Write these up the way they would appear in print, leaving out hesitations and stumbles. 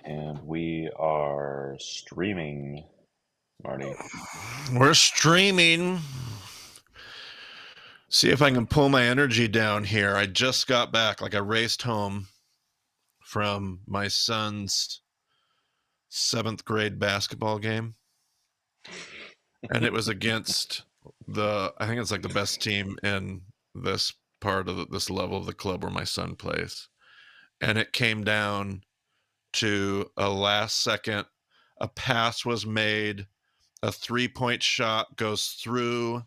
And we are streaming, Marty. We're streaming. See if I can pull my energy down here. I just got back. I raced home from my son's 7th grade basketball game. And it was against I think it's the best team in this part of this level of the club where my son plays. And it came down to a last second. A pass was made. A 3-point shot goes through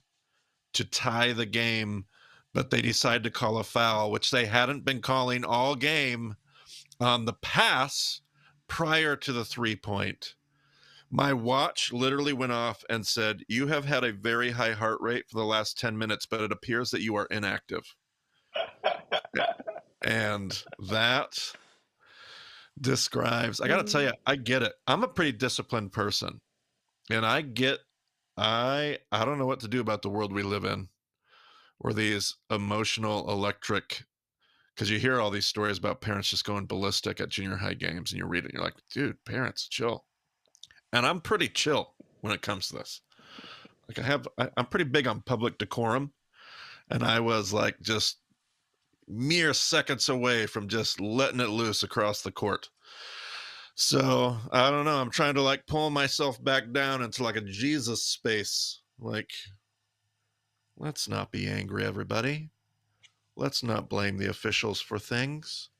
to tie the game, but they decide to call a foul, which they hadn't been calling all game on the pass prior to the 3-point. My watch literally went off and said, "You have had a very high heart rate for the last 10 minutes, but it appears that you are inactive." And that describes, I got to tell you, I get it. I'm a pretty disciplined person. And I don't know what to do about the world we live in, where these emotional, electric, because you hear all these stories about parents just going ballistic at junior high games, and you read it, and you're like, dude, parents, chill. And I'm pretty chill when it comes to this. I'm pretty big on public decorum, and I was just mere seconds away from just letting it loose across the court. So I don't know. I'm trying to pull myself back down into a Jesus space. Let's not be angry, everybody. Let's not blame the officials for things.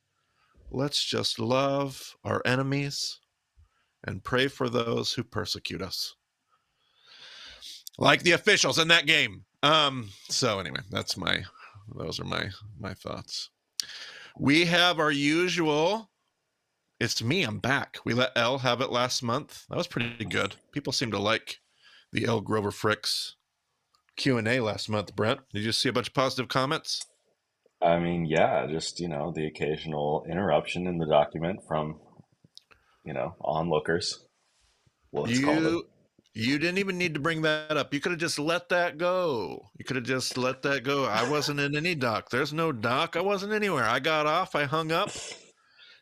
Let's just love our enemies and pray for those who persecute us. Like the officials in that game. So anyway, those are my thoughts. We have our usual, it's me, I'm back. We let Elle have it last month. That was pretty good. People seem to like the Elle Grover Fricks Q&A last month. Brent, did you see a bunch of positive comments? I mean, yeah, just, the occasional interruption in the document from, onlookers. Let's call them. You didn't even need to bring that up. You could have just let that go. I wasn't in any dock. There's no dock. I wasn't anywhere. I got off. I hung up.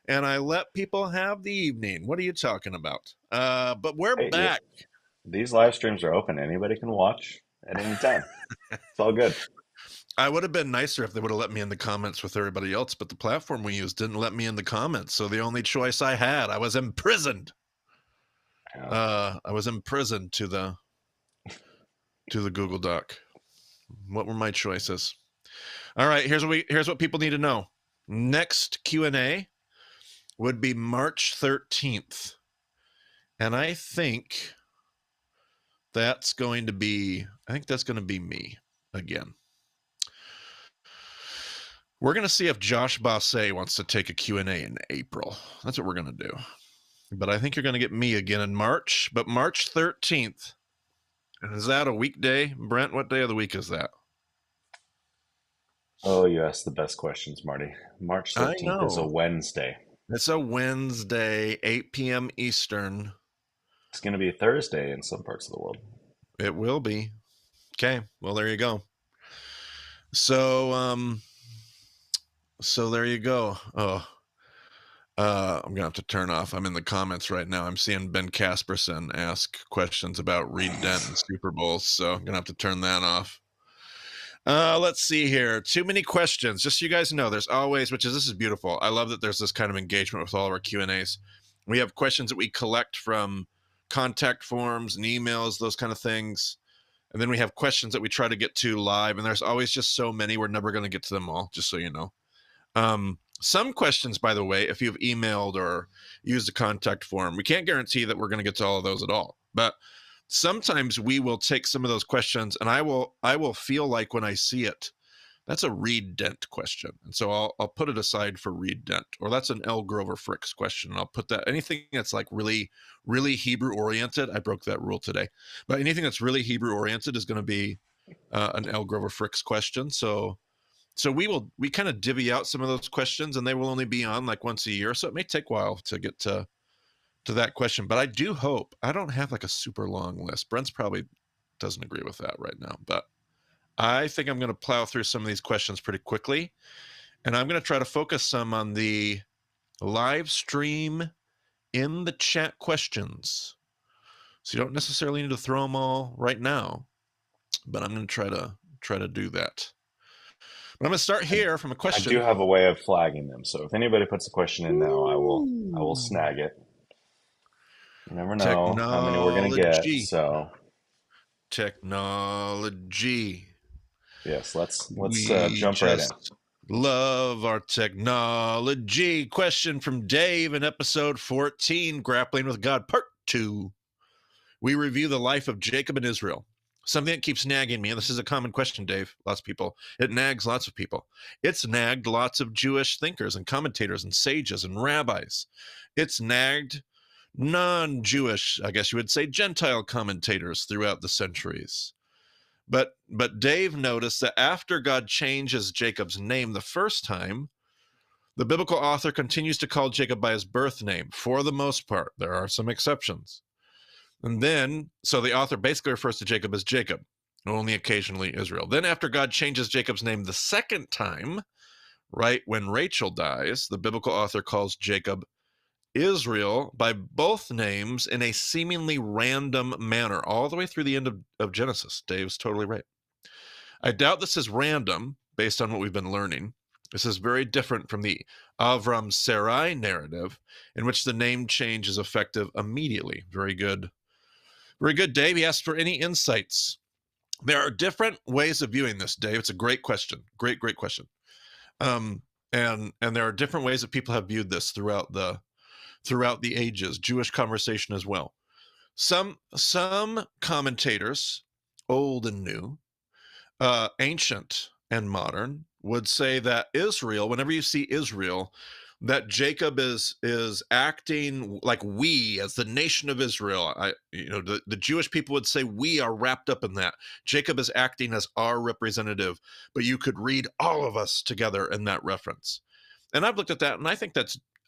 And I let people have the evening. What are you talking about? But we're Hey, back. these live streams are open. Anybody can watch at any time. It's all good. I would have been nicer if they would have let me in the comments with everybody else, but the platform we used didn't let me in the comments. So the only choice I had, I was imprisoned. I was imprisoned to the Google Doc. What were my choices? All right, here's what people need to know. Next Q&A would be March 13th. And I think that's going to be me again. We're going to see if Josh Basse wants to take a Q&A in April. That's what we're going to do. But I think you're going to get me again in March. But March 13th. And is that a weekday? Brent, what day of the week is that? Oh, you asked the best questions, Marty. March 13th is a Wednesday. It's a Wednesday, 8 p.m. Eastern. It's going to be a Thursday in some parts of the world. It will be. Okay, well, there you go. So there you go. Oh, I'm gonna have to turn off. I'm in the comments right now. I'm seeing Ben Casperson ask questions about Reed Dent and Super Bowls, so I'm gonna have to turn that off. Let's see here. Too many questions. Just so you guys know, there's always, this is beautiful. I love that there's this kind of engagement with all of our Q&As. We have questions that we collect from contact forms and emails, those kind of things. And then we have questions that we try to get to live, and there's always just so many. We're never going to get to them all, just so you know. Some questions, by the way, if you've emailed or used a contact form, we can't guarantee that we're going to get to all of those at all. But sometimes we will take some of those questions, and I will feel like when I see it, that's a Reed Dent question. And so I'll put it aside for Reed Dent, or that's an Elle Grover Fricks question. And I'll put that, anything that's really, really Hebrew oriented. I broke that rule today, but anything that's really Hebrew oriented is going to be an Elle Grover Fricks question. So we kind of divvy out some of those questions, and they will only be on once a year. So it may take a while to get to that question, but I do hope I don't have a super long list. Brent's probably doesn't agree with that right now, but I think I'm going to plow through some of these questions pretty quickly, and I'm going to try to focus some on the live stream in the chat questions. So you don't necessarily need to throw them all right now, but I'm going to try to do that. But I'm going to start here from a I do question. have a way of flagging them, so if anybody puts a question in now, I will Ooh. snag it. You never know how many we're gonna get, Technology. so Technology. yes, let's We jump right in. just love our technology. Question from Dave in episode 14, Grappling with God, part 2. We review the life of Jacob and Israel. Something that keeps nagging me, and this is a common question, Dave, lots of people. It nags lots of people. It's nagged lots of Jewish thinkers and commentators and sages and rabbis. It's nagged non-Jewish, I guess you would say, Gentile commentators throughout the centuries. But Dave noticed that after God changes Jacob's name the first time, the biblical author continues to call Jacob by his birth name for the most part. There are some exceptions. And then, so the author basically refers to Jacob as Jacob, only occasionally Israel. Then after God changes Jacob's name the second time, right when Rachel dies, the biblical author calls Jacob Israel by both names in a seemingly random manner, all the way through the end of Genesis. Dave's totally right. I doubt this is random based on what we've been learning. This is very different from the Avram Sarai narrative, in which the name change is effective immediately. Very good. Very good, Dave. He asked for any insights. There are different ways of viewing this, Dave. It's a great question. Great question. And there are different ways that people have viewed this throughout the ages, Jewish conversation as well. Some commentators, old and new, ancient and modern, would say that Israel, whenever you see Israel, that Jacob is acting like we, as the nation of Israel. The Jewish people would say we are wrapped up in that. Jacob is acting as our representative, but you could read all of us together in that reference. And I've looked at that, and I think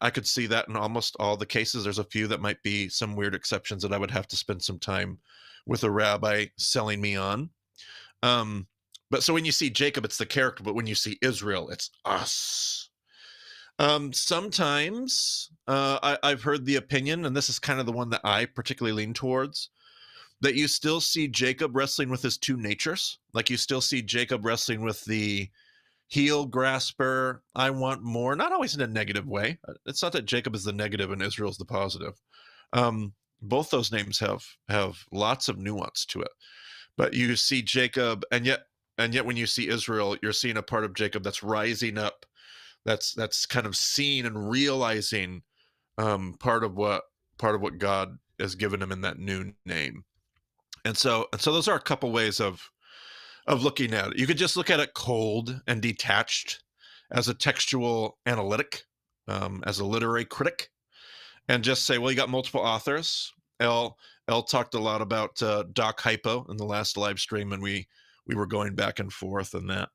I could see that in almost all the cases. There's a few that might be some weird exceptions that I would have to spend some time with a rabbi selling me on. But so when you see Jacob, it's the character, but when you see Israel, it's us. Sometimes I've heard the opinion, and this is kind of the one that I particularly lean towards, that you still see Jacob wrestling with his two natures. Like you still see Jacob wrestling with the heel grasper, I want more, not always in a negative way. It's not that Jacob is the negative and Israel's the positive. Both those names have lots of nuance to it. But you see Jacob, and yet when you see Israel, you're seeing a part of Jacob that's rising up, that's kind of seeing and realizing part of what God has given him in that new name. And so those are a couple ways of looking at it. You could just look at it cold and detached as a textual analytic, as a literary critic, and just say, well, you got multiple authors. Elle talked a lot about Doc Hypo in the last live stream, and we were going back and forth in that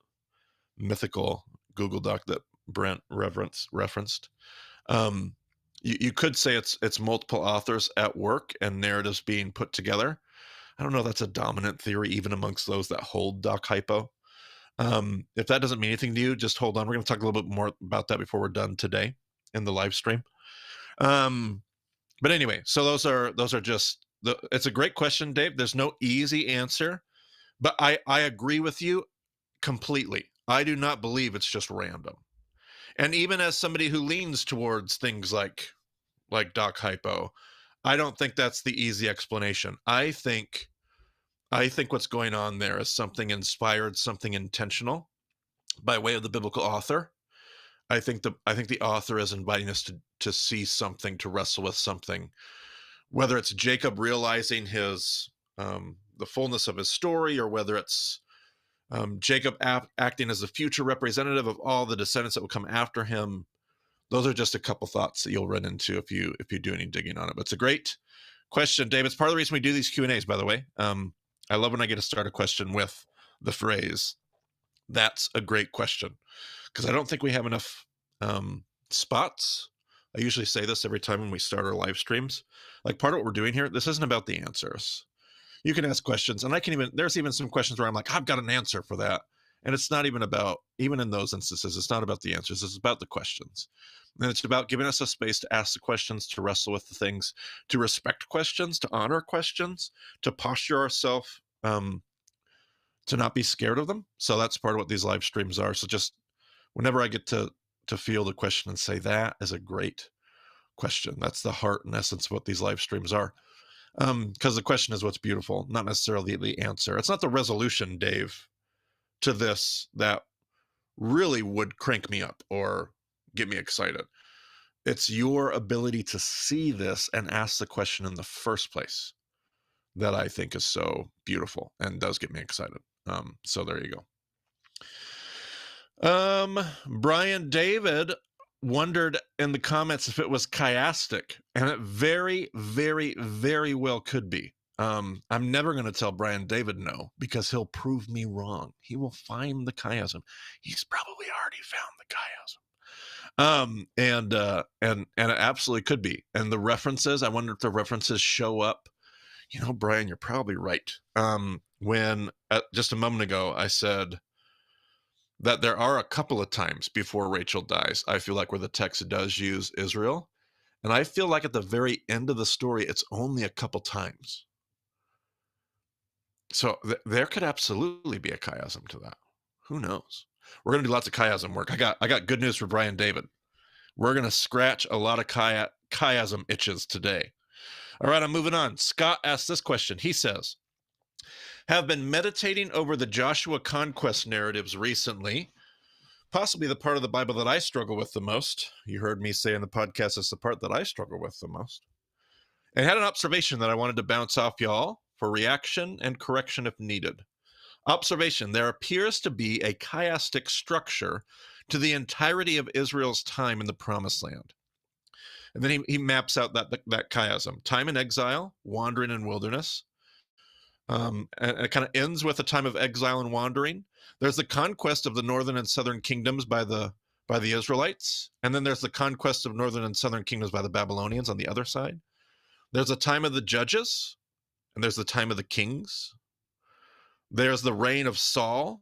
mythical Google Doc that Brent referenced. You could say it's multiple authors at work and narratives being put together. I don't know if that's a dominant theory even amongst those that hold Doc Hypo. If that doesn't mean anything to you, just hold on. We're going to talk a little bit more about that before we're done today in the live stream. But anyway, so those are just it's a great question, Dave. There's no easy answer, but I agree with you completely. I do not believe it's just random. And even as somebody who leans towards things like Doc Hypo, I don't think that's the easy explanation. I think what's going on there is something inspired, something intentional by way of the biblical author. I think the author is inviting us to see something, to wrestle with something, whether it's Jacob realizing his the fullness of his story, or whether it's Jacob acting as the future representative of all the descendants that will come after him. Those are just a couple thoughts that you'll run into if you do any digging on it. But it's a great question, Dave. It's part of the reason we do these Q&As, by the way. I love when I get to start a question with the phrase, "That's a great question," because I don't think we have enough spots. I usually say this every time when we start our live streams. Like, part of what we're doing here, this isn't about the answers. You can ask questions, and there's even some questions where I'm like, I've got an answer for that. And it's not even about, even in those instances, it's not about the answers, it's about the questions. And it's about giving us a space to ask the questions, to wrestle with the things, to respect questions, to honor questions, to posture ourselves, to not be scared of them. So that's part of what these live streams are. So just whenever I get to feel the question and say, that is a great question. That's the heart and essence of what these live streams are. Because the question is what's beautiful, not necessarily the answer. It's not the resolution, Dave, to this that really would crank me up or get me excited. It's your ability to see this and ask the question in the first place that I think is so beautiful and does get me excited. So there you go. Brian David wondered in the comments if it was chiastic, and it very, very, very well could be. I'm never going to tell Brian David no, because he'll prove me wrong. He will find the chiasm. He's probably already found the chiasm. And it absolutely could be. And the references, I wonder if the references show up. You know, Brian, you're probably right. When just a moment ago I said that there are a couple of times before Rachel dies, I feel like, where the text does use Israel. And I feel like at the very end of the story, it's only a couple times. So there could absolutely be a chiasm to that. Who knows? We're going to do lots of chiasm work. I got good news for Brian David. We're going to scratch a lot of chiasm itches today. All right, I'm moving on. Scott asked this question. He says, have been meditating over the Joshua conquest narratives recently, possibly the part of the Bible that I struggle with the most. You heard me say in the podcast, it's the part that I struggle with the most. And had an observation that I wanted to bounce off y'all for reaction and correction if needed. Observation, there appears to be a chiastic structure to the entirety of Israel's time in the Promised Land. And then he maps out that chiasm. Time in exile, wandering in wilderness. And it kind of ends with a time of exile and wandering. There's the conquest of the northern and southern kingdoms by the Israelites. And then there's the conquest of northern and southern kingdoms by the Babylonians on the other side. There's a time of the judges, and there's the time of the kings. There's the reign of Saul,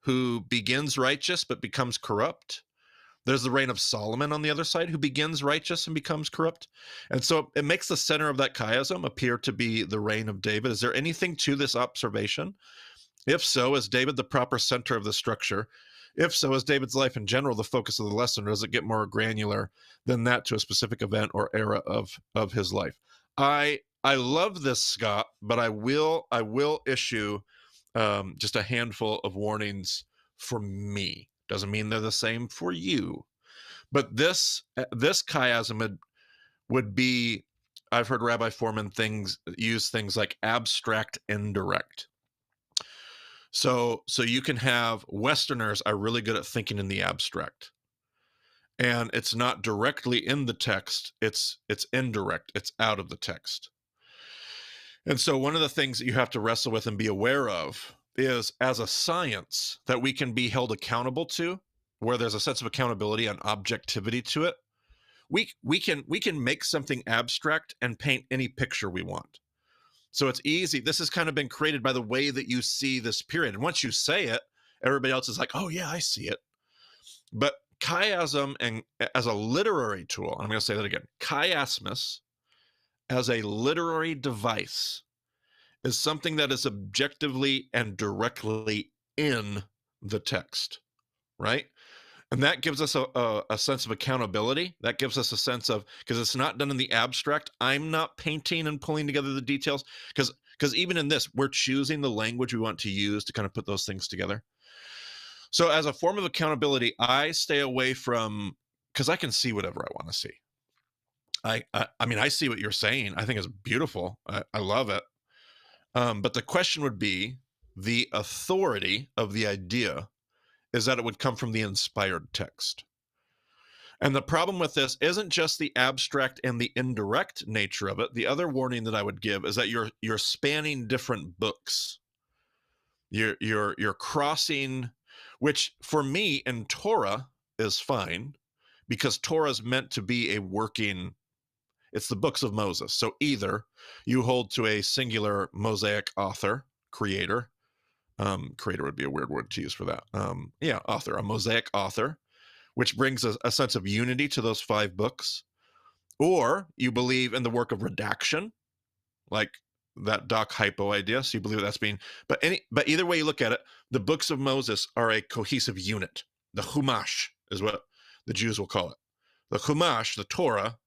who begins righteous but becomes corrupt. There's the reign of Solomon on the other side, who begins righteous and becomes corrupt. And so it makes the center of that chiasm appear to be the reign of David. Is there anything to this observation? If so, is David the proper center of the structure? If so, is David's life in general the focus of the lesson, or does it get more granular than that to a specific event or era of his life? I love this, Scott, but I will issue just a handful of warnings for me. Doesn't mean they're the same for you. But this chiasm would be, I've heard Rabbi Foreman use things like abstract indirect. So you can have Westerners are really good at thinking in the abstract. And it's not directly in the text, it's indirect, it's out of the text. And so one of the things that you have to wrestle with and be aware of is, as a science that we can be held accountable to, where there's a sense of accountability and objectivity to it, we can make something abstract and paint any picture we want. So it's easy. This has kind of been created by the way that you see this period. And once you say it, everybody else is like, oh yeah, I see it. But chiasm, and as a literary tool, I'm going to say that again, chiasmus as a literary device is something that is objectively and directly in the text, right? And that gives us a sense of accountability. That gives us a sense of, because it's not done in the abstract. I'm not painting and pulling together the details, because even in this, we're choosing the language we want to use to kind of put those things together. So as a form of accountability, I stay away from, because I can see whatever I want to see. I mean, I see what you're saying. I think it's beautiful. I love it. But the question would be, the authority of the idea is that it would come from the inspired text. And the problem with this isn't just the abstract and the indirect nature of it. The other warning that I would give is that you're spanning different books. You're crossing, which for me in Torah is fine, because Torah is meant to be a working, it's the books of Moses. So either you hold to a singular Mosaic author, creator, Creator would be a weird word to use for that. Yeah, author, a Mosaic author, which brings a sense of unity to those 5 books. Or you believe in the work of redaction, like that Doc Hypo idea. So you believe that's being, but either way you look at it, the books of Moses are a cohesive unit. The Chumash is what the Jews will call it. The Chumash, the Torah,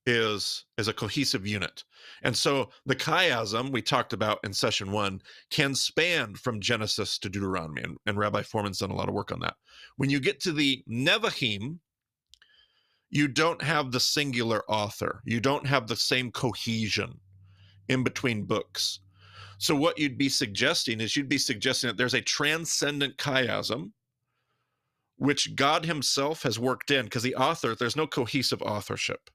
is a cohesive unit. And so the chiasm we talked about in session 1 can span from Genesis to Deuteronomy, and Rabbi Foreman's done a lot of work on that. When you get to the Nevi'im, you don't have the singular author. You don't have the same cohesion in between books. So what you'd be suggesting that there's a transcendent chiasm which God himself has worked in, because the author, there's no cohesive authorship.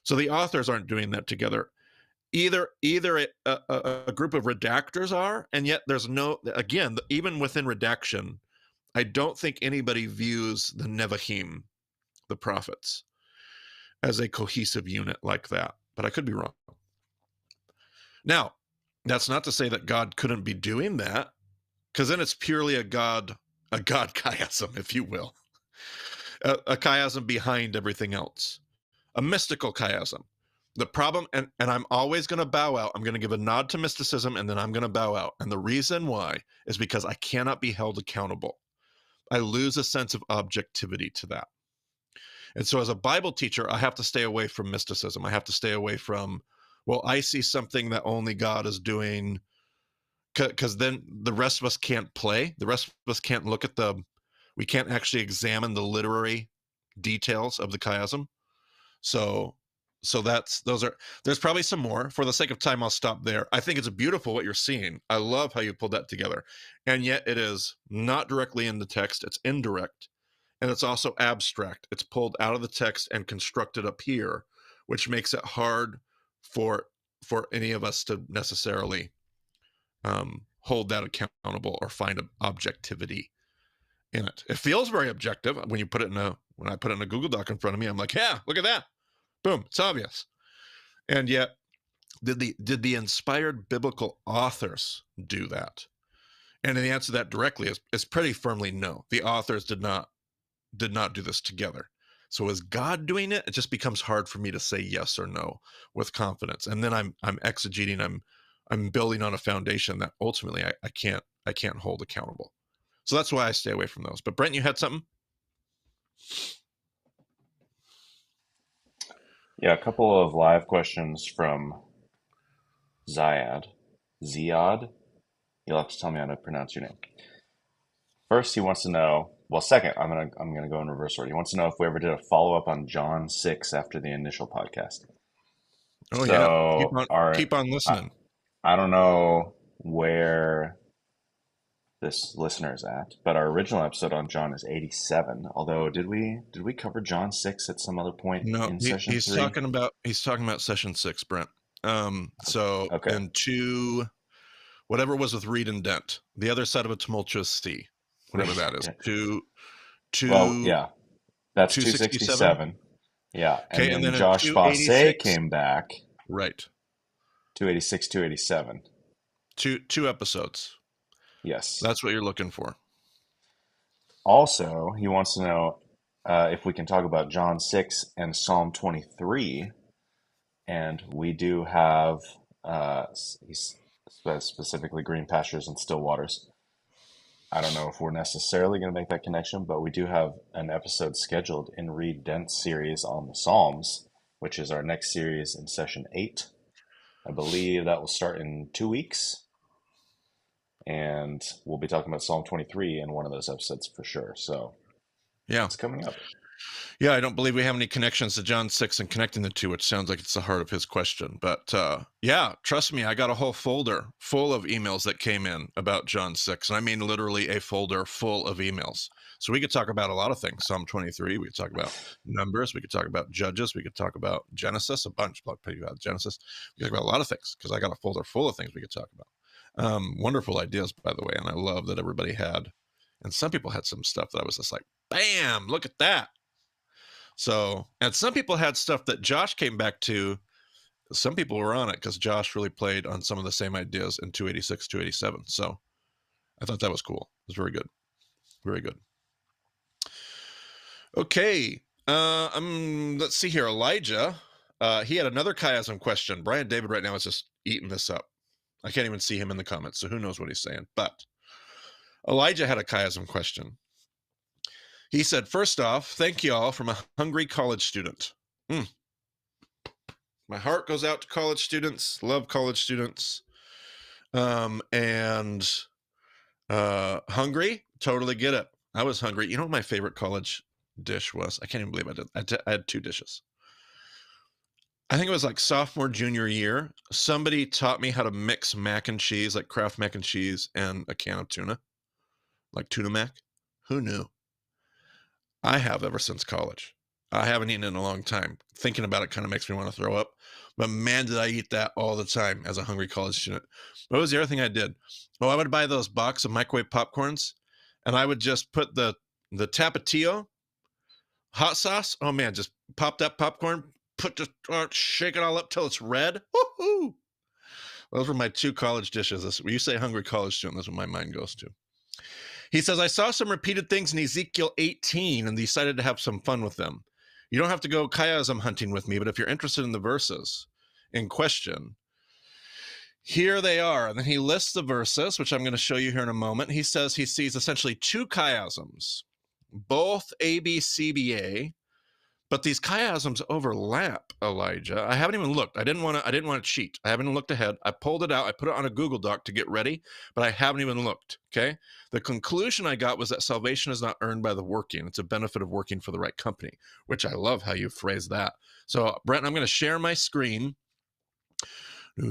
So the authors aren't doing that together. Either a group of redactors are, and yet there's no, again, even within redaction, I don't think anybody views the Nevi'im, the prophets, as a cohesive unit like that. But I could be wrong. Now, that's not to say that God couldn't be doing that, because then it's purely a God chiasm, if you will. A chiasm behind everything else. A mystical chiasm. The problem, and I'm always going to bow out. I'm going to give a nod to mysticism, and then I'm going to bow out. And the reason why is because I cannot be held accountable. I lose a sense of objectivity to that. And so as a Bible teacher, I have to stay away from mysticism. I have to stay away from, well, I see something that only God is doing, because then the rest of us can't play. The rest of us can't look at we can't actually examine the literary details of the chiasm. So there's probably some more. For the sake of time, I'll stop there. I think it's beautiful what you're seeing. I love how you pulled that together. And yet it is not directly in the text. It's indirect. And it's also abstract. It's pulled out of the text and constructed up here, which makes it hard for any of us to necessarily hold that accountable or find an objectivity in it. It feels very objective when you put it when I put it in a Google Doc in front of me. I'm like, yeah, look at that. Boom, it's obvious. And yet, did the inspired biblical authors do that? And the answer to that directly is pretty firmly no. The authors did not do this together. So is God doing it? It just becomes hard for me to say yes or no with confidence. And then I'm exegeting, I'm building on a foundation that ultimately I can't hold accountable. So that's why I stay away from those. But Brent, you had something? Yeah, a couple of live questions from Ziad. You'll have to tell me how to pronounce your name. First, he wants to know. Well, second, I'm gonna go in reverse order. He wants to know if we ever did a follow up on John 6 after the initial podcast. Oh so yeah, keep on listening. I don't know where this listener is at, but our original episode on John is 87. Although, did we cover John 6 at some other point in session 3? He's talking about session 6, Brent. So okay. And whatever was with Reed and Dent, the other side of a tumultuous sea, whatever that is. Well, yeah, that's 267. Yeah, okay, and then Josh Fosse came back. Right. 286, 287. Two episodes. Yes. That's what you're looking for. Also, he wants to know if we can talk about John 6 and Psalm 23. And we do have specifically green pastures and still waters. I don't know if we're necessarily going to make that connection, but we do have an episode scheduled in Reed Dent's series on the Psalms, which is our next series in session 8. I believe that will start in 2 weeks. And we'll be talking about Psalm 23 in one of those episodes for sure. So yeah, it's coming up. Yeah, I don't believe we have any connections to John 6 and connecting the two, which sounds like it's the heart of his question. But yeah, trust me, I got a whole folder full of emails that came in about John 6. And I mean literally a folder full of emails. So we could talk about a lot of things. Psalm 23, we could talk about Numbers, we could talk about Judges, we could talk about Genesis, a bunch about Genesis. We could talk about a lot of things because I got a folder full of things we could talk about. Wonderful ideas, by the way. And I love that everybody had, and some people had some stuff that I was just like, bam, look at that. So, and some people had stuff that Josh came back to. Some people were on it because Josh really played on some of the same ideas in 286, 287. So I thought that was cool. It was very good. Very good. Okay. Let's see here. Elijah, he had another chiasm question. Brian David right now is just eating this up. I can't even see him in the comments, so who knows what he's saying. But Elijah had a chiasm question. He said, first off, thank you all from a hungry college student. My heart goes out to college students. Love college students. Hungry, totally get it. I was hungry. You know what my favorite college dish was? I can't even believe I did. I had two dishes. I think it was like sophomore, junior year. Somebody taught me how to mix mac and cheese, like Kraft mac and cheese, and a can of tuna, like tuna mac. Who knew? I have ever since college. I haven't eaten in a long time. Thinking about it kind of makes me want to throw up. But man, did I eat that all the time as a hungry college student. What was the other thing I did? Oh, I would buy those box of microwave popcorns, and I would just put the Tapatio hot sauce. Oh man, just pop that popcorn, shake it all up till it's red. Woohoo! Those were my two college dishes. When you say hungry college student, that's what my mind goes to. He says, I saw some repeated things in Ezekiel 18 and decided to have some fun with them. You don't have to go chiasm hunting with me, but if you're interested in the verses in question, here they are. And then he lists the verses, which I'm going to show you here in a moment. He says he sees essentially two chiasms, both ABCBA, but these chiasms overlap, Elijah. I haven't even looked. I didn't want to cheat. I haven't looked ahead. I pulled it out. I put it on a Google Doc to get ready, but I haven't even looked, okay? The conclusion I got was that salvation is not earned by the working. It's a benefit of working for the right company, which I love how you phrase that. So, Brent, I'm going to share my screen. All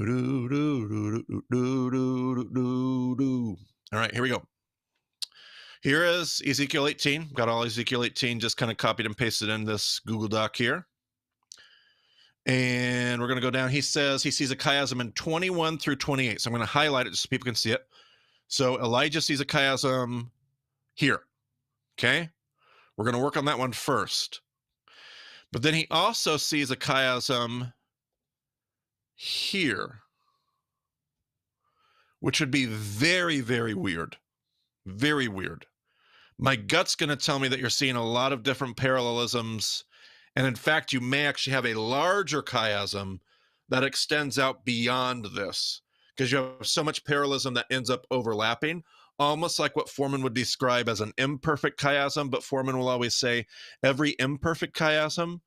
right, here we go. Here is Ezekiel 18. Got all Ezekiel 18 just kind of copied and pasted in this Google Doc here. And we're going to go down. He says he sees a chiasm in 21 through 28. So I'm going to highlight it so people can see it. So Elijah sees a chiasm here. Okay? We're going to work on that one first. But then he also sees a chiasm here, which would be very, very weird. Very weird. My gut's going to tell me that you're seeing a lot of different parallelisms. And in fact, you may actually have a larger chiasm that extends out beyond this because you have so much parallelism that ends up overlapping, almost like what Foreman would describe as an imperfect chiasm. But Foreman will always say every imperfect chiasm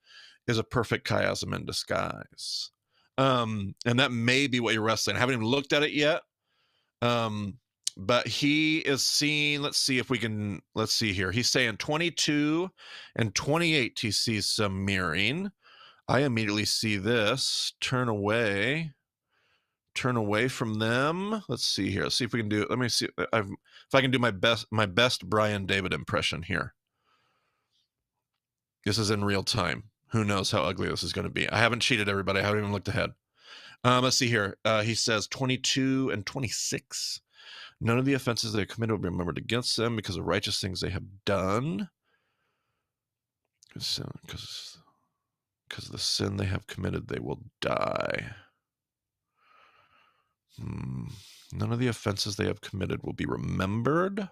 is a perfect chiasm in disguise. And that may be what you're wrestling. I haven't even looked at it yet. But he is seeing, let's see here. He's saying 22 and 28, he sees some mirroring. I immediately see this. Turn away from them. Let's see here. Let's see if we can do it. Let me see if I can do my best Brian David impression here. This is in real time. Who knows how ugly this is going to be. I haven't cheated, everybody. I haven't even looked ahead. Let's see here. He says 22 and 26. None of the offenses they committed will be remembered against them because of righteous things they have done. Because the sin they have committed, they will die. None of the offenses they have committed will be remembered.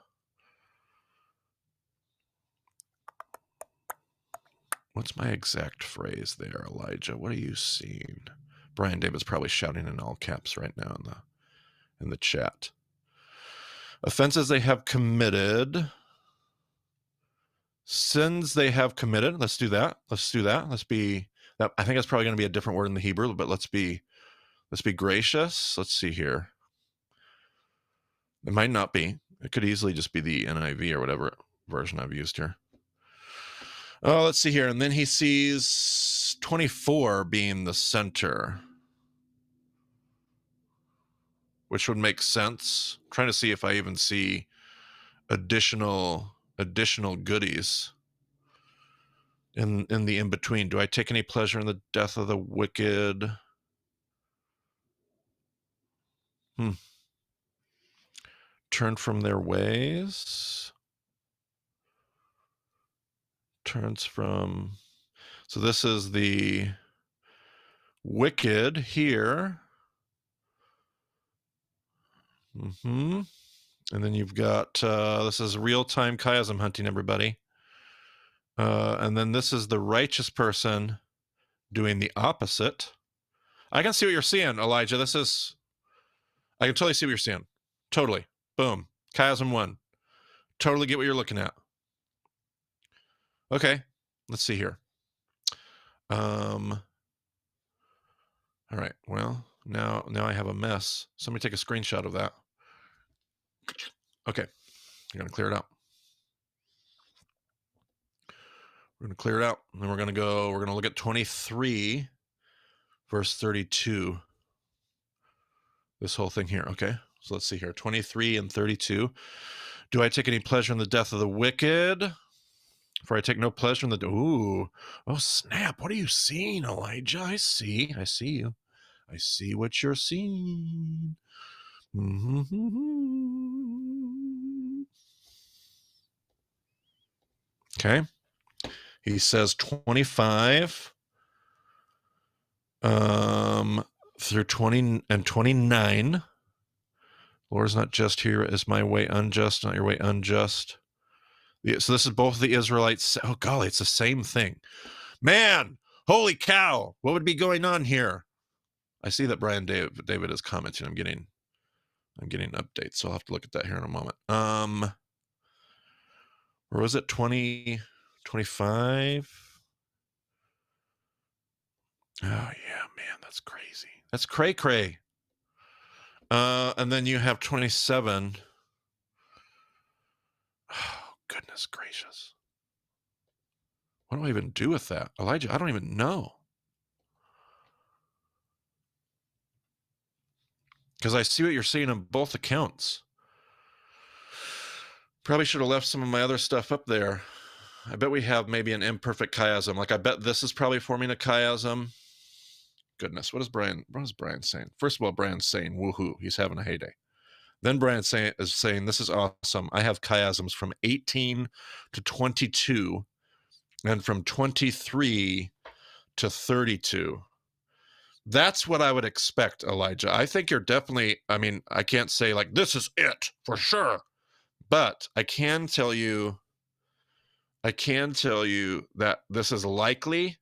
What's my exact phrase there, Elijah? What are you seeing? Brian David's probably shouting in all caps right now in the chat. Offenses they have committed. Sins they have committed. Let's do that. I think that's probably going to be a different word in the Hebrew, but let's be gracious. Let's see here. It might not be. It could easily just be the NIV or whatever version I've used here. Oh, let's see here. And then he sees 24 being the center, which would make sense. I'm trying to see if I even see additional goodies in the in-between. Do I take any pleasure in the death of the wicked? Turn from their ways. Turns from. So this is the wicked here. And then you've got, this is real-time chiasm hunting, everybody. And then this is the righteous person doing the opposite. I can see what you're seeing, Elijah. I can totally see what you're seeing. Totally. Boom. Chiasm 1. Totally get what you're looking at. Okay. Let's see here. All right. Well, now I have a mess. Somebody take a screenshot of that. Okay. I'm going to clear it out. We're going to clear it out. And then we're going to look at 23, verse 32. This whole thing here. Okay. So let's see here. 23 and 32. Do I take any pleasure in the death of the wicked? For I take no pleasure in the... Ooh. Oh, snap. What are you seeing, Elijah? I see you. I see what you're seeing. Okay. He says 25 through 20 and 29. Lord is not just here. Is my way unjust, not your way unjust? So this is both the Israelites. Oh, golly, it's the same thing. Man, holy cow. What would be going on here? I see that Brian David is commenting. I'm getting updates, so I'll have to look at that here in a moment. Or was it 20, 25? Oh, yeah, man, that's crazy. That's cray-cray. And then you have 27. Oh, goodness gracious. What do I even do with that? Elijah, I don't even know. Because I see what you're seeing on both accounts. Probably should have left some of my other stuff up there. I bet we have maybe an imperfect chiasm. Like, I bet this is probably forming a chiasm. Goodness, what is Brian saying? First of all, Brian's saying, woohoo, he's having a heyday. Then Brian is saying, this is awesome. I have chiasms from 18 to 22 and from 23 to 32. That's what I would expect, Elijah. I think you're definitely, I mean, I can't say like, this is it for sure. But I can tell you that this is likely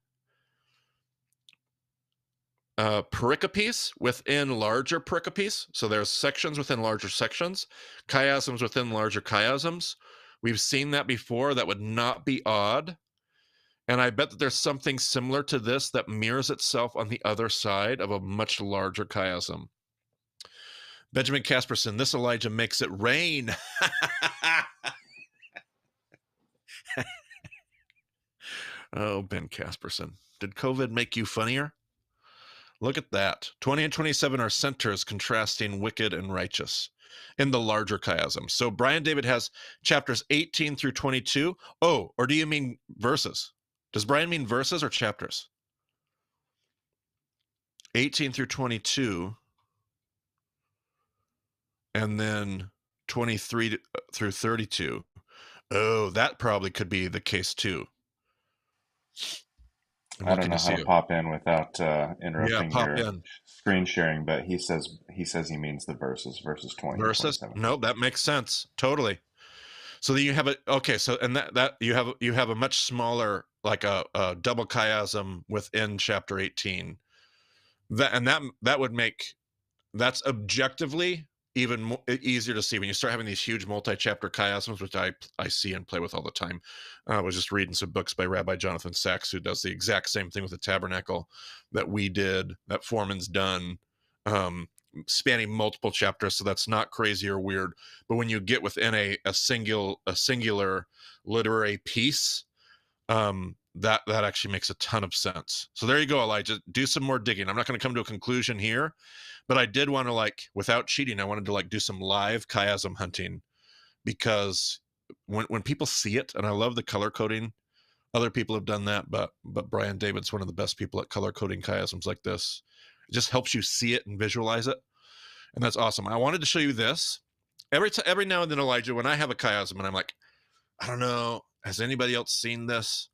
pericopes within larger pericopes. So there's sections within larger sections, chiasms within larger chiasms. We've seen that before. That would not be odd. And I bet that there's something similar to this that mirrors itself on the other side of a much larger chiasm. Benjamin Casperson, this Elijah makes it rain. Oh, Ben Casperson. Did COVID make you funnier? Look at that. 20 and 27 are centers contrasting wicked and righteous in the larger chiasm. So Brian David has chapters 18 through 22. Oh, or do you mean verses? Does Brian mean verses or chapters? 18 through 22. And then 23 through 32. Oh, that probably could be the case too. I don't know how to pop in without interrupting your screen sharing, but he says he means the verses 20 verses. To 27. No, that makes sense totally. So then you have that you have a much smaller, like a double chiasm within chapter 18. That would make, that's objectively even easier to see when you start having these huge multi-chapter chiasms, which I see and play with all the time. I was just reading some books by Rabbi Jonathan Sachs, who does the exact same thing with the tabernacle that we did, that Foreman's done, spanning multiple chapters. So that's not crazy or weird. But when you get within a singular literary piece, that actually makes a ton of sense. So there you go, Elijah. Do some more digging. I'm not going to come to a conclusion here, but I did want to, like, without cheating, I wanted to like do some live chiasm hunting, because when people see it, and I love the color coding. Other people have done that, but Brian David's one of the best people at color coding chiasms like this. It just helps you see it and visualize it, and that's awesome. I wanted to show you this. Every now and then, Elijah, when I have a chiasm and I'm like, I don't know, has anybody else seen this?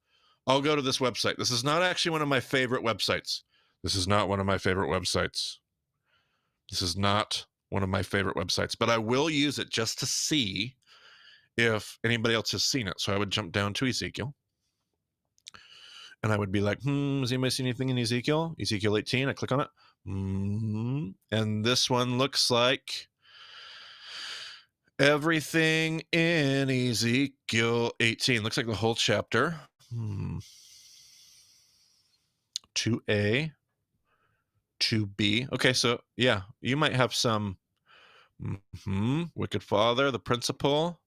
I'll go to this website. This is not actually one of my favorite websites. This is not one of my favorite websites. one of my favorite websites, but I will use it just to see if anybody else has seen it. So I would jump down to Ezekiel, and I would be like, has anybody seen anything in Ezekiel? Ezekiel 18. I click on it. And this one looks like everything in Ezekiel 18. Looks like the whole chapter. 2a, 2b. Okay, so yeah, you might have some wicked father, the principal.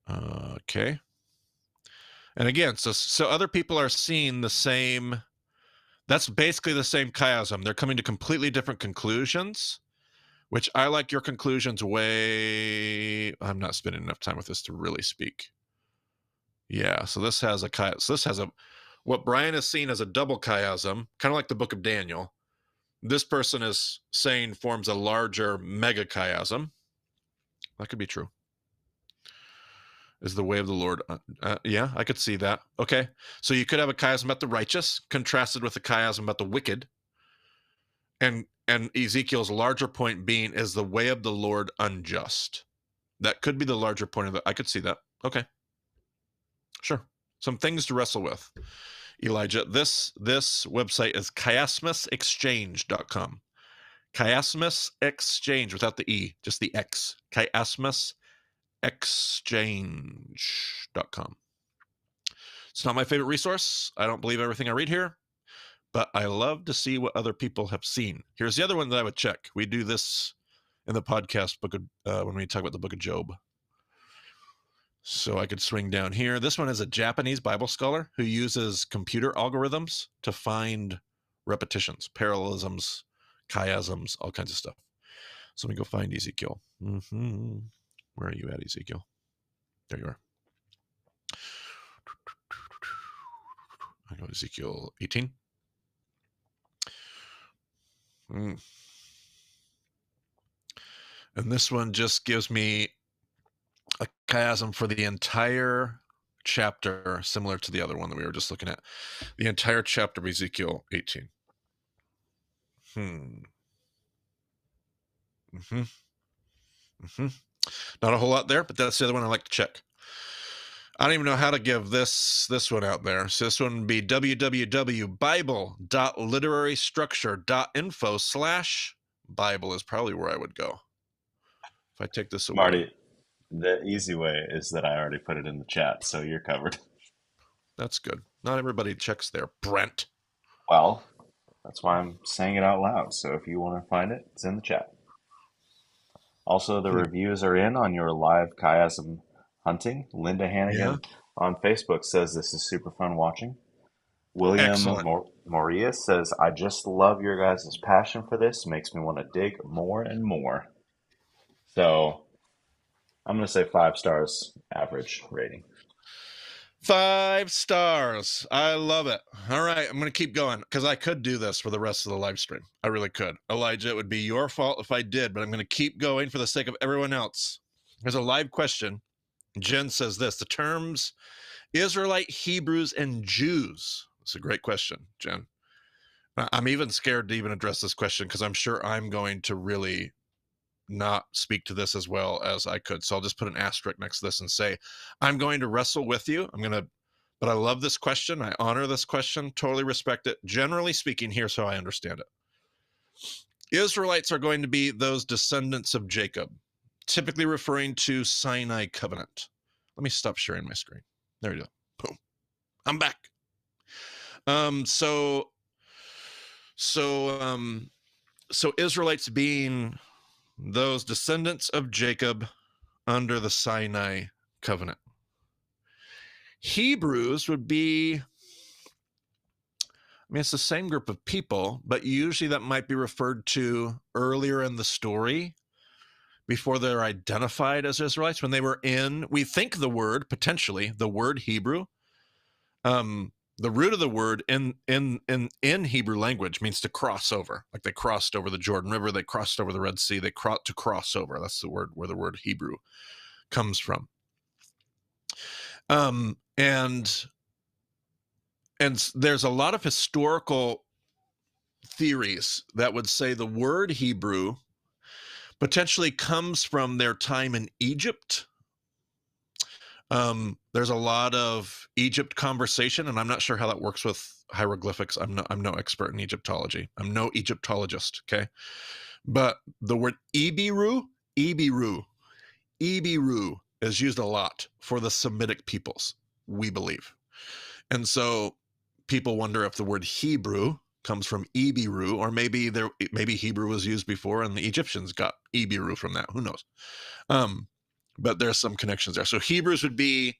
Okay. And again, so other people are seeing the same. That's basically the same chiasm. They're coming to completely different conclusions, which I like your conclusions way. I'm not spending enough time with this to really speak. Yeah, so this has a chiasm. So this has what Brian is seeing as a double chiasm, kind of like the book of Daniel. This person is saying forms a larger mega chiasm. That could be true. Is the way of the Lord. Yeah, I could see that. Okay. So you could have a chiasm about the righteous contrasted with a chiasm about the wicked. And Ezekiel's larger point being is the way of the Lord unjust. That could be the larger point of it. I could see that. Okay. Sure. Some things to wrestle with. Elijah, this website is chiasmusexchange.com. Chiasmus Exchange without the E, just the X. Chiasmusexchange.com. It's not my favorite resource. I don't believe everything I read here, but I love to see what other people have seen. Here's the other one that I would check. We do this in the podcast book of, when we talk about the book of Job. So I could swing down here. This one is a Japanese Bible scholar who uses computer algorithms to find repetitions, parallelisms, chiasms, all kinds of stuff. So let me go find Ezekiel. Where are you at, Ezekiel? There you are. I go Ezekiel 18. And this one just gives me a chiasm for the entire chapter, similar to the other one that we were just looking at. The entire chapter of Ezekiel 18. Not a whole lot there, but that's the other one I like to check. I don't even know how to give this one out there. So this one would be www.bible.literarystructure.info/Bible is probably where I would go. If I take this away. Marty, the easy way is that I already put it in the chat, so you're covered. That's good. Not everybody checks there, Brent. Well, that's why I'm saying it out loud. So if you want to find it, it's in the chat. Also, the reviews are in on your live chiasm hunting. Linda Hannigan on Facebook says this is super fun watching. William Moria says, I just love your guys' passion for this. Makes me want to dig more and more. So I'm going to say 5 stars average rating. 5 stars. I love it. All right, I'm going to keep going because I could do this for the rest of the live stream. I really could. Elijah, it would be your fault if I did, but I'm going to keep going for the sake of everyone else. There's a live question. Jen says this, the terms Israelite, Hebrews, and Jews. It's a great question, Jen. I'm even scared to even address this question because I'm sure I'm going to really not speak to this as well as I could. So I'll just put an asterisk next to this and say, I'm going to wrestle with you. But I love this question. I honor this question, totally respect it. Generally speaking, here's how I understand it. Israelites are going to be those descendants of Jacob, typically referring to Sinai covenant. Let me stop sharing my screen. There you go. Boom. I'm back. So Israelites being those descendants of Jacob under the Sinai covenant. Hebrews would be, it's the same group of people, but usually that might be referred to earlier in the story before they're identified as Israelites. When they were we think potentially the word Hebrew, the root of the word in Hebrew language means to cross over. Like they crossed over the Jordan River, they crossed over the Red Sea, to cross over. That's the word where the word Hebrew comes from. And there's a lot of historical theories that would say the word Hebrew potentially comes from their time in Egypt. There's a lot of Egypt conversation, and I'm not sure how that works with hieroglyphics. I'm no expert in Egyptology. I'm no Egyptologist, okay? But the word Ibiru is used a lot for the Semitic peoples, we believe. And so people wonder if the word Hebrew comes from Ibiru, or maybe Hebrew was used before and the Egyptians got Ibiru from that. Who knows? But there's some connections there. So Hebrews would be,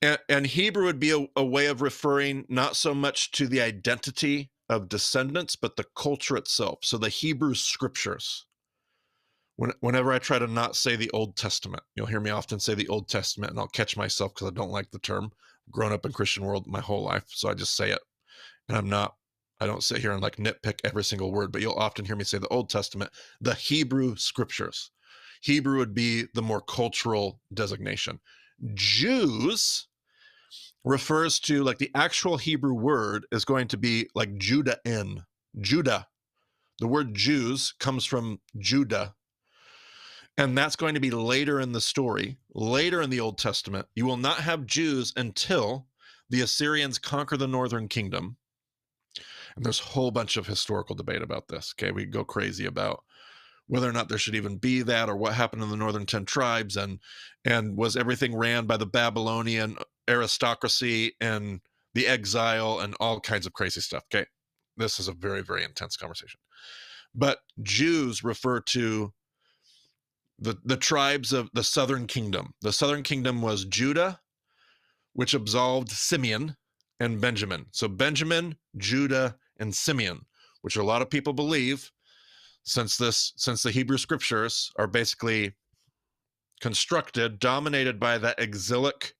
and Hebrew would be a way of referring not so much to the identity of descendants, but the culture itself. So the Hebrew scriptures. Whenever I try to not say the Old Testament, you'll hear me often say the Old Testament, and I'll catch myself because I don't like the term. I've grown up in Christian world my whole life, so I just say it. And I don't sit here and like nitpick every single word, but you'll often hear me say the Old Testament, the Hebrew scriptures. Hebrew would be the more cultural designation. Jews refers to, like, the actual Hebrew word is going to be like Judah. Judah. The word Jews comes from Judah. And that's going to be later in the story, later in the Old Testament. You will not have Jews until the Assyrians conquer the northern kingdom. And there's a whole bunch of historical debate about this. Okay, we go crazy about whether or not there should even be that, or what happened in the northern 10 tribes, and was everything ran by the Babylonian aristocracy and the exile and all kinds of crazy stuff. Okay, this is a very, very intense conversation. But Jews refer to the tribes of the southern kingdom. The southern kingdom was Judah, which absolved Simeon and Benjamin. So Benjamin, Judah, and Simeon, which a lot of people believe, since the Hebrew scriptures are basically constructed, dominated by that exilic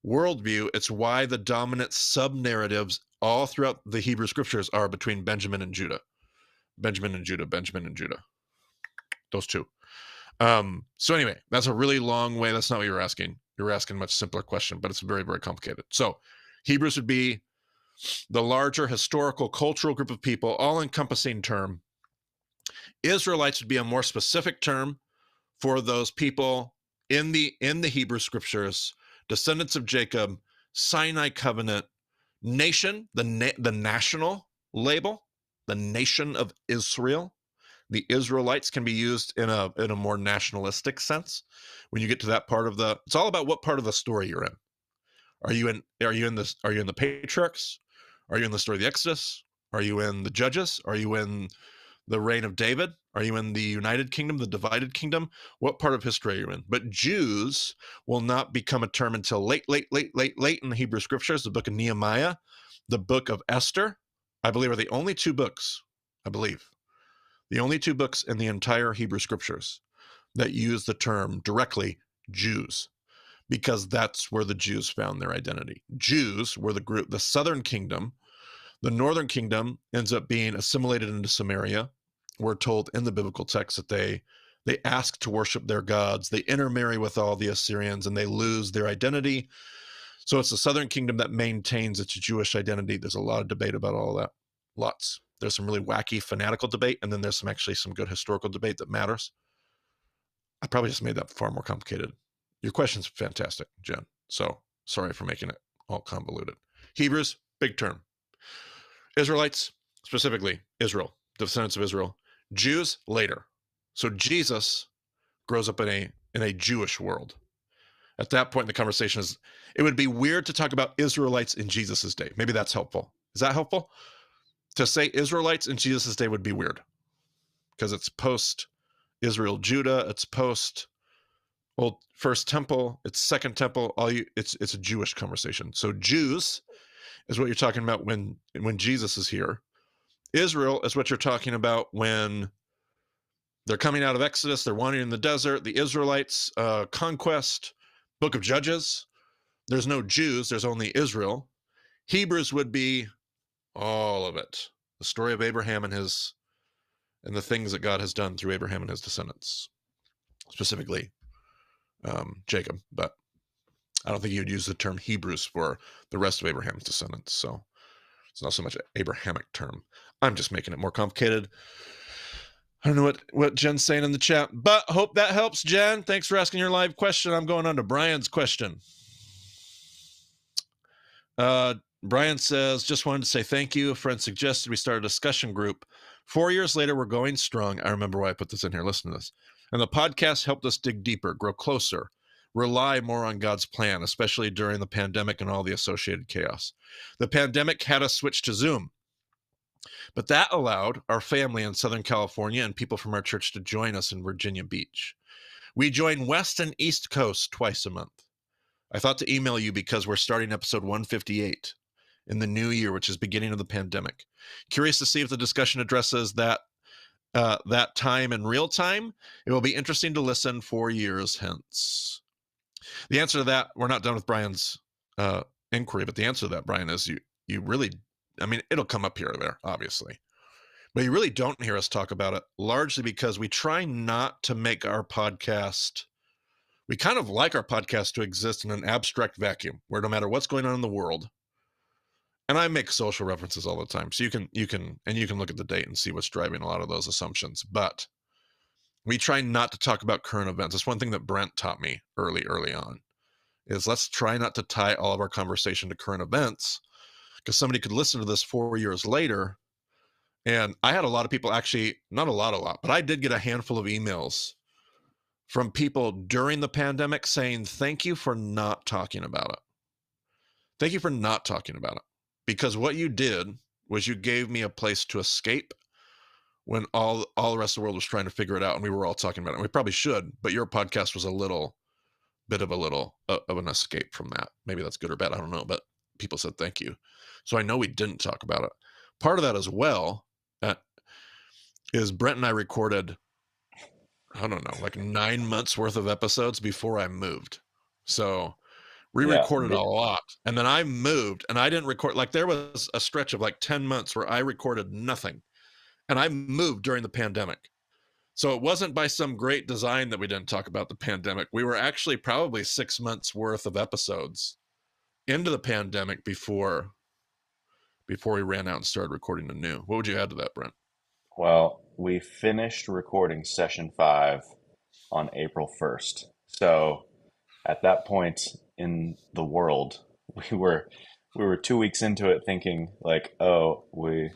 worldview, it's why the dominant sub-narratives all throughout the Hebrew scriptures are between Benjamin and Judah. Benjamin and Judah, Benjamin and Judah. Those two. So anyway, that's a really long way. That's not what you were asking. You were asking a much simpler question, but it's very, very complicated. So Hebrews would be the larger historical, cultural group of people, all-encompassing term. Israelites would be a more specific term for those people in the Hebrew scriptures, descendants of Jacob, Sinai covenant, nation, the national label, the nation of Israel. The Israelites can be used in a more nationalistic sense. When you get to that part of it's all about what part of the story you're in. Are you in the patriarchs? Are you in the story of the Exodus? Are you in the Judges? Are you in the reign of David? Are you in the United Kingdom, the divided kingdom? What part of history are you in? But Jews will not become a term until late in the Hebrew scriptures. The book of Nehemiah, the book of Esther, I believe, are the only two books, the only two books in the entire Hebrew scriptures that use the term directly Jews, because that's where the Jews found their identity. Jews were the group, the southern kingdom. The northern kingdom ends up being assimilated into Samaria. We're told in the biblical text that they ask to worship their gods. They intermarry with all the Assyrians, and they lose their identity. So it's the southern kingdom that maintains its Jewish identity. There's a lot of debate about all that. Lots. There's some really wacky fanatical debate, and then there's some good historical debate that matters. I probably just made that far more complicated. Your question's fantastic, Jen. So sorry for making it all convoluted. Hebrews, big term. Israelites, specifically Israel, descendants of Israel. Jews, later. So Jesus grows up in a Jewish world. At that point in the conversation, it would be weird to talk about Israelites in Jesus's day. Maybe that's helpful. Is that helpful? To say Israelites in Jesus' day would be weird, because it's post Israel, Judah. It's post first temple. It's second temple. It's a Jewish conversation. So Jews is what you're talking about when Jesus is here. Israel is what you're talking about when they're coming out of Exodus. They're wandering in the desert. The Israelites, conquest. Book of Judges. There's no Jews. There's only Israel. Hebrews would be all of it. The story of Abraham and the things that God has done through Abraham and his descendants, specifically Jacob. But I don't think you'd use the term Hebrews for the rest of Abraham's descendants. So It's not so much an Abrahamic term. I'm just making it more complicated. I don't know what Jen's saying in the chat, but hope that helps, Jen. Thanks for asking your live question. I'm going on to Brian's question. Brian says, just wanted to say thank you. A friend suggested we start a discussion group. 4 years later, we're going strong. I remember why I put this in here. Listen to this. And the podcast helped us dig deeper, grow closer, rely more on God's plan, especially during the pandemic and all the associated chaos. The pandemic had us switch to Zoom, but that allowed our family in Southern California and people from our church to join us in Virginia Beach. We join West and East Coast twice a month. I thought to email you because we're starting episode 158 in the new year, which is beginning of the pandemic. Curious to see if the discussion addresses that time in real time. It will be interesting to listen 4 years hence. The answer to that, we're not done with Brian's inquiry, but the answer to that, Brian, is you really, I mean, it'll come up here or there, obviously, but you really don't hear us talk about it, largely because we try not to make our podcast. We kind of like our podcast to exist in an abstract vacuum where no matter what's going on in the world, and I make social references all the time, so you can look at the date and see what's driving a lot of those assumptions. But we try not to talk about current events. That's one thing that Brent taught me early on, is let's try not to tie all of our conversation to current events, because somebody could listen to this 4 years later. And I had a lot of people, actually, not a lot, but I did get a handful of emails from people during the pandemic saying, thank you for not talking about it. Thank you for not talking about it. Because what you did was you gave me a place to escape when all the rest of the world was trying to figure it out, and we were all talking about it. And we probably should, but your podcast was a little bit of an escape from that. Maybe that's good or bad, I don't know, but people said thank you. So I know we didn't talk about it. Part of that as well is Brent and I recorded, I don't know, like 9 months worth of episodes before I moved. So we recorded a lot, and then I moved, and I didn't record. Like, there was a stretch of like 10 months where I recorded nothing, and I moved during the pandemic. So it wasn't by some great design that we didn't talk about the pandemic. We were actually probably 6 months worth of episodes into the pandemic before we ran out and started recording anew. What would you add to that, Brent? Well, we finished recording session 5 on April 1st. So at that point in the world, we were 2 weeks into it, thinking like, oh, we're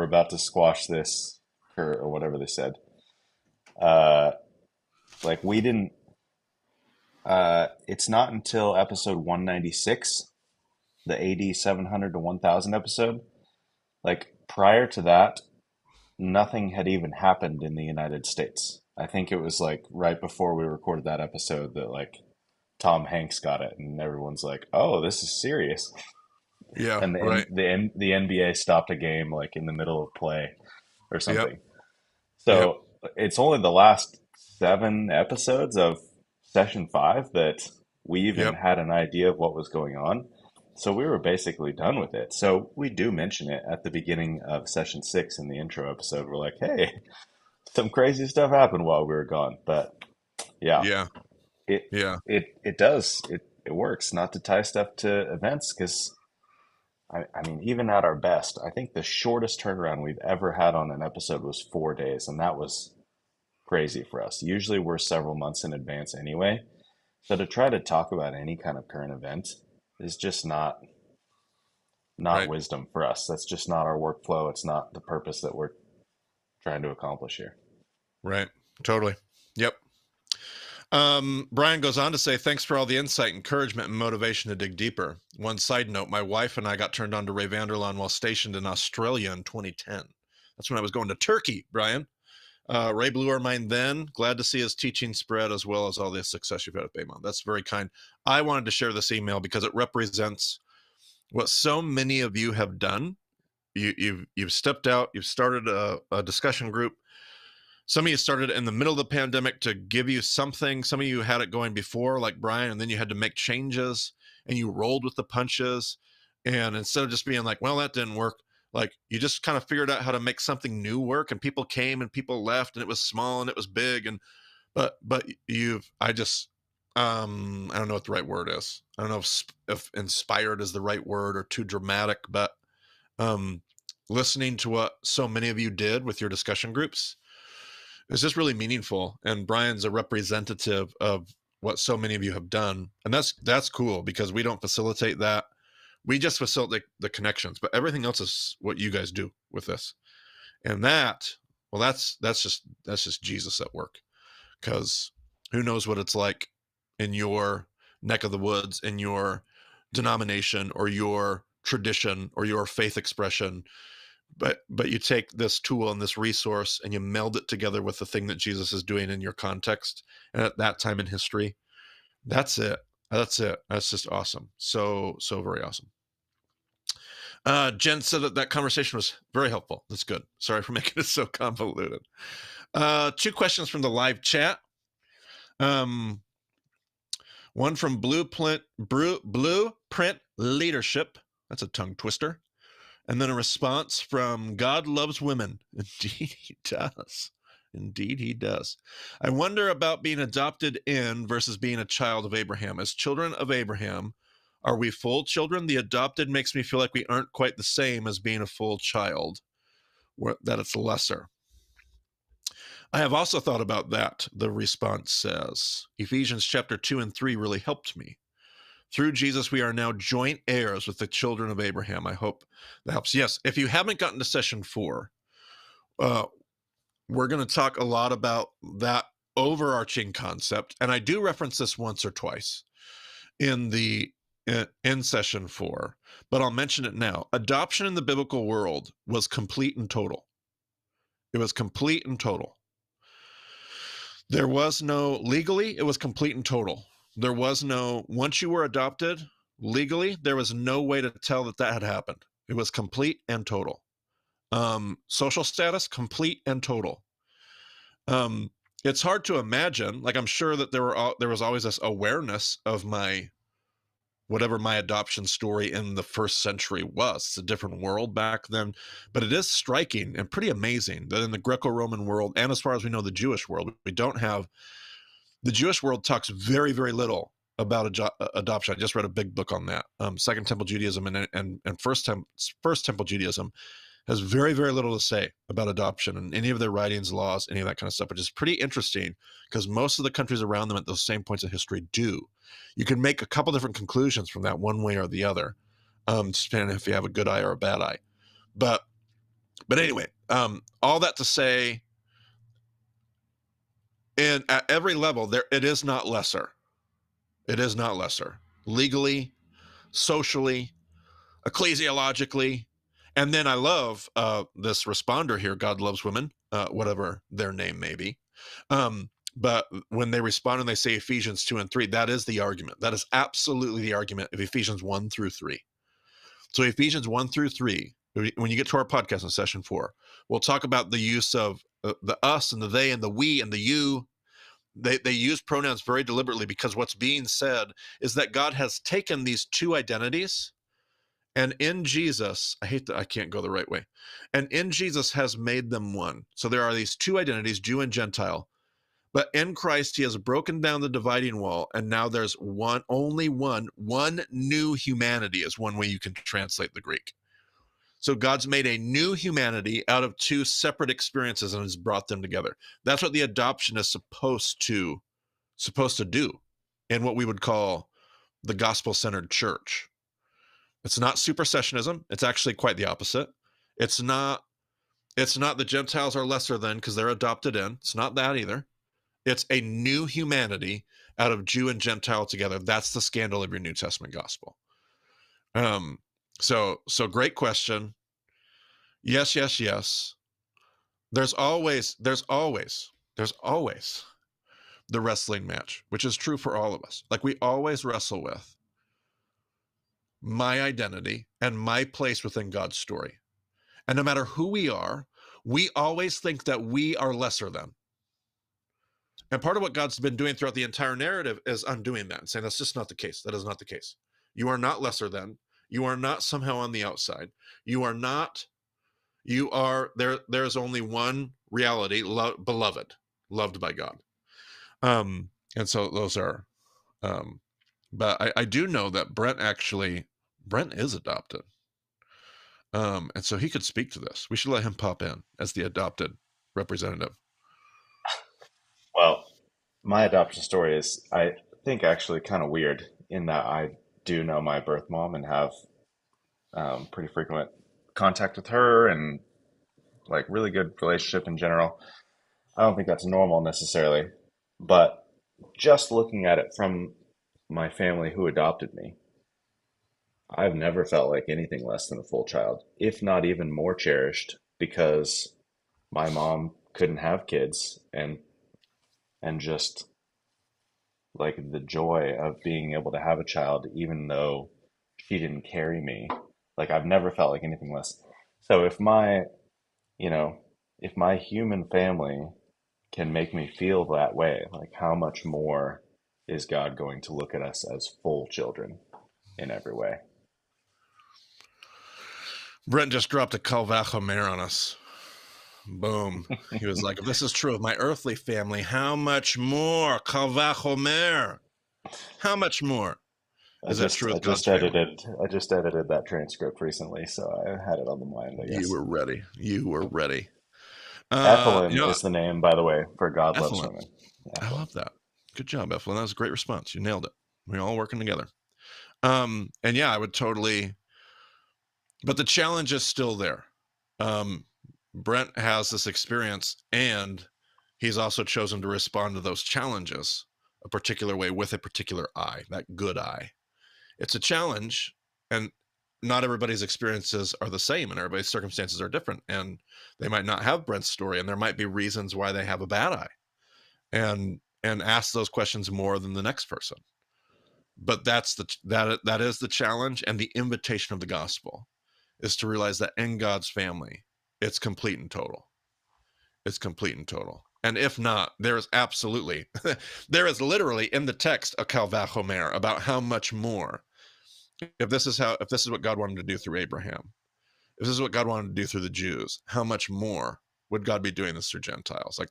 about to squash this or whatever they said. Like, we didn't. It's not until episode 196, the AD 700 to 1000 episode. Like, prior to that, nothing had even happened in the United States. I think it was like right before we recorded that episode that like Tom Hanks got it, and everyone's like, "Oh, this is serious." Yeah, And right. the NBA stopped a game like in the middle of play or something. Yep. So it's only the last 7 episodes of session 5 that we even had an idea of what was going on. So we were basically done with it. So we do mention it at the beginning of session 6 in the intro episode. We're like, hey, some crazy stuff happened while we were gone. But yeah. It does. It works not to tie stuff to events, because I mean, even at our best, I think the shortest turnaround we've ever had on an episode was 4 days, and that was crazy for us. Usually we're several months in advance anyway. So to try to talk about any kind of current event is just not Right. wisdom for us. That's just not our workflow. It's not the purpose that we're trying to accomplish here. Right. Totally. Yep. Brian goes on to say, thanks for all the insight, encouragement, and motivation to dig deeper. One side note, my wife and I got turned on to Ray Vander Laan while stationed in Australia in 2010. That's when I was going to Turkey, Brian. Ray blew our mind then. Glad to see his teaching spread, as well as all the success you've had at Baymont. That's very kind. I wanted to share this email because it represents what so many of you have done. You've stepped out. You've started a discussion group. Some of you started in the middle of the pandemic to give you something. Some of you had it going before, like Brian, and then you had to make changes, and you rolled with the punches. And instead of just being like, well, that didn't work, like, you just kind of figured out how to make something new work, and people came and people left, and it was small and it was big. And but I don't know what the right word is. I don't know if inspired is the right word or too dramatic, but um, listening to what so many of you did with your discussion groups. It's just really meaningful, and Brian's a representative of what so many of you have done, and that's cool because we don't facilitate that. We just facilitate the connections, but everything else is what you guys do with this. And that's just Jesus at work. Because who knows what it's like in your neck of the woods, in your denomination or your tradition or your faith expression, but you take this tool and this resource and you meld it together with the thing that Jesus is doing in your context and at that time in history. That's it. That's just awesome. So very awesome. Jen said that conversation was very helpful. That's good. Sorry for making it so convoluted. 2 questions from the live chat. One from Blueprint Leadership. That's a tongue twister. And then a response from God Loves Women. Indeed he does. Indeed he does. I wonder about being adopted in versus being a child of Abraham. As children of Abraham, are we full children? The adopted makes me feel like we aren't quite the same as being a full child, that it's lesser. I have also thought about that, the response says. Ephesians chapter 2 and 3 really helped me. Through Jesus, we are now joint heirs with the children of Abraham. I hope that helps. Yes, if you haven't gotten to session 4, we're going to talk a lot about that overarching concept. And I do reference this once or twice in session 4, but I'll mention it now. Adoption in the biblical world was complete and total. It was complete and total. There was no, legally, it was complete and total. There was no, once you were adopted, legally, there was no way to tell that had happened. It was complete and total. Social status, complete and total. It's hard to imagine, like I'm sure that there was always this awareness of whatever my adoption story in the first century was. It's a different world back then, but it is striking and pretty amazing that in the Greco-Roman world, and as far as we know, the Jewish world, the Jewish world talks very, very little about adoption. I just read a big book on that. Second Temple Judaism and First Temple Judaism has very, very little to say about adoption and any of their writings, laws, any of that kind of stuff, which is pretty interesting because most of the countries around them at those same points of history do. You can make a couple different conclusions from that one way or the other, depending if you have a good eye or a bad eye. But anyway, all that to say, and at every level, it is not lesser. It is not lesser. Legally, socially, ecclesiologically. And then I love this responder here, God Loves Women, whatever their name may be. But when they respond and they say Ephesians 2 and 3, that is the argument. That is absolutely the argument of Ephesians 1 through 3. So Ephesians 1 through 3, when you get to our podcast in session 4, we'll talk about the use of the us and the they and the we and the you. They use pronouns very deliberately because what's being said is that God has taken these two identities, and in Jesus, I can't go the right way. And in Jesus has made them one. So there are these two identities, Jew and Gentile. But in Christ, he has broken down the dividing wall. And now there's only one new humanity is one way you can translate the Greek. So God's made a new humanity out of two separate experiences and has brought them together. That's what the adoption is supposed to do in what we would call the gospel-centered church. It's not supersessionism. It's actually quite the opposite. It's not the Gentiles are lesser than because they're adopted in. It's not that either. It's a new humanity out of Jew and Gentile together. That's the scandal of your New Testament gospel. So great question. Yes. There's always the wrestling match, which is true for all of us. Like we always wrestle with my identity and my place within God's story. And no matter who we are, we always think that we are lesser than. And part of what God's been doing throughout the entire narrative is undoing that and saying that's just not the case. That is not the case. You are not lesser than. You are not somehow on the outside. You are not. You are there. There's only one reality, beloved, loved by God. And so those are. But I do know that Brent is adopted. And so he could speak to this. We should let him pop in as the adopted representative. Well, my adoption story is, I think, actually kind of weird in that I do know my birth mom and have pretty frequent contact with her and like really good relationship in general. I don't think that's normal necessarily, but just looking at it from my family who adopted me, I've never felt like anything less than a full child, if not even more cherished, because my mom couldn't have kids and just like the joy of being able to have a child, even though she didn't carry me. Like I've never felt like anything less. So if you know, if my human family can make me feel that way, like how much more is God going to look at us as full children in every way? Brent just dropped a Calvachomer on us. Boom. He was like, if this is true of my earthly family, how much more? Calvachomer. How much more? Is that true with God's family? I just edited that transcript recently, so I had it on the mind, I You guess. were ready. You were ready. You Ethelyn know, is the name, by the way, for God loves Ethelyn. women. I Ethelyn. love that. Good job, Ethelyn. That was a great response. You nailed it. We're all working together. And yeah, I would totally, but the challenge is still there. Um, Brent has this experience, and he's also chosen to respond to those challenges a particular way with a particular eye, that good eye. It's a challenge, and not everybody's experiences are the same, and everybody's circumstances are different, and they might not have Brent's story, and there might be reasons why they have a bad eye, and ask those questions more than the next person. But that is the challenge, and the invitation of the gospel is to realize that in God's family, it's complete and total. It's complete and total. And if not, there is absolutely, there is literally in the text a Calvachomer about how much more. If this is what God wanted to do through Abraham, if this is what God wanted to do through the Jews, how much more would God be doing this through Gentiles? Like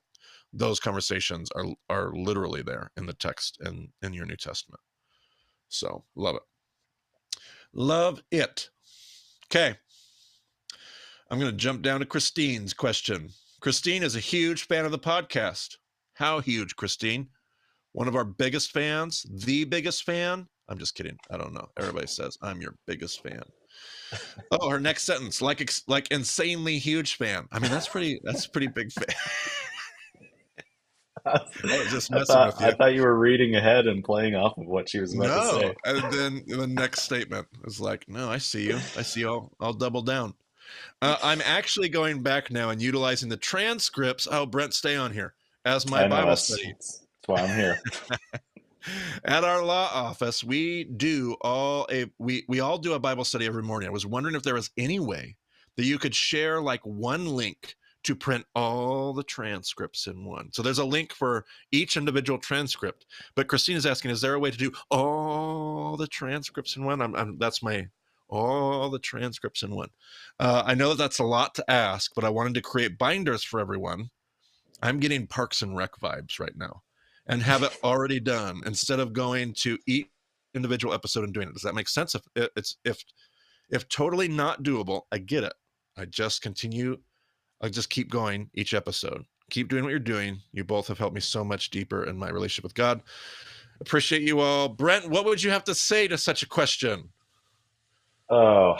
those conversations are literally there in the text and in your New Testament. So love it. Love it. Okay. I'm going to jump down to Christine's question. Christine is a huge fan of the podcast. How huge, Christine? One of our biggest fans, the biggest fan. I'm just kidding. I don't know. Everybody says I'm your biggest fan. Oh, her next sentence, like insanely huge fan. I mean, that's pretty big fan. I was just messing with I you. thought you were reading ahead and playing off of what she was about to No, say. and then the next statement is like, no, I see you. I see you. I'll double down. I'm actually going back now and utilizing the transcripts. Oh, Brent, stay on here as my I know Bible study. that's why I'm here. At our law office, we all do a Bible study every morning. I was wondering if there was any way that you could share like one link to print all the transcripts in one. So there's a link for each individual transcript. But Christine is asking, is there a way to do all the transcripts in one? That's my all the transcripts in one. I know that that's a lot to ask, but I wanted to create binders for everyone. I'm getting Parks and Rec vibes right now, and have it already done instead of going to each individual episode and doing it. Does that make sense? If totally not doable, I get it. I just keep going each episode. Keep doing what you're doing. You both have helped me so much deeper in my relationship with God. Appreciate you all. Brent, what would you have to say to such a question? Oh,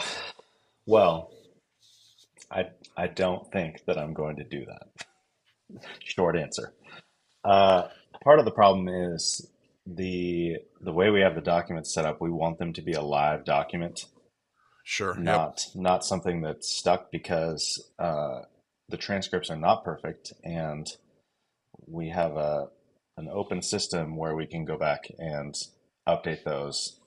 well, I don't think that I'm going to do that. Short answer. Uh, Part of the problem is the way we have the documents set up. We want them to be a live document, Sure. Yep. not something that's stuck because the transcripts are not perfect, and we have an open system where we can go back and update those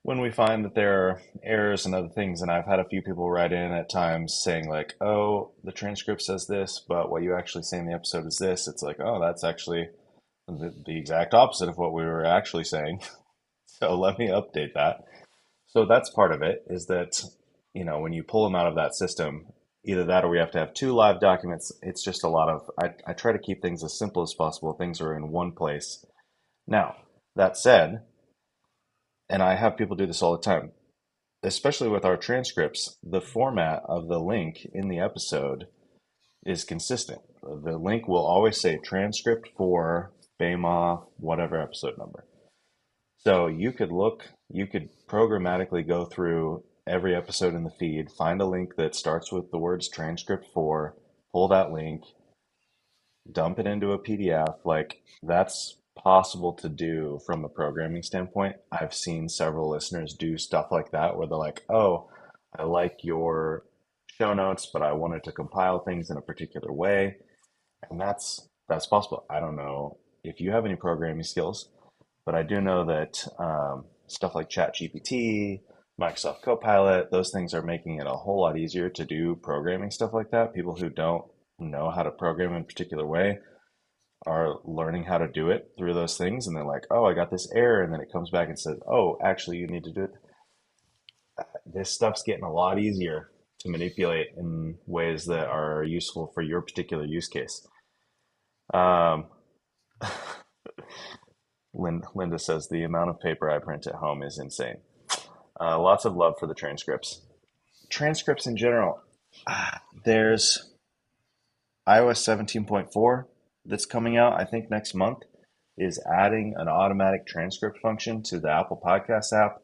when we find that there are errors and other things. And I've had a few people write in at times saying like, "Oh, the transcript says this, but what you actually say in the episode is this." It's like, "Oh, that's actually the exact opposite of what we were actually saying." So let me update that. So that's part of it, is that, when you pull them out of that system, either that or we have to have two live documents. It's just a lot of, I try to keep things as simple as possible. Things are in one place. Now, that said, and I have people do this all the time, especially with our transcripts, the format of the link in the episode is consistent. The link will always say transcript for BEMA, whatever episode number. So you could programmatically go through every episode in the feed, find a link that starts with the words transcript for, pull that link, dump it into a PDF. Like that's possible to do from a programming standpoint. I've seen several listeners do stuff like that where they're like, oh, I like your show notes, but I wanted to compile things in a particular way. And that's possible. I don't know if you have any programming skills, but I do know that stuff like ChatGPT, Microsoft Copilot, those things are making it a whole lot easier to do programming stuff like that. People who don't know how to program in a particular way are learning how to do it through those things. And they're like, oh, I got this error. And then it comes back and says, oh, actually, you need to do it. This stuff's getting a lot easier to manipulate in ways that are useful for your particular use case. Um, Linda says the amount of paper I print at home is insane. Lots of love for the transcripts. Transcripts in general. There's iOS 17.4 that's coming out, I think next month, is adding an automatic transcript function to the Apple Podcast app.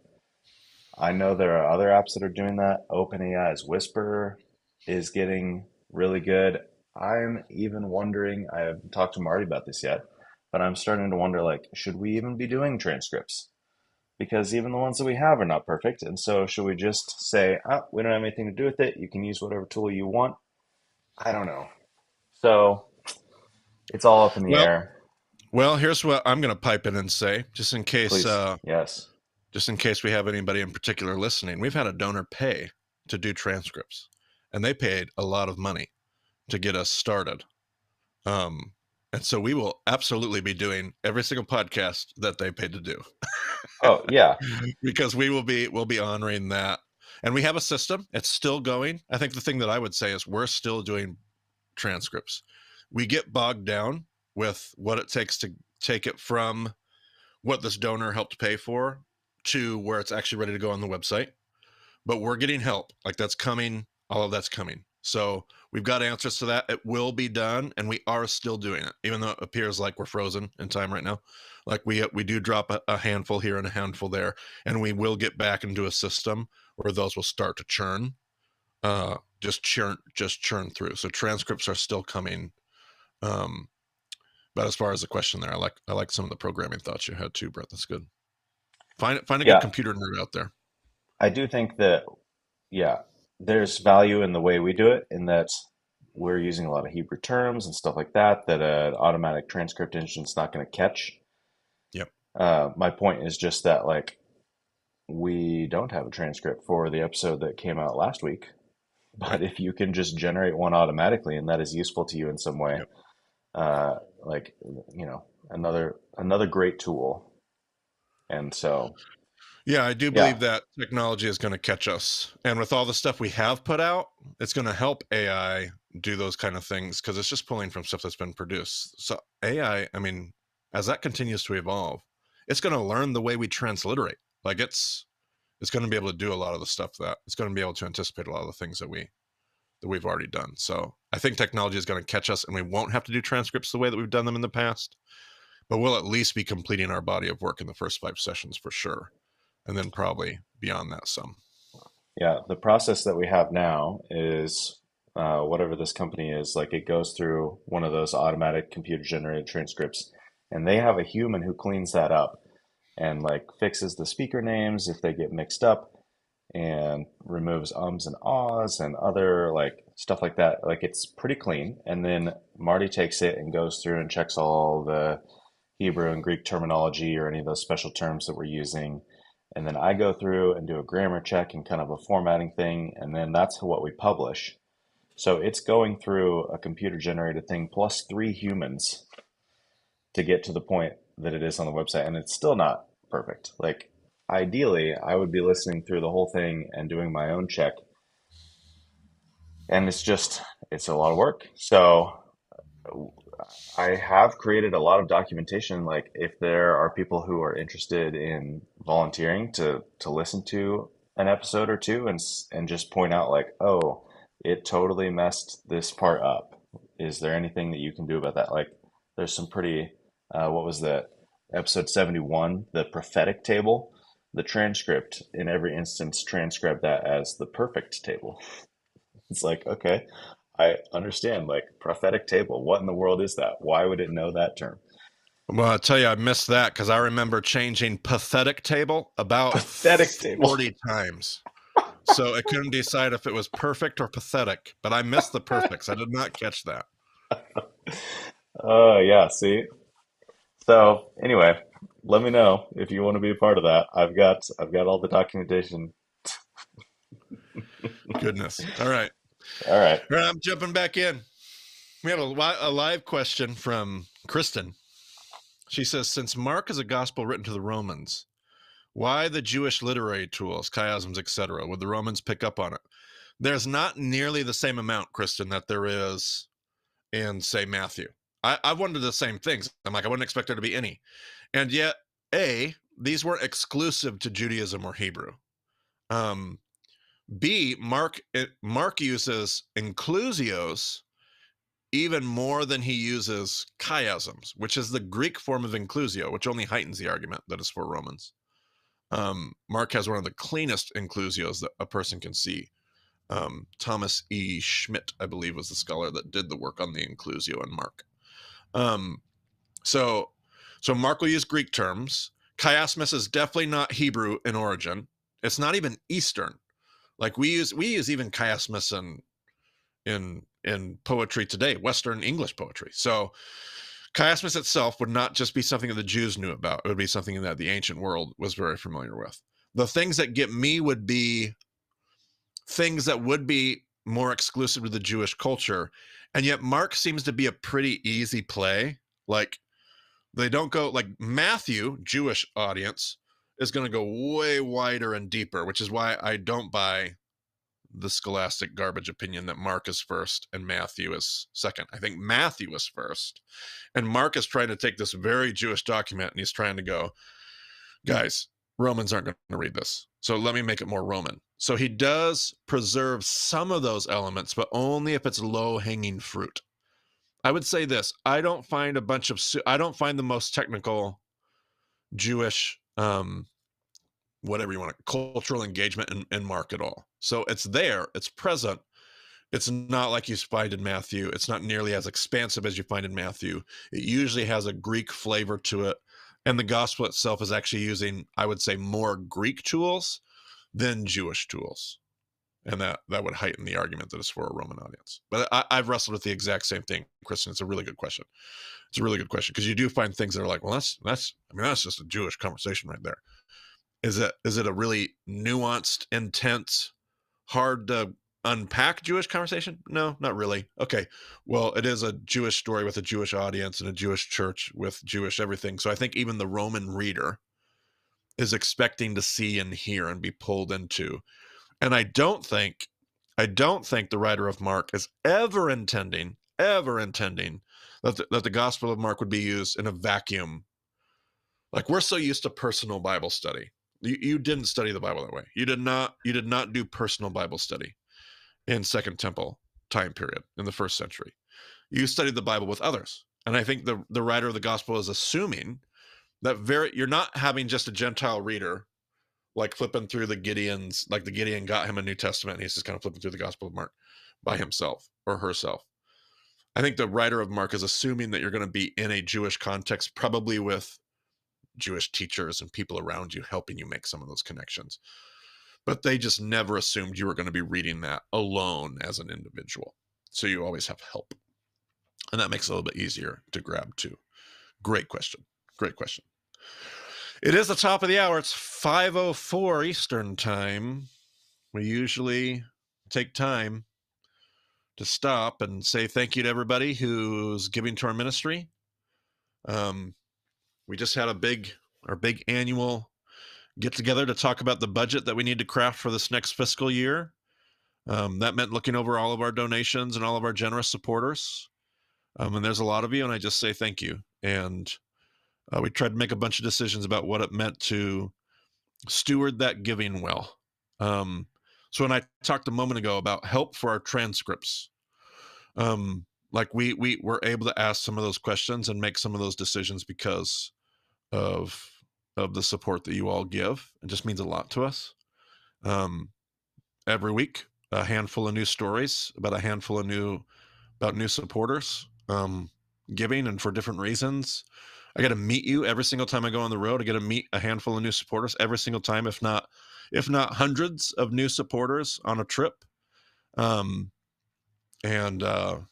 I know there are other apps that are doing that. OpenAI's Whisper is getting really good. I'm even wondering, I haven't talked to Marty about this yet, but I'm starting to wonder, like, should we even be doing transcripts? Because even the ones that we have are not perfect. And so should we just say, oh, we don't have anything to do with it. You can use whatever tool you want. I don't know. So it's all up in the Well, air. well, here's what I'm going to pipe in and say, just in case, Please. Yes. just in case we have anybody in particular listening. We've had a donor pay to do transcripts, and they paid a lot of money to get us started. And so we will absolutely be doing every single podcast that they paid to do. Oh, yeah. Because we'll be honoring that. And we have a system. It's still going. I think the thing that I would say is we're still doing transcripts. We get bogged down with what it takes to take it from what this donor helped pay for to where it's actually ready to go on the website. But we're getting help. Like that's coming. All of that's coming. So we've got answers to that. It will be done, and we are still doing it, even though it appears like we're frozen in time right now. Like we do drop a handful here and a handful there, and we will get back into a system where those will start to churn, just churn through. So transcripts are still coming. But as far as the question there, I like some of the programming thoughts you had too, Brett. That's good. Find a good Yeah. computer nerd out there. I do think that, yeah, there's value in the way we do it, in that we're using a lot of Hebrew terms and stuff like that, that an automatic transcript engine's not going to catch. Yep. My point is just that, like, we don't have a transcript for the episode that came out last week, but if you can just generate one automatically and that is useful to you in some way, Yep. like, another great tool. And so, Yeah, I do yeah, believe that technology is going to catch us. And with all the stuff we have put out, it's going to help AI do those kind of things because it's just pulling from stuff that's been produced. So AI, I mean, as that continues to evolve, it's going to learn the way we transliterate. Like it's going to be able to do a lot of the stuff that it's going to be able to anticipate a lot of the things that we've already done. So I think technology is going to catch us and we won't have to do transcripts the way that we've done them in the past, but we'll at least be completing our body of work in the first 5 sessions for sure. And then probably beyond that some. yeah, the process that we have now is whatever this company is, like it goes through one of those automatic computer generated transcripts, and they have a human who cleans that up and like fixes the speaker names if they get mixed up and removes ums and ahs and other like stuff like that. Like it's pretty clean. And then Marty takes it and goes through and checks all the Hebrew and Greek terminology or any of those special terms that we're using. And then I go through and do a grammar check and kind of a formatting thing. And then that's what we publish. So it's going through a computer generated thing plus 3 humans to get to the point that it is on the website. And it's still not perfect. Like ideally, I would be listening through the whole thing and doing my own check. And it's a lot of work. So I have created a lot of documentation. Like if there are people who are interested in volunteering to listen to an episode or two and just point out like, oh, it totally messed this part up. Is there anything that you can do about that? Like, there's some pretty, what was that? Episode 71, the prophetic table. The transcript in every instance transcribed that as the perfect table. It's like, okay, I understand. Like, prophetic table. What in the world is that? Why would it know that term? Well, I tell you, I missed that because I remember changing pathetic table about Pathetic table. 40 times. So I couldn't decide if it was perfect or pathetic, but I missed the perfects. I did not catch that. Oh, yeah, see? So, anyway, let me know if you want to be a part of that. I've got all the documentation. Goodness. All right. All right. All right, I'm jumping back in. We have a live question from Kristen. She says, since Mark is a gospel written to the Romans, why the Jewish literary tools, chiasms, etc.? Would the Romans pick up on it? There's not nearly the same amount, Kristen, that there is in, say, Matthew. I wondered the same things. I'm like, I wouldn't expect there to be any. And yet, these weren't exclusive to Judaism or Hebrew. B, Mark uses inclusios even more than he uses chiasms, which is the Greek form of inclusio, which only heightens the argument that is for Romans. Mark has one of the cleanest inclusios that a person can see. Thomas E. Schmidt, I believe, was the scholar that did the work on the inclusio in Mark. So Mark will use Greek terms. Chiasmus is definitely not Hebrew in origin. It's not even Eastern. Like we use even chiasmus in poetry today, Western English poetry. So chiasmus itself would not just be something that the Jews knew about. It would be something that the ancient world was very familiar with. The things that get me would be things that would be more exclusive to the Jewish culture. And yet Mark seems to be a pretty easy play. Like they don't go like Matthew, Jewish audience, is going to go way wider and deeper, which is why I don't buy the scholastic garbage opinion that Mark is first and Matthew is second. I think Matthew is first. And Mark is trying to take this very Jewish document and he's trying to go, guys, Romans aren't going to read this. So let me make it more Roman. So he does preserve some of those elements, but only if it's low-hanging fruit. I would say this. I don't find the most technical Jewish, whatever you want to, cultural engagement in Mark at all. So it's there, it's present. It's not like you find in Matthew. It's not nearly as expansive as you find in Matthew. It usually has a Greek flavor to it. And the gospel itself is actually using, I would say, more Greek tools than Jewish tools. And that would heighten the argument that it's for a Roman audience. But I've wrestled with the exact same thing, Kristen. It's a really good question. It's a really good question because you do find things that are like, well, that's just a Jewish conversation right there. Is it a really nuanced, intense, hard to unpack Jewish conversation? No, not really. Okay. Well, it is a Jewish story with a Jewish audience and a Jewish church with Jewish everything. So I think even the Roman reader is expecting to see and hear and be pulled into. And I don't think the writer of Mark is ever intending that the Gospel of Mark would be used in a vacuum. Like we're so used to personal Bible study. You didn't study the Bible that way. You did not do personal Bible study in Second Temple time period in the first century. You studied the Bible with others. And I think the writer of the gospel is assuming that you're not having just a Gentile reader like flipping through the Gideons, like the Gideon got him a New Testament and he's just kind of flipping through the Gospel of Mark by himself or herself. I think the writer of Mark is assuming that you're going to be in a Jewish context, probably with Jewish teachers and people around you helping you make some of those connections. But they just never assumed you were going to be reading that alone as an individual. So you always have help. And that makes it a little bit easier to grab too. Great question. Great question. It is the top of the hour. It's 5:04 Eastern time. We usually take time to stop and say thank you to everybody who's giving to our ministry. We just had our big annual get together to talk about the budget that we need to craft for this next fiscal year. That meant looking over all of our donations and all of our generous supporters. And there's a lot of you, and I just say thank you. And we tried to make a bunch of decisions about what it meant to steward that giving well. So when I talked a moment ago about help for our transcripts, like we were able to ask some of those questions and make some of those decisions because of the support that you all give. It just means a lot to us. Every week, a handful of new stories about new supporters giving, and for different reasons. I get to meet you every single time I go on the road. I get to meet a handful of new supporters every single time, if not hundreds of new supporters on a trip. And to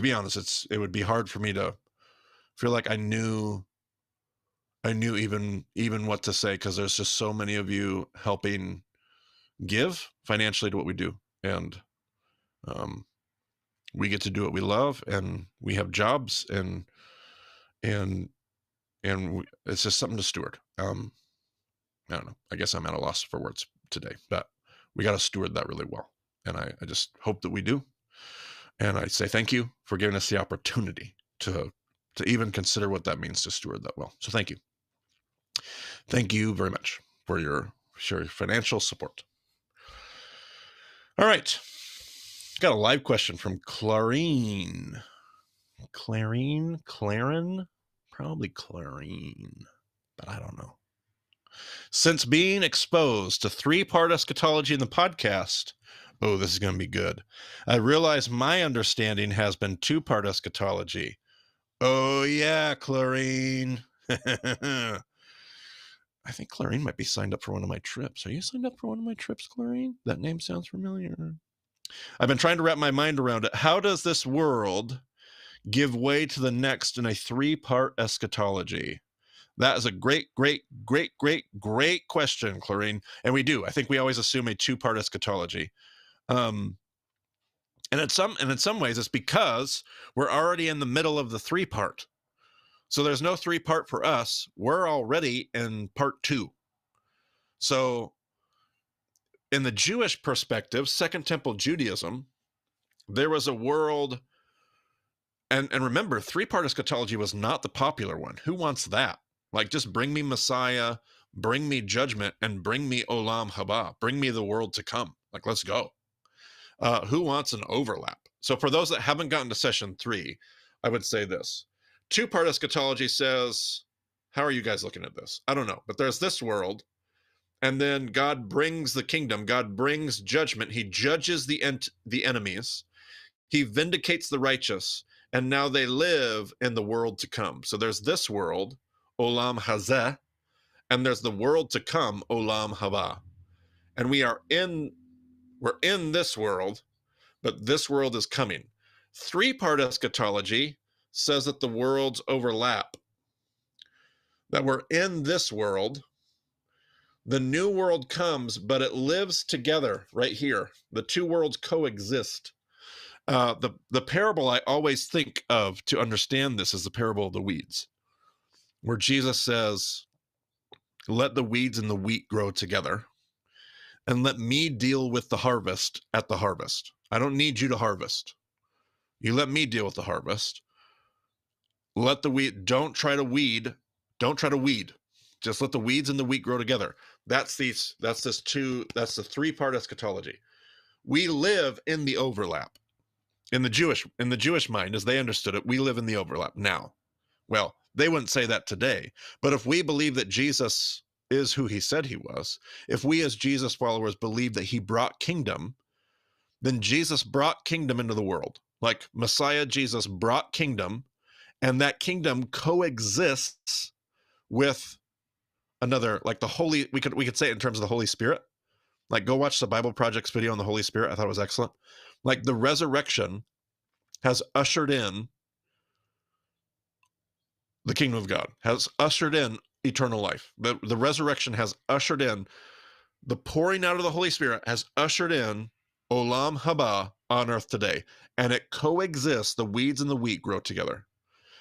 be honest, it would be hard for me to feel like I knew even what to say, because there's just so many of you helping give financially to what we do, and we get to do what we love, and we have jobs, and it's just something to steward. I don't know. I guess I'm at a loss for words today, but we got to steward that really well, and I just hope that we do. And I say thank you for giving us the opportunity to even consider what that means to steward that well. So thank you. Thank you very much for your financial support. All right. Got a live question from Clarine. Clarine? Probably Clarine, but I don't know. Since being exposed to 3-part eschatology in the podcast, oh, this is going to be good, I realize my understanding has been 2-part eschatology. Oh, yeah, Clarine. I think Clarine might be signed up for one of my trips. Are you signed up for one of my trips, Clarine? That name sounds familiar. I've been trying to wrap my mind around it. How does this world give way to the next in a 3-part eschatology? That is a great question, Clarine. And we do. I think we always assume a 2-part eschatology. And in some ways, it's because we're already in the middle of the 3-part. So there's no 3-part for us. We're already in part 2. So in the Jewish perspective, Second Temple Judaism, there was a world, and remember, 3-part eschatology was not the popular one. Who wants that? Like, just bring me Messiah, bring me judgment, and bring me Olam Haba. Bring me the world to come. Like, let's go. Who wants an overlap? So for those that haven't gotten to session 3, I would say this. 2-part eschatology says, how are you guys looking at this? I don't know. But there's this world, and then God brings the kingdom. God brings judgment. He judges the enemies. He vindicates the righteous. And now they live in the world to come. So there's this world, Olam Hazeh, and there's the world to come, Olam Haba. And we're in this world, but this world is coming. 3-part eschatology says that the worlds overlap, that we're in this world. The new world comes, but it lives together right here. The 2 worlds coexist. The parable I always think of to understand this is the parable of the weeds, where Jesus says, let the weeds and the wheat grow together, and let me deal with the harvest at the harvest. I don't need you to harvest. You let me deal with the harvest. Let the wheat, don't try to weed. Just let the weeds and the wheat grow together. That's the 3-part eschatology. We live in the overlap. In the Jewish mind, as they understood it, we live in the overlap now. Well, they wouldn't say that today, but if we believe that Jesus is who he said he was, if we as Jesus followers believe that he brought kingdom, then Jesus brought kingdom into the world. Like Messiah Jesus brought kingdom, and that kingdom coexists with another, like the Holy, we could say it in terms of the Holy Spirit. Like, go watch the Bible Project's video on the Holy Spirit. I thought it was excellent. Like, the resurrection has ushered in the kingdom of God, has ushered in eternal life. The resurrection has ushered in the pouring out of the Holy Spirit, has ushered in Olam Haba on earth today. And it coexists. The weeds and the wheat grow together.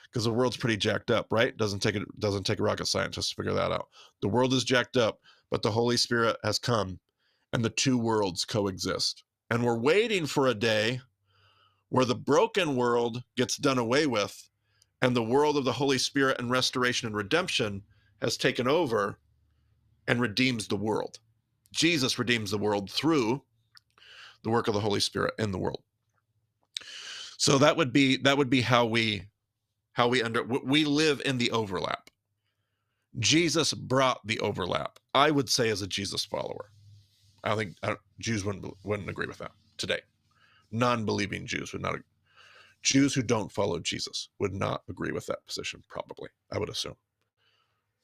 Because the world's pretty jacked up, right? Doesn't take a rocket scientist to figure that out. The world is jacked up, but the Holy Spirit has come, and the 2 worlds coexist. And we're waiting for a day where the broken world gets done away with, and the world of the Holy Spirit and restoration and redemption has taken over and redeems the world. Jesus redeems the world through the work of the Holy Spirit in the world. So that would be how we live in the overlap. Jesus brought the overlap. I would say, as a Jesus follower, I think Jews wouldn't agree with that today. Non-believing Jews would not. Jews who don't follow Jesus would not agree with that position. Probably, I would assume.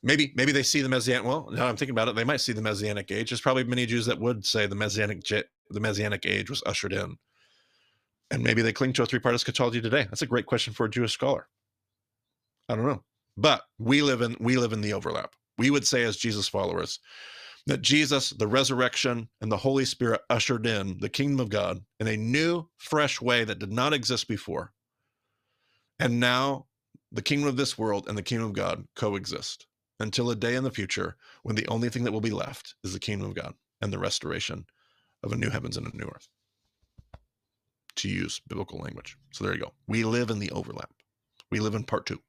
Maybe they see the Messianic. Well, now I'm thinking about it, they might see the Messianic age. There's probably many Jews that would say the Messianic age was ushered in, and maybe they cling to a three-part eschatology today. That's a great question for a Jewish scholar. I don't know, but we live in the overlap. We would say, as Jesus followers, that Jesus, the resurrection, and the Holy Spirit ushered in the kingdom of God in a new, fresh way that did not exist before. And now the kingdom of this world and the kingdom of God coexist until a day in the future when the only thing that will be left is the kingdom of God and the restoration of a new heavens and a new earth, to use biblical language. So there you go. We live in the overlap. We live in part 2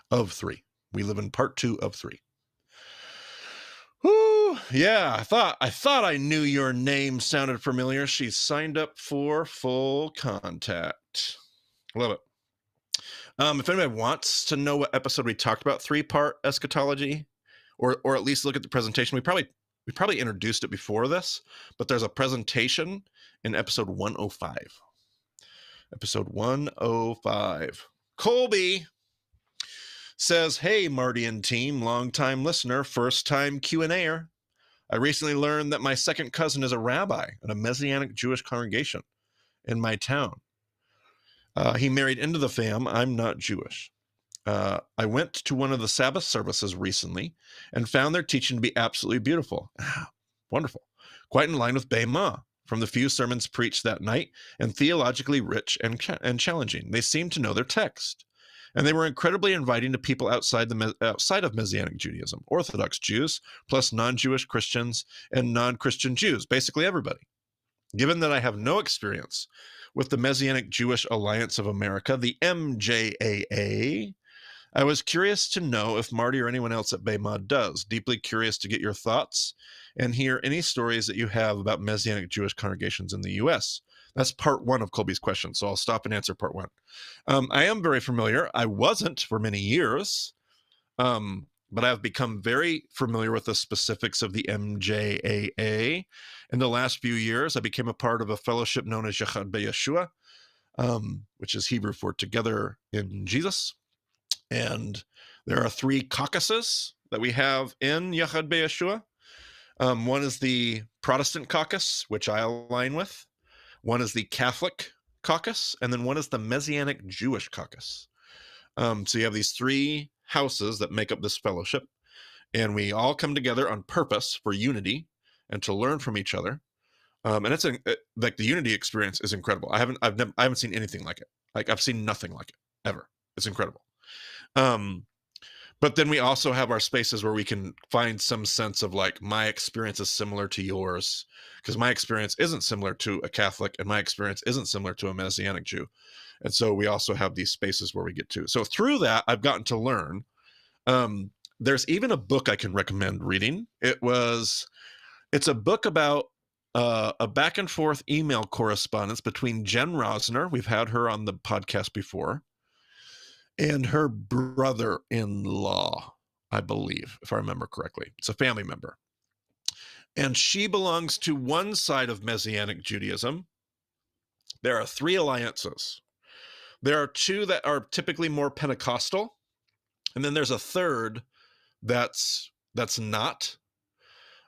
of 3. We live in part 2 of 3. Whoo, yeah, I thought I knew your name sounded familiar. She's signed up for full contact. Love it. If anybody wants to know what episode we talked about three-part eschatology, or at least look at the presentation, we probably introduced it before this, but there's a presentation in episode 105. Episode 105. Colby says, "Hey, Marty and team, long-time listener, first-time Q&A-er. I recently learned that my second cousin is a rabbi in a Messianic Jewish congregation in my town. He married into the fam. I'm not Jewish. I went to one of the Sabbath services recently and found their teaching to be absolutely beautiful. Wonderful. Quite in line with Bema from the few sermons preached that night, and theologically rich and challenging. They seemed to know their text. And they were incredibly inviting to people outside of Messianic Judaism, Orthodox Jews, plus non-Jewish Christians and non-Christian Jews, basically everybody. Given that I have no experience with the Messianic Jewish Alliance of America, the MJAA, I was curious to know if Marty or anyone else at Bema does. Deeply curious to get your thoughts and hear any stories that you have about Messianic Jewish congregations in the U.S. That's part 1 of Colby's question, so I'll stop and answer part 1. I am very familiar. I wasn't for many years, but I've become very familiar with the specifics of the MJAA. In the last few years, I became a part of a fellowship known as Yachad B'Yeshua, which is Hebrew for Together in Jesus. And there are 3 caucuses that we have in Yachad B'Yeshua. One is the Protestant caucus, which I align with. One is the Catholic caucus, and then one is the Messianic Jewish caucus. So you have these 3 houses that make up this fellowship, and we all come together on purpose for unity and to learn from each other. And it's like the unity experience is incredible. I haven't seen anything like it. Like, I've seen nothing like it ever. It's incredible. But then we also have our spaces where we can find some sense of, like, my experience is similar to yours, because my experience isn't similar to a Catholic, and my experience isn't similar to a Messianic Jew. And so we also have these spaces where we get to. So through that, I've gotten to learn. There's even a book I can recommend reading. It's a book about a back and forth email correspondence between Jen Rosner, we've had her on the podcast before, and her brother-in-law, I believe, if I remember correctly. It's a family member. And she belongs to one side of Messianic Judaism. There are 3 alliances. There are 2 that are typically more Pentecostal, and then there's a third that's not.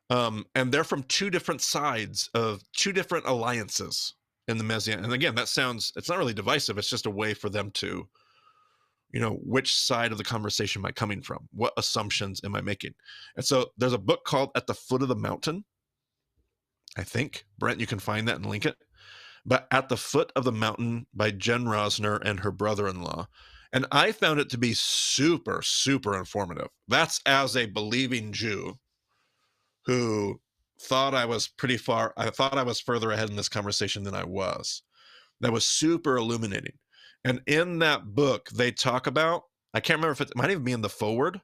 And they're from 2 different sides of 2 different alliances in the Messianic. And again, it's not really divisive. It's just a way for them to, which side of the conversation am I coming from? What assumptions am I making? And so there's a book called At the Foot of the Mountain. I think, Brent, you can find that and link it. But At the Foot of the Mountain by Jen Rosner and her brother-in-law. And I found it to be super, super informative. That's as a believing Jew who thought I was further ahead in this conversation than I was. That was super illuminating. And in that book, they talk about, I can't remember if it might even be in the foreword.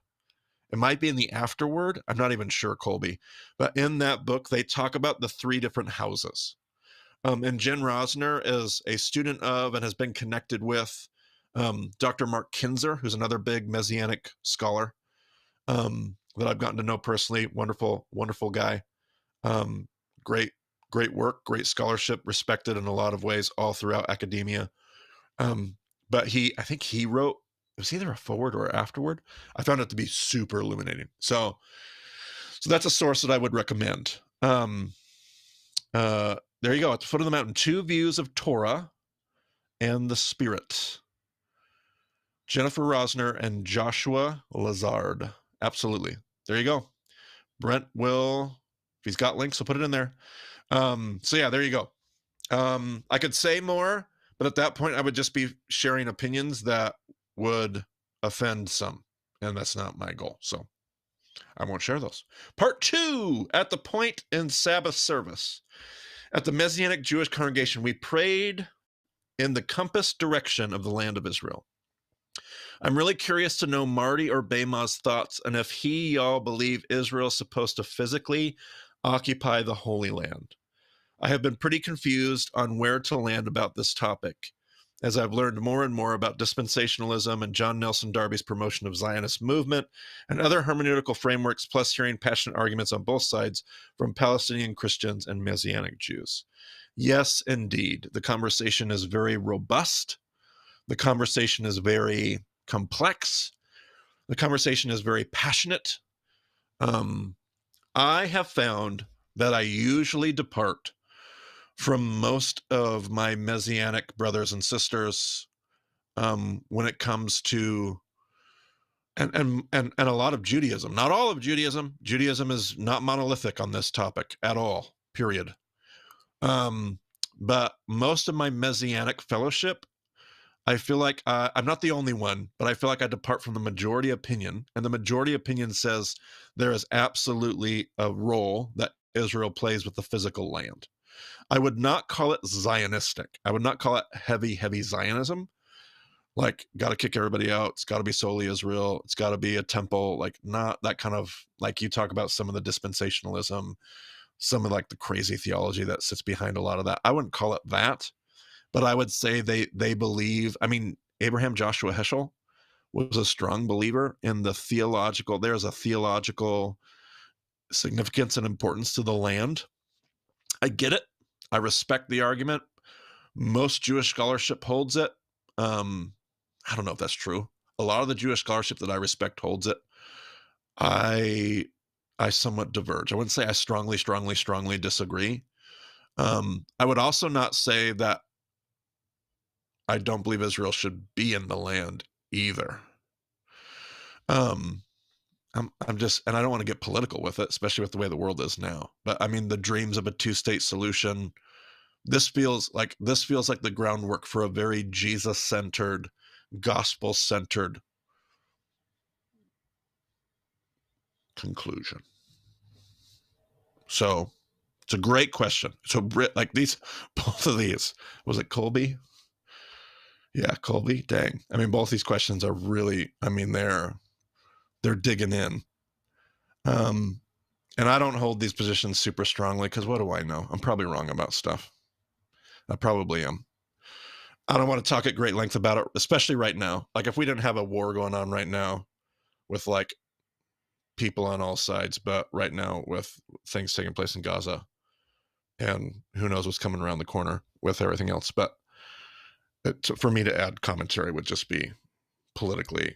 It might be in the afterword. I'm not even sure, Colby. But in that book, they talk about the 3 different houses. And Jen Rosner is a student of and has been connected with Dr. Mark Kinzer, who's another big Messianic scholar that I've gotten to know personally. Wonderful, wonderful guy. Great, great work, great scholarship, respected in a lot of ways all throughout academia. But I think he wrote, it was either a forward or afterward. I found it to be super illuminating. So that's a source that I would recommend. There you go. At the foot of the mountain, 2 views of Torah and the Spirit. Jennifer Rosner and Joshua Lazard. Absolutely. There you go. Brent will, if he's got links, he'll put it in there. So yeah, there you go. I could say more, but at that point I would just be sharing opinions that would offend some, and that's not my goal. So I won't share those. Part 2, at the point in Sabbath service. At the Messianic Jewish congregation, we prayed in the compass direction of the land of Israel. I'm really curious to know Marty or Bema's thoughts and if y'all believe Israel's supposed to physically occupy the Holy Land. I have been pretty confused on where to land about this topic, as I've learned more and more about dispensationalism and John Nelson Darby's promotion of Zionist movement and other hermeneutical frameworks, plus hearing passionate arguments on both sides from Palestinian Christians and Messianic Jews. Yes, indeed. The conversation is very robust. The conversation is very complex. The conversation is very passionate. I have found that I usually depart from most of my Messianic brothers and sisters when it comes to and a lot of Judaism. Not all of Judaism. Judaism is not monolithic on this topic at all, period. But most of my Messianic fellowship, I feel like I'm not the only one, but I feel like I depart from the majority opinion. And the majority opinion says there is absolutely a role that Israel plays with the physical land. I would not call it Zionistic. I would not call it heavy, heavy Zionism. Like, got to kick everybody out. It's got to be solely Israel. It's got to be a temple. Like, not that kind of, like you talk about some of the dispensationalism, some of like the crazy theology that sits behind a lot of that. I wouldn't call it that. But I would say they believe, I mean, Abraham Joshua Heschel was a strong believer in the theological, there's a theological significance and importance to the land. I get it. I respect the argument. Most Jewish scholarship holds it. I don't know if that's true. A lot of the Jewish scholarship that I respect holds it. I somewhat diverge. I wouldn't say I strongly disagree. I would also not say that I don't believe Israel should be in the land either. I'm just, and I don't want to get political with it, especially with the way the world is now. But I mean, the dreams of a 2-state solution. This feels like the groundwork for a very Jesus-centered, gospel-centered conclusion. So it's a great question. So like both of these, was it Colby? Yeah, Colby. Dang. I mean, both these questions are really, I mean, they're digging in. And I don't hold these positions super strongly because what do I know? I'm probably wrong about stuff. I probably am. I don't want to talk at great length about it, especially right now. Like if we didn't have a war going on right now with like people on all sides, but right now with things taking place in Gaza and who knows what's coming around the corner with everything else. But for me to add commentary would just be politically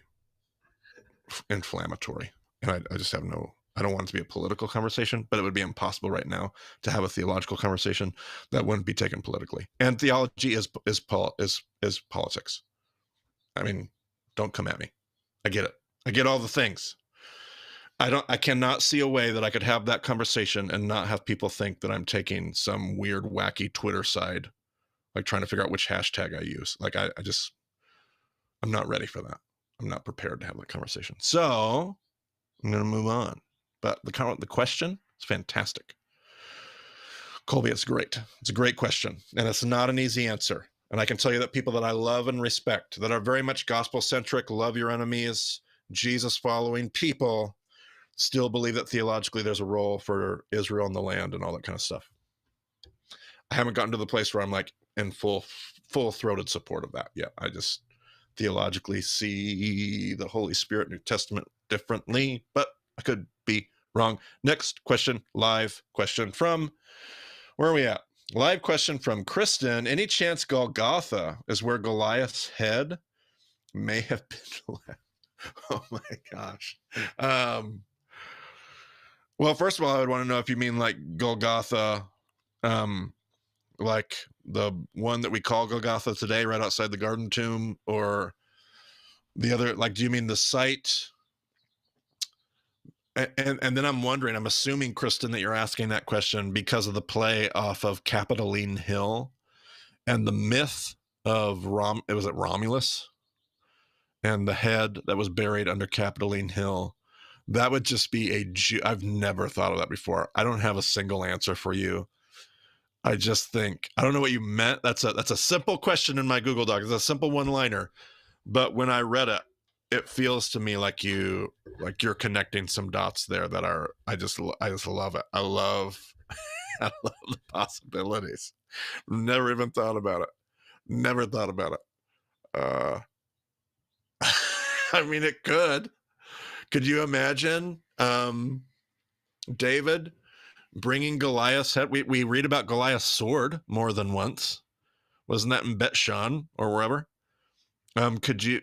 inflammatory. And I just have I don't want it to be a political conversation, but it would be impossible right now to have a theological conversation that wouldn't be taken politically. And theology is politics. I mean, don't come at me. I get it. I get all the things. I cannot see a way that I could have that conversation and not have people think that I'm taking some weird, wacky Twitter side, like trying to figure out which hashtag I use. Like I'm not ready for that. I'm not prepared to have that conversation. So I'm going to move on. But the question is fantastic. Colby, it's great. It's a great question. And it's not an easy answer. And I can tell you that people that I love and respect, that are very much gospel-centric, love your enemies, Jesus-following people, still believe that theologically there's a role for Israel and the land and all that kind of stuff. I haven't gotten to the place where I'm like in full-throated support of that yet. I just theologically see the Holy Spirit, New Testament differently, but I could be wrong. Next question, live question from, where are we at? Live question from Kristen. Any chance Golgotha is where Goliath's head may have been left? Oh my gosh. Well, first of all, I would want to know if you mean like Golgotha, like the one that we call Golgotha today, right outside the Garden Tomb, or the other, like, do you mean the site? And then I'm wondering, I'm assuming, Kristen, that you're asking that question because of the play off of Capitoline Hill and the myth of Romulus and the head that was buried under Capitoline Hill. That would just be I've never thought of that before. I don't have a single answer for you. I just think, I don't know what you meant. That's a simple question in my Google Doc. It's a simple one-liner. But when I read it, it feels to me like you're connecting some dots there that are, I just love it. I love the possibilities. Never even thought about it. Never thought about it. I mean, it could. Could you imagine David bringing Goliath's head? We read about Goliath's sword more than once. Wasn't that in Bet Shan or wherever? Could you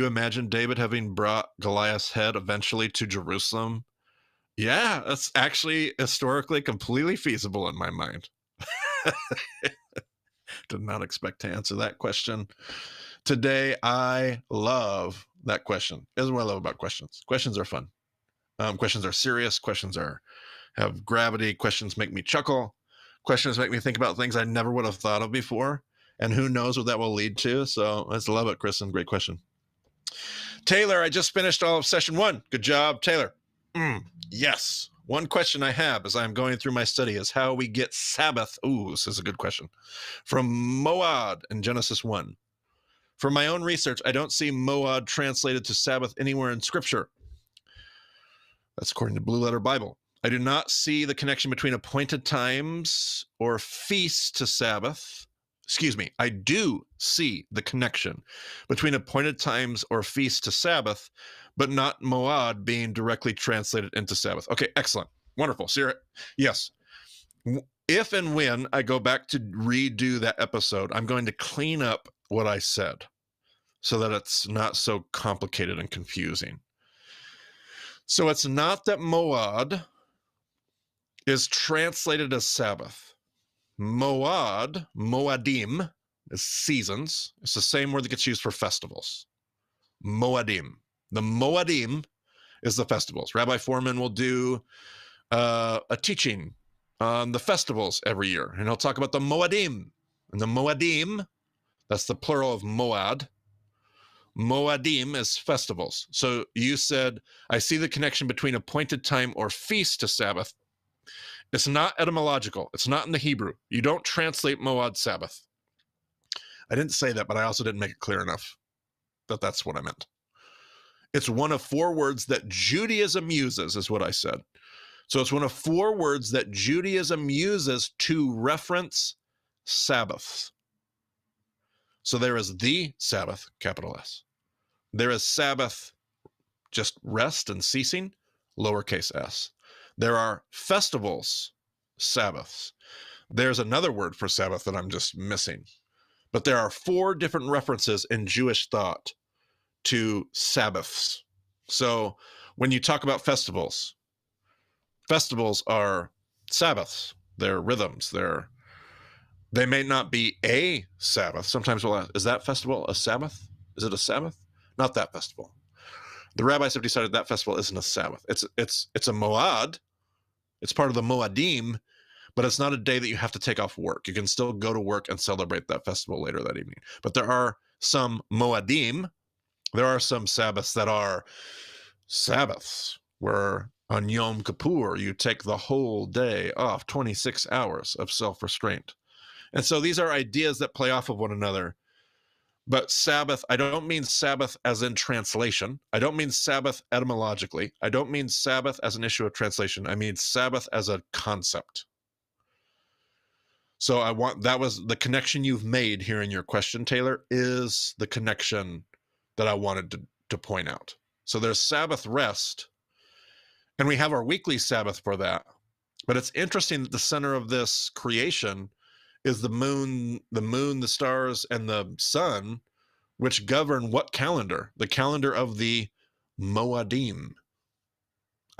imagine David having brought Goliath's head eventually to Jerusalem? Yeah, that's actually historically completely feasible in my mind. Did not expect to answer that question today. I love that question. Is what I love about questions. Questions are fun. Questions are serious. Questions have gravity. Questions make me chuckle. Questions make me think about things I never would have thought of before. And who knows what that will lead to. So I just love it, Kristen. Great question. Taylor, I just finished all of session 1. Good job, Taylor. Yes. One question I have as I'm going through my study is how we get Sabbath. Ooh, this is a good question. From Moad in Genesis 1. For my own research, I don't see Moad translated to Sabbath anywhere in Scripture. That's according to Blue Letter Bible. I do not see the connection between appointed times or feasts to Sabbath. Excuse me. I do see the connection between appointed times or feasts to Sabbath, but not Moad being directly translated into Sabbath. Okay, excellent. Wonderful. So yes. If and when I go back to redo that episode, I'm going to clean up what I said so that it's not so complicated and confusing. So it's not that Moad is translated as Sabbath. Moadim, is seasons. It's the same word that gets used for festivals. Moadim. The Moadim is the festivals. Rabbi Foreman will do a teaching on the festivals every year, and he'll talk about the Moadim. And the Moadim, that's the plural of Moad. Moadim is festivals. So you said, I see the connection between appointed time or feast to Sabbath. It's not etymological. It's not in the Hebrew. You don't translate Moad Sabbath. I didn't say that, but I also didn't make it clear enough that that's what I meant. It's one of 4 words that Judaism uses, is what I said. So it's one of 4 words that Judaism uses to reference Sabbaths. So there is the Sabbath, capital S. There is Sabbath, just rest and ceasing, lowercase s. There are festivals, Sabbaths. There's another word for Sabbath that I'm just missing. But there are 4 different references in Jewish thought to Sabbaths. So when you talk about festivals are Sabbaths. They're rhythms. They may not be a Sabbath. Sometimes we'll ask, is that festival a Sabbath? Is it a Sabbath? Not that festival. The rabbis have decided that festival isn't a Sabbath. It's a Moad. It's part of the Moadim, but it's not a day that you have to take off work. You can still go to work and celebrate that festival later that evening. But there are some Moadim. There are some Sabbaths that are Sabbaths, where on Yom Kippur, you take the whole day off, 26 hours of self-restraint. And so these are ideas that play off of one another. But Sabbath, I don't mean Sabbath as in translation. I don't mean Sabbath etymologically. I don't mean Sabbath as an issue of translation. I mean Sabbath as a concept. So that was the connection you've made here in your question, Taylor, is the connection that I wanted to point out. So there's Sabbath rest, and we have our weekly Sabbath for that. But it's interesting that the center of this creation is the moon, the stars, and the sun, which govern what calendar? The calendar of the Moadim.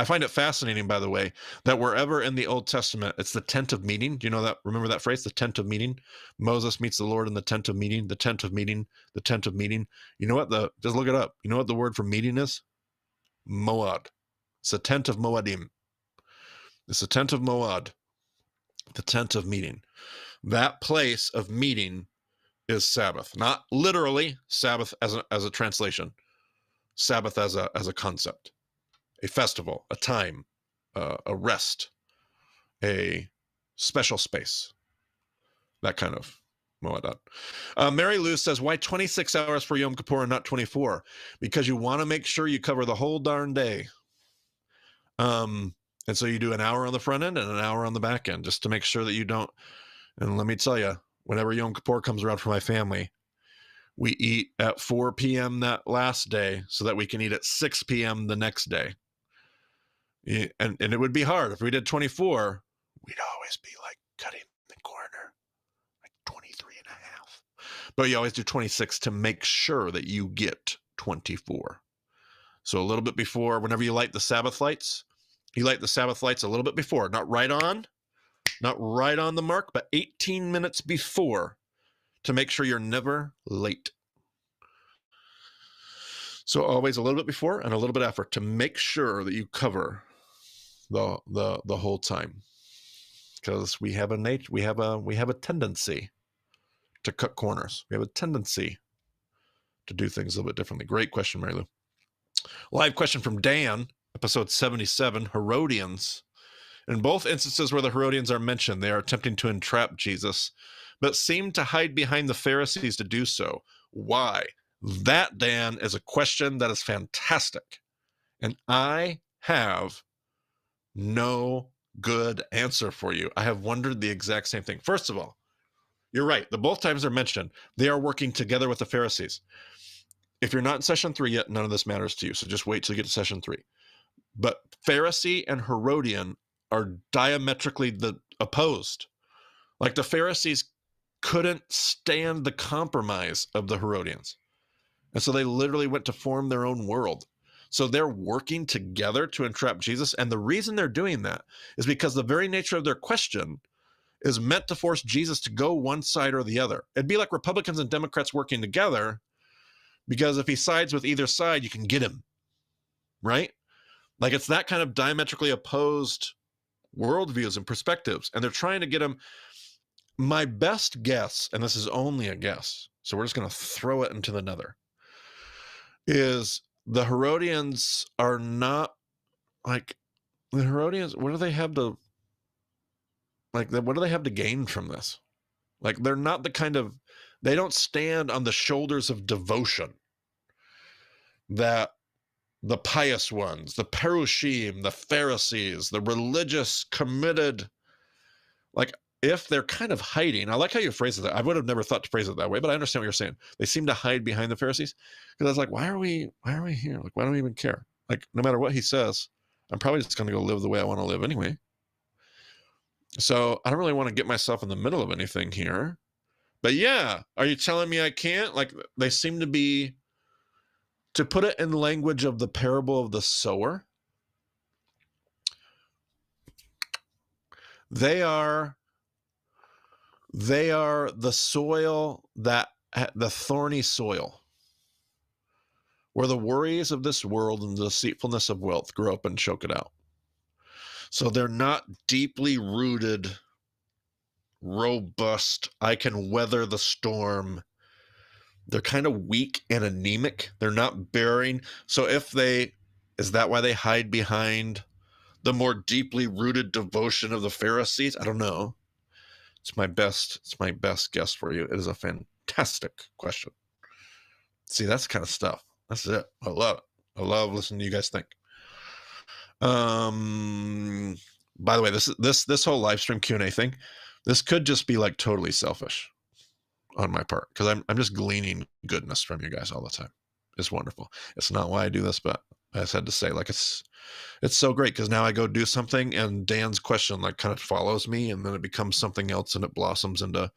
I find it fascinating, by the way, that wherever in the Old Testament, it's the tent of meeting. Do you know that? Remember that phrase, the tent of meeting? Moses meets the Lord in the tent of meeting, the tent of meeting, the tent of meeting. You know what? Just look it up. You know what the word for meeting is? Moad. It's the tent of Moadim. It's the tent of Moad, the tent of meeting. That place of meeting is Sabbath, not literally Sabbath as a translation, Sabbath as a concept, a festival, a time, a rest, a special space, that kind of moadat. Mary Lou says, why 26 hours for Yom Kippur and not 24? Because you want to make sure you cover the whole darn day. And so you do an hour on the front end and an hour on the back end, just to make sure that you don't. And let me tell you, whenever Yom Kippur comes around for my family, we eat at 4 p.m. that last day so that we can eat at 6 p.m. the next day. And it would be hard. If we did 24, we'd always be like cutting the corner, like 23 and a half. But you always do 26 to make sure that you get 24. So a little bit before, whenever you light the Sabbath lights, you light the Sabbath lights a little bit before, not right on the mark, but 18 minutes before, to make sure you're never late. So always a little bit before and a little bit after, to make sure that you cover the whole time, because we have a tendency to cut corners. We have a tendency to do things a little bit differently. Great question, Mary Lou. Live question from Dan, episode 77, Herodians. In both instances where the Herodians are mentioned, they are attempting to entrap Jesus, but seem to hide behind the Pharisees to do so. Why? That, Dan, is a question that is fantastic. And I have no good answer for you. I have wondered the exact same thing. First of all, you're right. The both times they're mentioned, they are working together with the Pharisees. If you're not in session 3 yet, none of this matters to you. So just wait till you get to session 3. But Pharisee and Herodian are diametrically opposed. Like the Pharisees couldn't stand the compromise of the Herodians. And so they literally went to form their own world. So they're working together to entrap Jesus. And the reason they're doing that is because the very nature of their question is meant to force Jesus to go one side or the other. It'd be like Republicans and Democrats working together, because if he sides with either side, you can get him, right? Like it's that kind of diametrically opposed worldviews and perspectives. And they're trying to get him. My best guess, and this is only a guess, so we're just going to throw it into the nether, is the Herodians are not like the Herodians. What do they have to gain from this? Like they're not the kind of, they don't stand on the shoulders of devotion that the pious ones, the Perushim, the Pharisees, the religious, committed, like if they're kind of hiding. I like how you phrase it that. I would have never thought to phrase it that way, but I understand what you're saying. They seem to hide behind the Pharisees, because I was like, why are we here? Like, why don't we even care? Like, no matter what he says, I'm probably just going to go live the way I want to live anyway. So I don't really want to get myself in the middle of anything here. But yeah, are you telling me I can't? Like, they seem to be, to put it in language of the parable of the sower, they are the soil, that the thorny soil, where the worries of this world and the deceitfulness of wealth grow up and choke it out. So they're not deeply rooted, robust, I can weather the storm. They're kind of weak and anemic. They're not bearing. So is that why they hide behind the more deeply rooted devotion of the Pharisees? I don't know. It's my best guess for you. It is a fantastic question. See, that's the kind of stuff. That's it. I love it. I love listening to you guys think. By the way, this whole live stream Q&A thing, this could just be like totally selfish on my part, because I'm just gleaning goodness from you guys all the time. It's wonderful. It's not why I do this, but I just had to say, like, it's so great, because now I go do something and Dan's question like kind of follows me, and then it becomes something else and it blossoms into.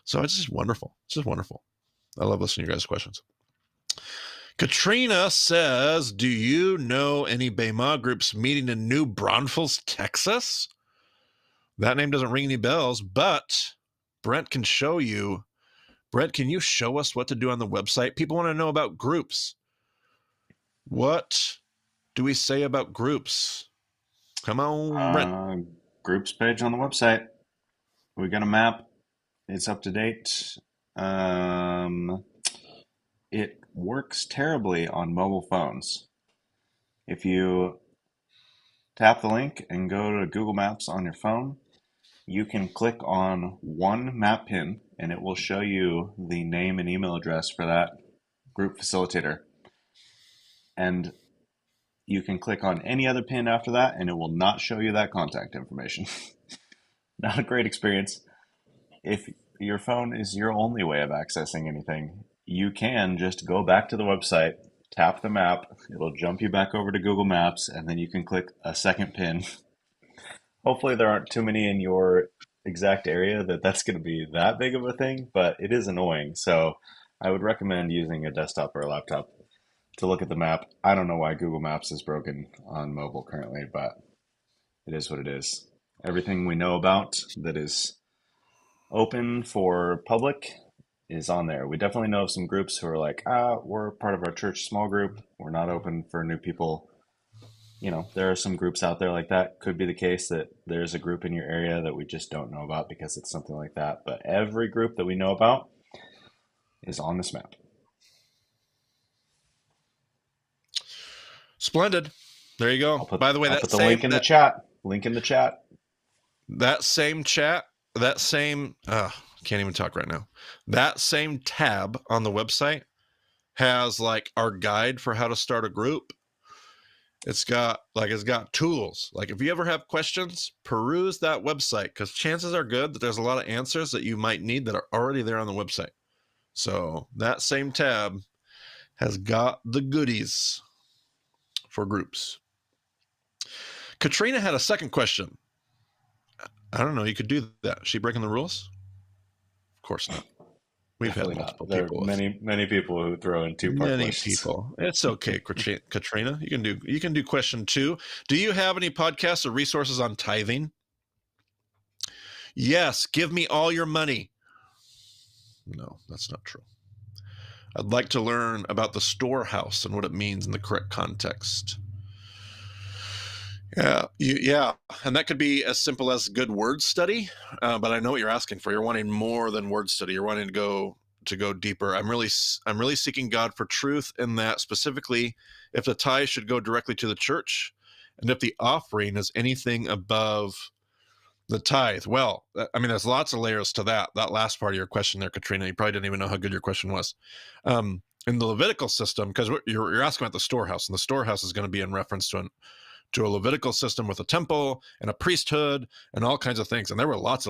So it's just wonderful. It's just wonderful. I love listening to you guys' questions. Katrina says, do you know any Bema groups meeting in New Braunfels, Texas? That name doesn't ring any bells, but Brent can show you. Brent, can you show us what to do on the website? People want to know about groups. What do we say about groups? Come on, Brent. Groups page on the website. We got a map. It's up to date. It works terribly on mobile phones. If you tap the link and go to Google Maps on your phone, you can click on one map pin and it will show you the name and email address for that group facilitator. And you can click on any other pin after that and it will not show you that contact information. Not a great experience. If your phone is your only way of accessing anything, you can just go back to the website, tap the map, it'll jump you back over to Google Maps, and then you can click a second pin. Hopefully there aren't too many in your exact area that's going to be that big of a thing, but it is annoying. So I would recommend using a desktop or a laptop to look at the map. I don't know why Google Maps is broken on mobile currently, but it is what it is. Everything we know about that is open for public is on there. We definitely know of some groups who are like, we're part of our church small group. We're not open for new people. You know, there are some groups out there like that. Could be the case that there's a group in your area that we just don't know about because it's something like that. But every group that we know about is on this map. Splendid. There you go. By the way, I'll put the link in the chat. Link in the chat. That same chat, that same, can't even talk right now. That same tab on the website has like our guide for how to start a group. It's got tools. Like if you ever have questions, peruse that website, because chances are good that there's a lot of answers that you might need that are already there on the website. So that same tab has got the goodies for groups. Katrina had a second question. I don't know. You could do that. Is she breaking the rules? Of course not. We've Definitely had multiple not. There people. Are many people who throw in two-part questions. People. It's okay, Katrina. You can do question 2. Do you have any podcasts or resources on tithing? Yes. Give me all your money. No, that's not true. I'd like to learn about the storehouse and what it means in the correct context. Yeah, and that could be as simple as good word study. But I know what you're asking for. You're wanting more than word study. You're wanting to go deeper. I'm really seeking God for truth in that, specifically if the tithe should go directly to the church, and if the offering is anything above the tithe. Well, I mean, there's lots of layers to that last part of your question there, Katrina. You probably didn't even know how good your question was. In the Levitical system, because you're asking about the storehouse, and the storehouse is going to be in reference to a Levitical system with a temple and a priesthood and all kinds of things. And there was lots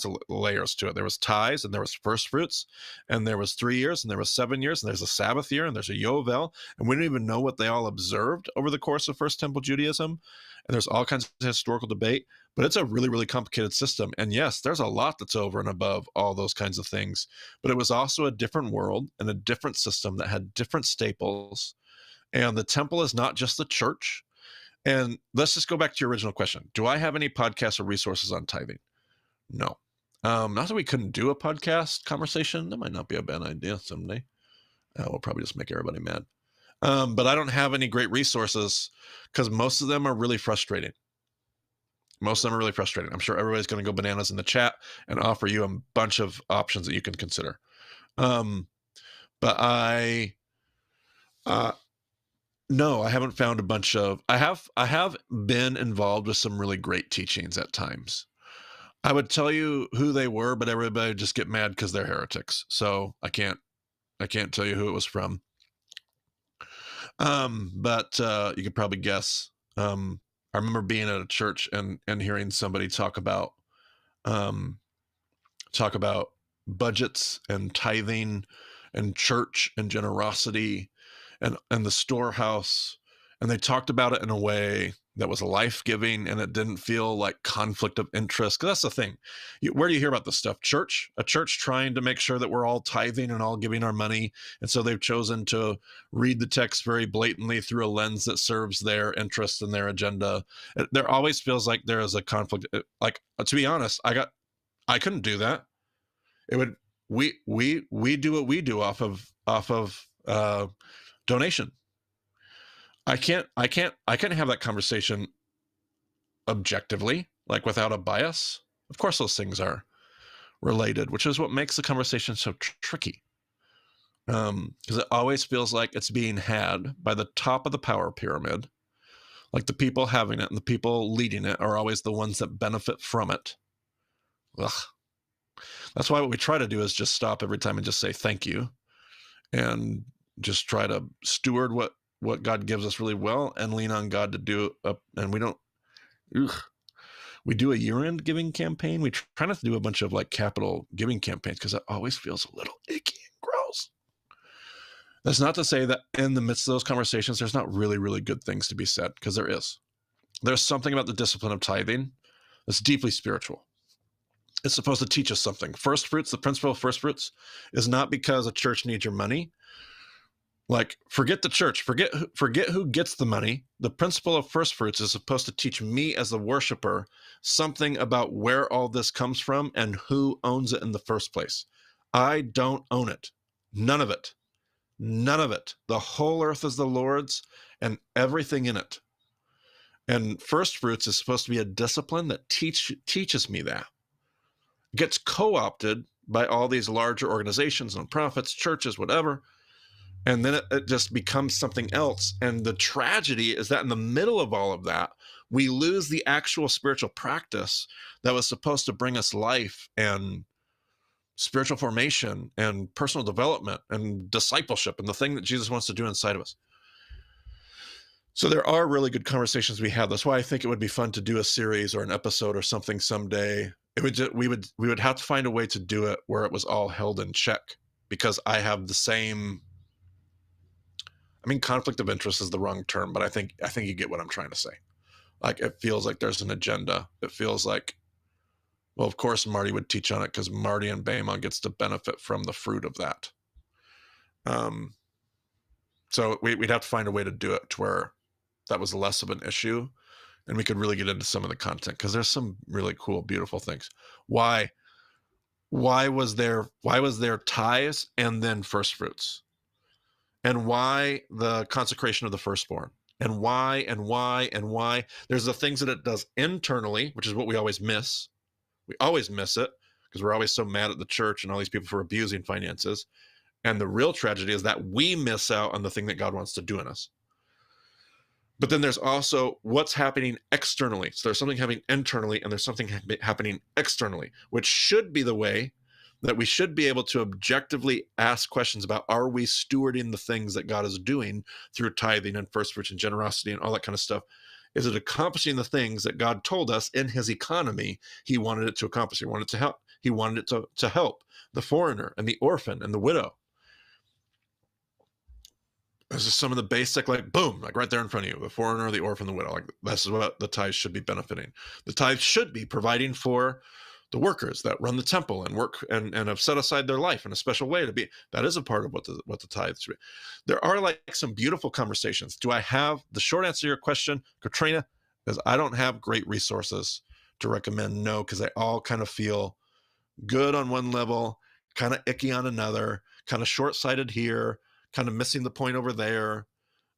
of layers to it. There was tithes, and there was first fruits, and there was 3 years, and there was 7 years, and there's a Sabbath year, and there's a Yovel, and we don't even know what they all observed over the course of First Temple Judaism. And there's all kinds of historical debate, but it's a really, really complicated system. And yes, there's a lot that's over and above all those kinds of things, but it was also a different world and a different system that had different staples. And the temple is not just the church. And let's just go back to your original question. Do I have any podcasts or resources on tithing? No. Not that we couldn't do a podcast conversation. That might not be a bad idea someday. We'll probably just make everybody mad. But I don't have any great resources because most of them are really frustrating. I'm sure everybody's going to go bananas in the chat and offer you a bunch of options that you can consider. But no, I haven't found a bunch of. I have been involved with some really great teachings at times. I would tell you who they were, but everybody would just get mad because they're heretics. So I can't I can't tell you who it was from. But you could probably guess. I remember being at a church and hearing somebody talk about um, budgets and tithing and church and generosity and the storehouse, and they talked about it in a way that was life-giving, and it didn't feel like conflict of interest. Because that's the thing. Where do you hear about this stuff? Church? A church trying to make sure that we're all tithing and all giving our money, and so they've chosen to read the text very blatantly through a lens that serves their interest and their agenda. There always feels like there is a conflict. Like, to be honest, I couldn't do that. It would we do what we do off of donation. I can't have that conversation objectively, like without a bias. Of course those things are related, which is what makes the conversation so tricky. Because it always feels like it's being had by the top of the power pyramid. Like the people having it and the people leading it are always the ones that benefit from it. Ugh. That's why what we try to do is just stop every time and just say thank you, and just try to steward what God gives us really well and lean on God to do it. And we don't, we do a year-end giving campaign. We try not to do a bunch of like capital giving campaigns because it always feels a little icky and gross. That's not to say that in the midst of those conversations, there's not really, really good things to be said, because there is. There's something about the discipline of tithing that's deeply spiritual. It's supposed to teach us something. First fruits, the principle of first fruits, is not because a church needs your money. Like, forget the church, forget who gets the money. The principle of first fruits is supposed to teach me as the worshiper something about where all this comes from and who owns it in the first place. I don't own it. None of it. None of it. The whole earth is the Lord's and everything in it. And first fruits is supposed to be a discipline that teaches me that. It gets co-opted by all these larger organizations, nonprofits, churches, whatever. And then it just becomes something else. And the tragedy is that in the middle of all of that, we lose the actual spiritual practice that was supposed to bring us life and spiritual formation and personal development and discipleship and the thing that Jesus wants to do inside of us. So there are really good conversations we have. That's why I think it would be fun to do a series or an episode or something someday. We would have to find a way to do it where it was all held in check, because I have the same. I mean, conflict of interest is the wrong term, but I think you get what I'm trying to say. Like, it feels like there's an agenda. It feels like, well, of course Marty would teach on it because Marty and Bema gets to benefit from the fruit of that. So we'd have to find a way to do it to where that was less of an issue, and we could really get into some of the content, because there's some really cool, beautiful things. Why was there tithes and then first fruits? And why the consecration of the firstborn? And why? There's the things that it does internally, which is what we always miss. We always miss it because we're always so mad at the church and all these people for abusing finances. And the real tragedy is that we miss out on the thing that God wants to do in us. But then there's also what's happening externally. So there's something happening internally and there's something happening externally, which should be the way that we should be able to objectively ask questions about, are we stewarding the things that God is doing through tithing and first fruits and generosity and all that kind of stuff? Is it accomplishing the things that God told us in his economy he wanted it to accomplish? He wanted it to help. He wanted it to help the foreigner and the orphan and the widow. This is some of the basic, like, boom, like right there in front of you, the foreigner, the orphan, the widow. Like, this is what the tithe should be benefiting. The tithe should be providing for the workers that run the temple and work and have set aside their life in a special way to be. That is a part of what the tithe should be. There are like some beautiful conversations. Do I have the short answer to your question, Katrina? Is I don't have great resources to recommend. No, because they all kind of feel good on one level, kind of icky on another, kind of short-sighted here, kind of missing the point over there.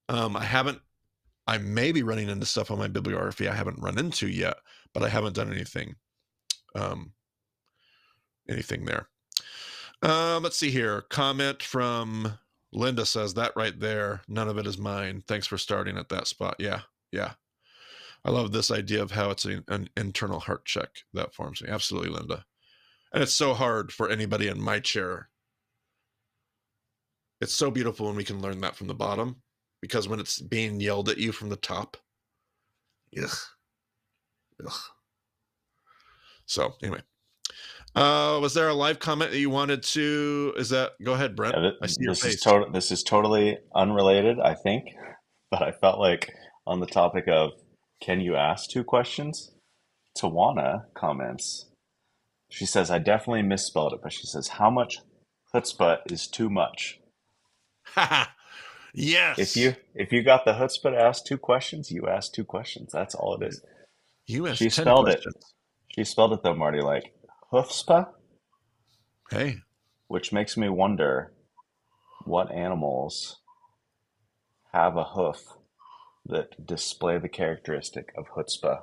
I may be running into stuff on my bibliography I haven't run into yet, but I haven't done anything there. Let's see here. Comment from Linda says, that right there, none of it is mine. Thanks for starting at that spot. Yeah. I love this idea of how it's an internal heart check that forms me. Absolutely, Linda. And it's so hard for anybody in my chair It's so beautiful when we can learn that from the bottom, because when it's being yelled at you from the top, ugh, ugh. So anyway, was there a live comment that you wanted to? Go ahead, Brent? Yeah, I see your face. this is totally unrelated, I think, but I felt like on the topic of can you ask two questions? Tawana comments. She says, I definitely misspelled it, but she says, how much chutzpah is too much? Yes. If you got the chutzpah to ask two questions, you ask two questions. That's all it is. You She asked 10 spelled it. questions. She spelled it though, Marty, like hoofspa, Hey, which makes me wonder what animals have a hoof that display the characteristic of chutzpah.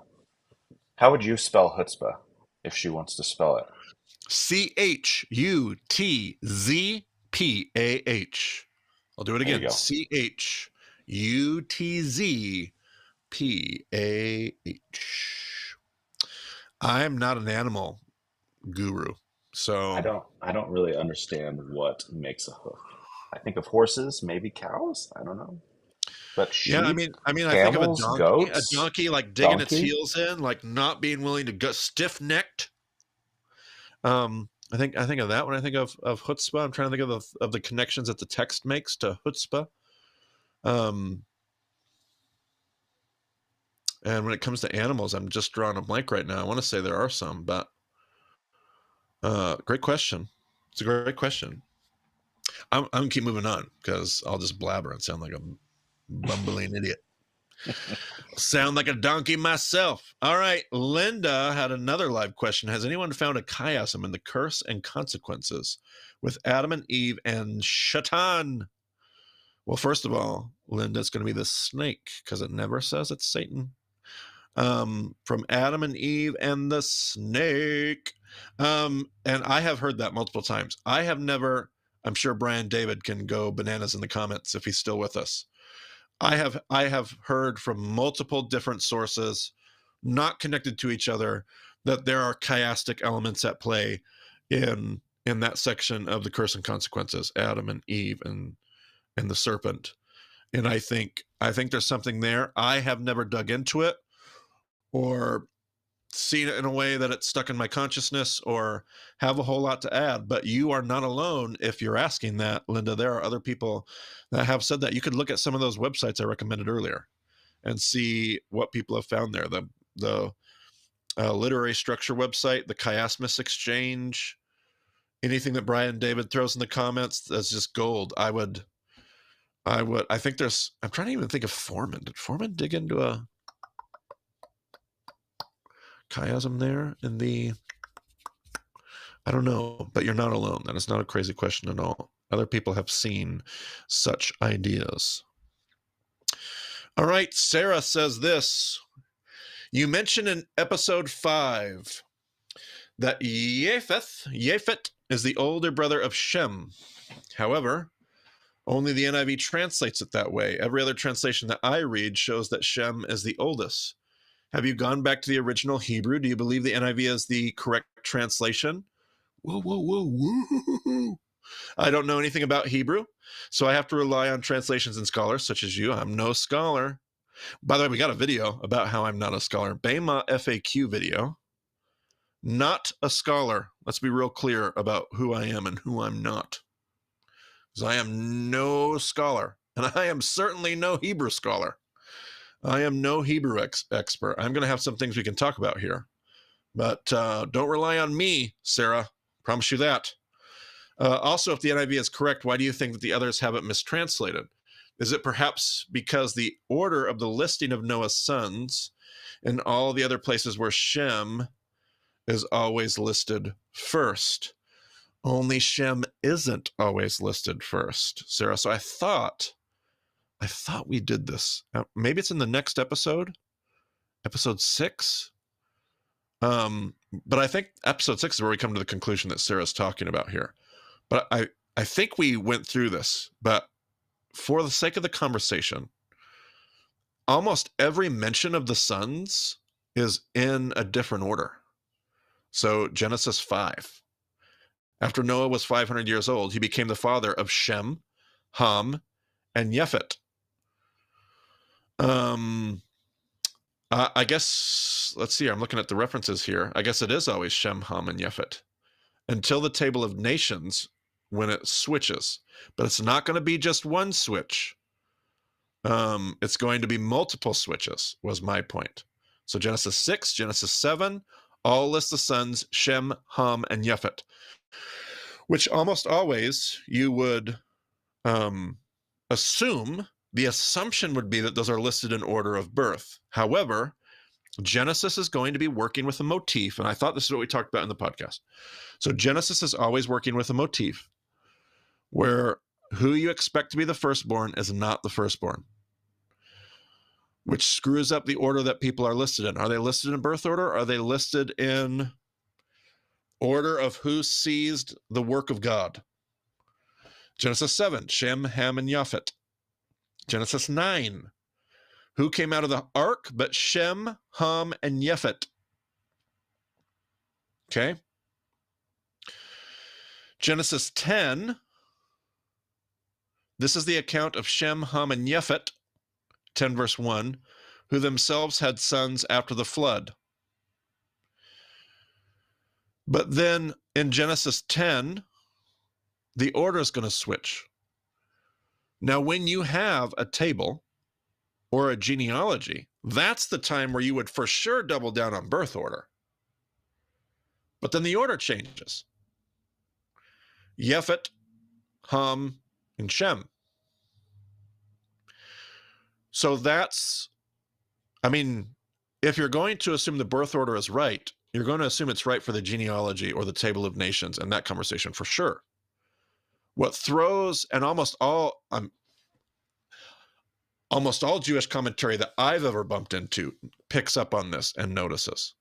How would you spell chutzpah if she wants to spell it? Chutzpah. I'll do it There you again. go. Chutzpah. I'm not an animal guru, so I don't really understand what makes a hoof. I think of horses, maybe cows. I don't know. But yeah. I sheep, mean, I think of a camels, donkey, goats, like digging its donkey. heels in, like not being willing to go, stiff necked. I think of that when I think of chutzpah. I'm trying to think of the connections that the text makes to chutzpah. And when it comes to animals, I'm just drawing a blank right now. I want to say there are some, but great question. It's a great question. I'm gonna keep moving on because I'll just blabber and sound like a bumbling idiot. Sound like a donkey myself. All right, Linda had another live question. Has anyone found a chiasm in the Curse and Consequences with Adam and Eve and Shaitan? Well, first of all, Linda, it's going to be the snake because it never says it's Satan. From Adam and Eve and the snake. And I have heard that multiple times. I have never, I'm sure Brian David can go bananas in the comments if he's still with us. I have heard from multiple different sources, not connected to each other, that there are chiastic elements at play in that section of the Curse and Consequences, Adam and Eve and the serpent. And I think there's something there. I have never dug into it or seen it in a way that it's stuck in my consciousness or have a whole lot to add. But you are not alone if you're asking that, Linda. There are other people that have said that. You could look at some of those websites I recommended earlier and see what people have found there. The literary structure website, the Chiasmus Exchange, anything that Brian David throws in the comments, that's just gold. I think there's, I'm trying to even think of Foreman. Did Foreman dig into a chiasm there in the, I don't know, but you're not alone. That is not a crazy question at all. Other people have seen such ideas. All right, Sarah says this. You mentioned in episode 5 that Yefet is the older brother of Shem. However, only the NIV translates it that way. Every other translation that I read shows that Shem is the oldest. Have you gone back to the original Hebrew? Do you believe the NIV is the correct translation? Whoa. I don't know anything about Hebrew, so I have to rely on translations and scholars such as you. I'm no scholar. By the way, we got a video about how I'm not a scholar. Bema FAQ video. Not a scholar. Let's be real clear about who I am and who I'm not. Because I am no scholar, and I am certainly no Hebrew scholar. I am no Hebrew expert. I'm going to have some things we can talk about here. But don't rely on me, Sarah. Promise you that. Also, if the NIV is correct, why do you think that the others have it mistranslated? Is it perhaps because the order of the listing of Noah's sons in all the other places where Shem is always listed first? Only Shem isn't always listed first, Sarah. So I thought we did this. Maybe it's in the next episode, episode 6. But I think episode 6 is where we come to the conclusion that Sarah's talking about here. But I think we went through this, but for the sake of the conversation, almost every mention of the sons is in a different order. So Genesis 5. After Noah was 500 years old, he became the father of Shem, Ham, and Yefet. I guess, let's see, I'm looking at the references here. I guess it is always Shem, Ham, and Yefet until the Table of Nations when it switches. But it's not going to be just one switch. It's going to be multiple switches, was my point. So Genesis 6, Genesis 7, all list the sons Shem, Ham, and Yefet, which almost always you would assume, the assumption would be that those are listed in order of birth. However, Genesis is going to be working with a motif, and I thought this is what we talked about in the podcast. So Genesis is always working with a motif where who you expect to be the firstborn is not the firstborn, which screws up the order that people are listed in. Are they listed in birth order? Or are they listed in order of who seized the work of God? Genesis 7, Shem, Ham, and Yafet. Genesis 9, who came out of the ark but Shem, Ham, and Yefet? Okay. Genesis 10, this is the account of Shem, Ham, and Yefet, 10 verse 1, who themselves had sons after the flood. But then in Genesis 10, the order is going to switch. Now, when you have a table or a genealogy, that's the time where you would for sure double down on birth order. But then the order changes. Yefet, Ham, and Shem. So that's, I mean, if you're going to assume the birth order is right, you're going to assume it's right for the genealogy or the table of nations and that conversation for sure. What throws, and almost all Jewish commentary that I've ever bumped into picks up on this and notices.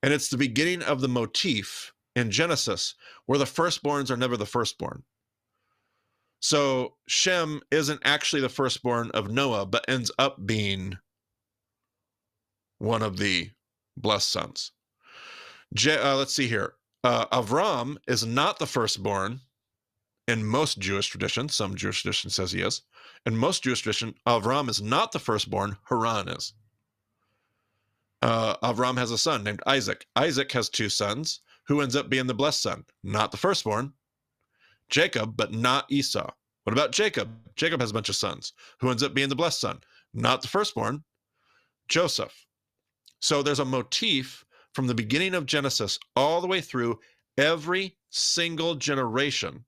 And it's the beginning of the motif in Genesis where the firstborns are never the firstborn. So Shem isn't actually the firstborn of Noah, but ends up being one of the blessed sons. Let's see here. Avram is not the firstborn in most Jewish traditions. Some Jewish tradition says he is. In most Jewish tradition, Avram is not the firstborn. Haran is. Avram has a son named Isaac. Isaac has two sons. Who ends up being the blessed son? Not the firstborn. Jacob, but not Esau. What about Jacob? Jacob has a bunch of sons. Who ends up being the blessed son? Not the firstborn. Joseph. So there's a motif from the beginning of Genesis all the way through every single generation.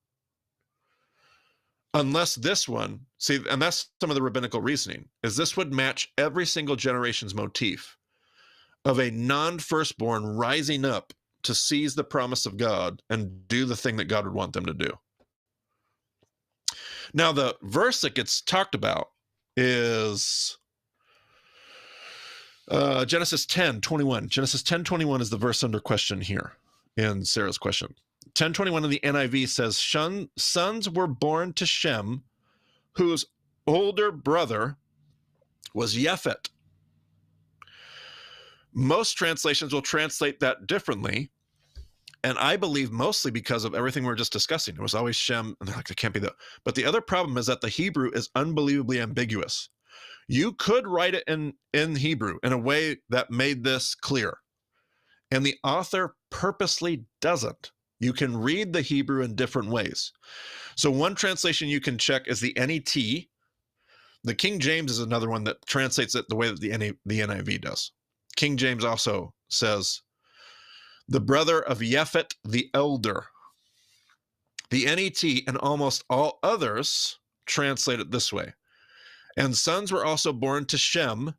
Unless this one, see, and that's some of the rabbinical reasoning, is this would match every single generation's motif of a non-firstborn rising up to seize the promise of God and do the thing that God would want them to do. Now, the verse that gets talked about is Genesis 10:21. Genesis 10:21 is the verse under question here in Sarah's question. 10:21 in the NIV says, sons were born to Shem, whose older brother was Yefet. Most translations will translate that differently, and I believe mostly because of everything we were just discussing. It was always Shem, and they're like, it can't be that. But the other problem is that the Hebrew is unbelievably ambiguous. You could write it in Hebrew in a way that made this clear, and the author purposely doesn't. You can read the Hebrew in different ways. So one translation you can check is the NET. The King James is another one that translates it the way that the NIV does. King James also says, the brother of Yefet the elder. The NET and almost all others translate it this way. And sons were also born to Shem,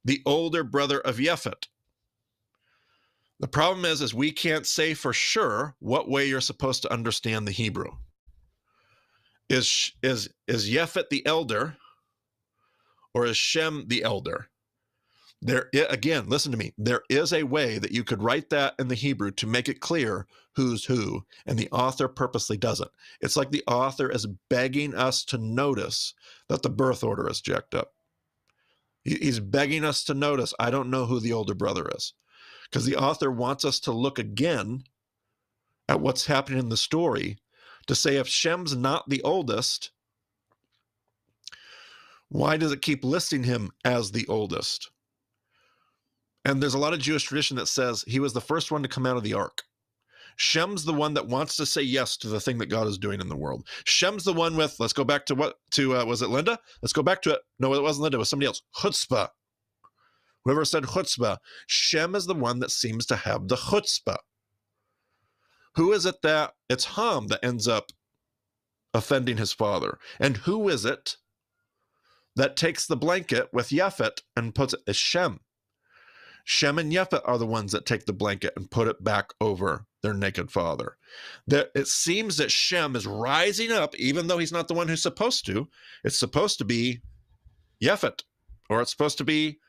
the older brother of Yefet. The problem is we can't say for sure what way you're supposed to understand the Hebrew. Is Yefet the elder, or is Shem the elder? Again, listen to me. There is a way that you could write that in the Hebrew to make it clear who's who, and the author purposely doesn't. It's like the author is begging us to notice that the birth order is jacked up. He's begging us to notice, I don't know who the older brother is. Because the author wants us to look again at what's happening in the story to say if Shem's not the oldest, Why does it keep listing him as the oldest? And there's a lot of Jewish tradition that says he was the first one to come out of the ark. Shem's the one that wants to say yes to the thing that God is doing in the world. Shem's the one with, let's go back to was it Linda? Let's go back to it. No, it wasn't Linda, it was somebody else. Chutzpah. Whoever said chutzpah. Shem is the one that seems to have the chutzpah. Who is it that, it's Ham that ends up offending his father? And who is it that takes the blanket with Yefet and puts it as Shem? Shem and Yefet are the ones that take the blanket and put it back over their naked father. It seems that Shem is rising up, even though he's not the one who's supposed to. It's supposed to be Yefet, or it's supposed to be...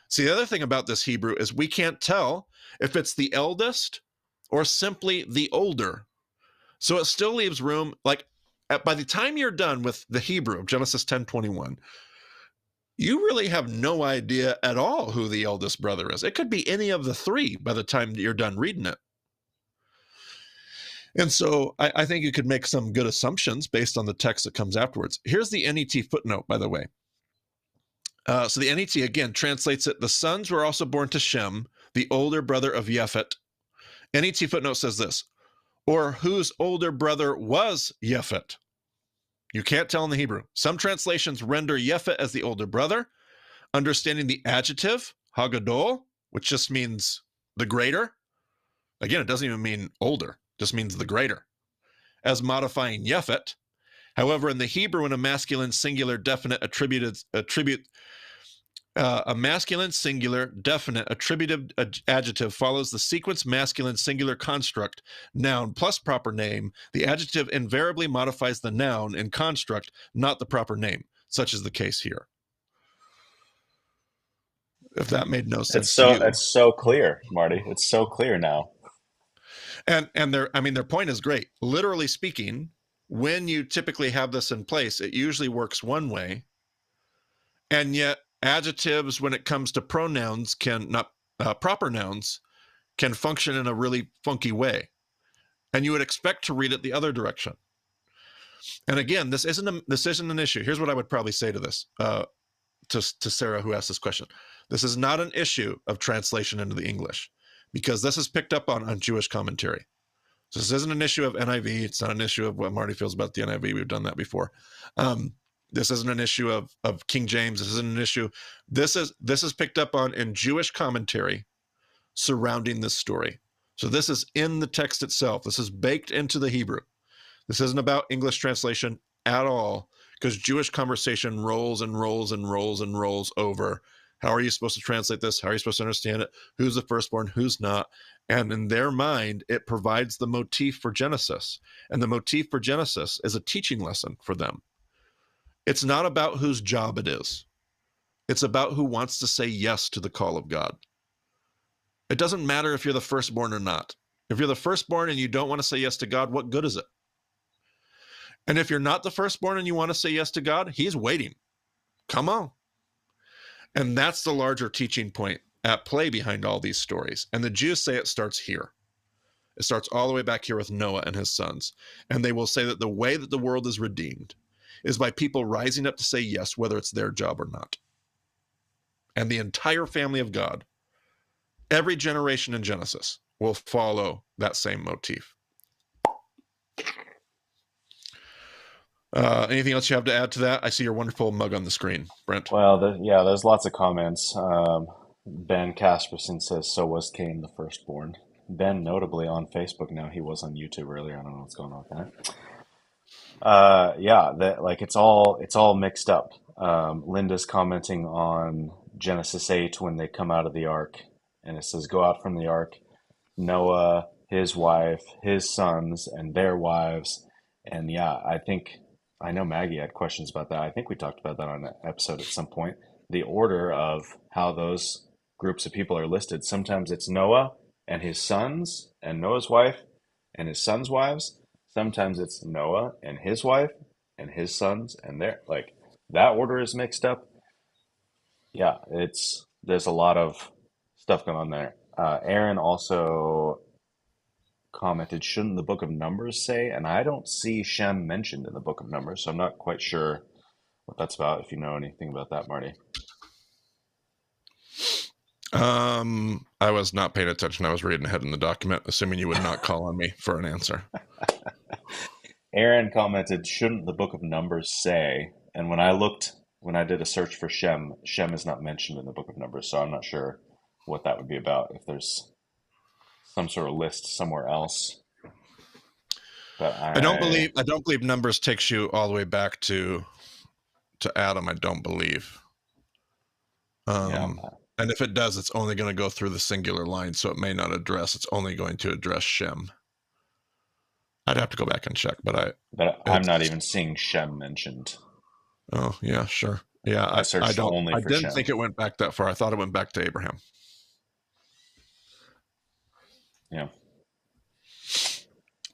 See, the other thing about this Hebrew is we can't tell if it's the eldest or simply the older. So it still leaves room, like by the time you're done with the Hebrew of Genesis 10:21, you really have no idea at all who the eldest brother is. It could be any of the three by the time you're done reading it. And so I think you could make some good assumptions based on the text that comes afterwards. Here's the NET footnote, by the way. So the NET, again, translates it, the sons were also born to Shem, the older brother of Yefet. NET footnote says this, or whose older brother was Yefet. You can't tell in the Hebrew. Some translations render Yefet as the older brother, understanding the adjective, hagadol, which just means the greater. Again, it doesn't even mean older, just means the greater, as modifying Yefet. However, in the Hebrew, when a masculine singular definite attributed adjective follows the sequence masculine singular construct, noun plus proper name, the adjective invariably modifies the noun in construct, not the proper name. Such is the case here. If that made no sense to you. It's so clear, Marty. It's so clear now. And their point is great. Literally speaking, when you typically have this in place, it usually works one way, and yet adjectives, when it comes to pronouns, proper nouns, can function in a really funky way. And you would expect to read it the other direction. And again, this isn't an issue. Here's what I would probably say to this, to Sarah, who asked this question. This is not an issue of translation into the English, because this is picked up on Jewish commentary. So this isn't an issue of NIV. It's not an issue of what Marty feels about the NIV. We've done that before. This isn't an issue of King James. This isn't an issue. This is picked up on in Jewish commentary surrounding this story. So this is in the text itself. This is baked into the Hebrew. This isn't about English translation at all, because Jewish conversation rolls and rolls and rolls and rolls over. How are you supposed to translate this? How are you supposed to understand it? Who's the firstborn? Who's not? And in their mind, it provides the motif for Genesis. And the motif for Genesis is a teaching lesson for them. It's not about whose job it is. It's about who wants to say yes to the call of God. It doesn't matter if you're the firstborn or not. If you're the firstborn and you don't want to say yes to God, what good is it? And if you're not the firstborn and you want to say yes to God, he's waiting. Come on. And that's the larger teaching point at play behind all these stories. And the Jews say it starts here. It starts all the way back here with Noah and his sons. And they will say that the way that the world is redeemed is by people rising up to say yes, whether it's their job or not. And the entire family of God, every generation in Genesis, will follow that same motif. Anything else you have to add to that? I see your wonderful mug on the screen, Brent. Well, there's lots of comments. Ben Casperson says, so was Cain the firstborn. Ben, notably on Facebook now. He was on YouTube earlier. I don't know what's going on with that. It's all mixed up. Linda's commenting on Genesis 8 when they come out of the ark, and it says, go out from the ark, Noah, his wife, his sons, and their wives. And I know Maggie had questions about that. I think we talked about that on an episode at some point. The order of how those groups of people are listed. Sometimes it's Noah and his sons and Noah's wife and his sons' wives. Sometimes it's Noah and his wife and his sons and that order is mixed up. Yeah, there's a lot of stuff going on there. Aaron also commented, shouldn't the book of Numbers say? And I don't see Shem mentioned in the book of Numbers, so I'm not quite sure what that's about, if you know anything about that, Marty. I was not paying attention. I was reading ahead in the document, assuming you would not call on me for an answer. Aaron commented, shouldn't the book of Numbers say? And when I did a search for Shem, Shem is not mentioned in the book of Numbers, so I'm not sure what that would be about, if there's some sort of list somewhere else. But I don't believe Numbers takes you all the way back to Adam. I don't believe. Yeah. And if it does, it's only going to go through the singular line, so it may not address. It's only going to address Shem. I'd have to go back and check, but I'm not even seeing Shem mentioned. Oh yeah, sure. Yeah, I searched only for Shem. I didn't think it went back that far. I thought it went back to Abraham. Yeah.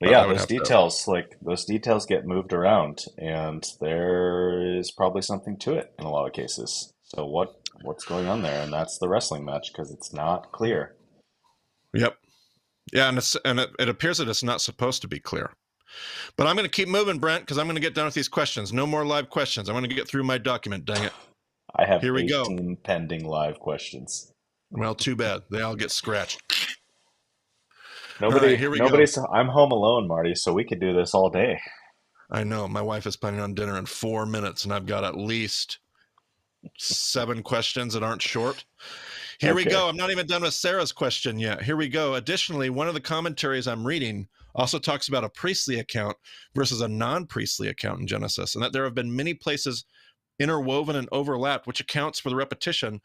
But yeah, those details get moved around, and there is probably something to it in a lot of cases. So what's going on there? And that's the wrestling match, because it's not clear. Yep. Yeah, and it appears that it's not supposed to be clear. But I'm going to keep moving, Brent, because I'm going to get done with these questions. No more live questions. I'm going to get through my document. Dang it! I have 18 pending live questions. Well, too bad. They all get scratched. Nobody. I'm home alone, Marty, so we could do this all day. I know. My wife is planning on dinner in 4 minutes, and I've got at least 7 questions that aren't short. Here we go. I'm not even done with Sarah's question yet. Here we go. Additionally, one of the commentaries I'm reading also talks about a priestly account versus a non-priestly account in Genesis, and that there have been many places interwoven and overlapped, which accounts for the repetition.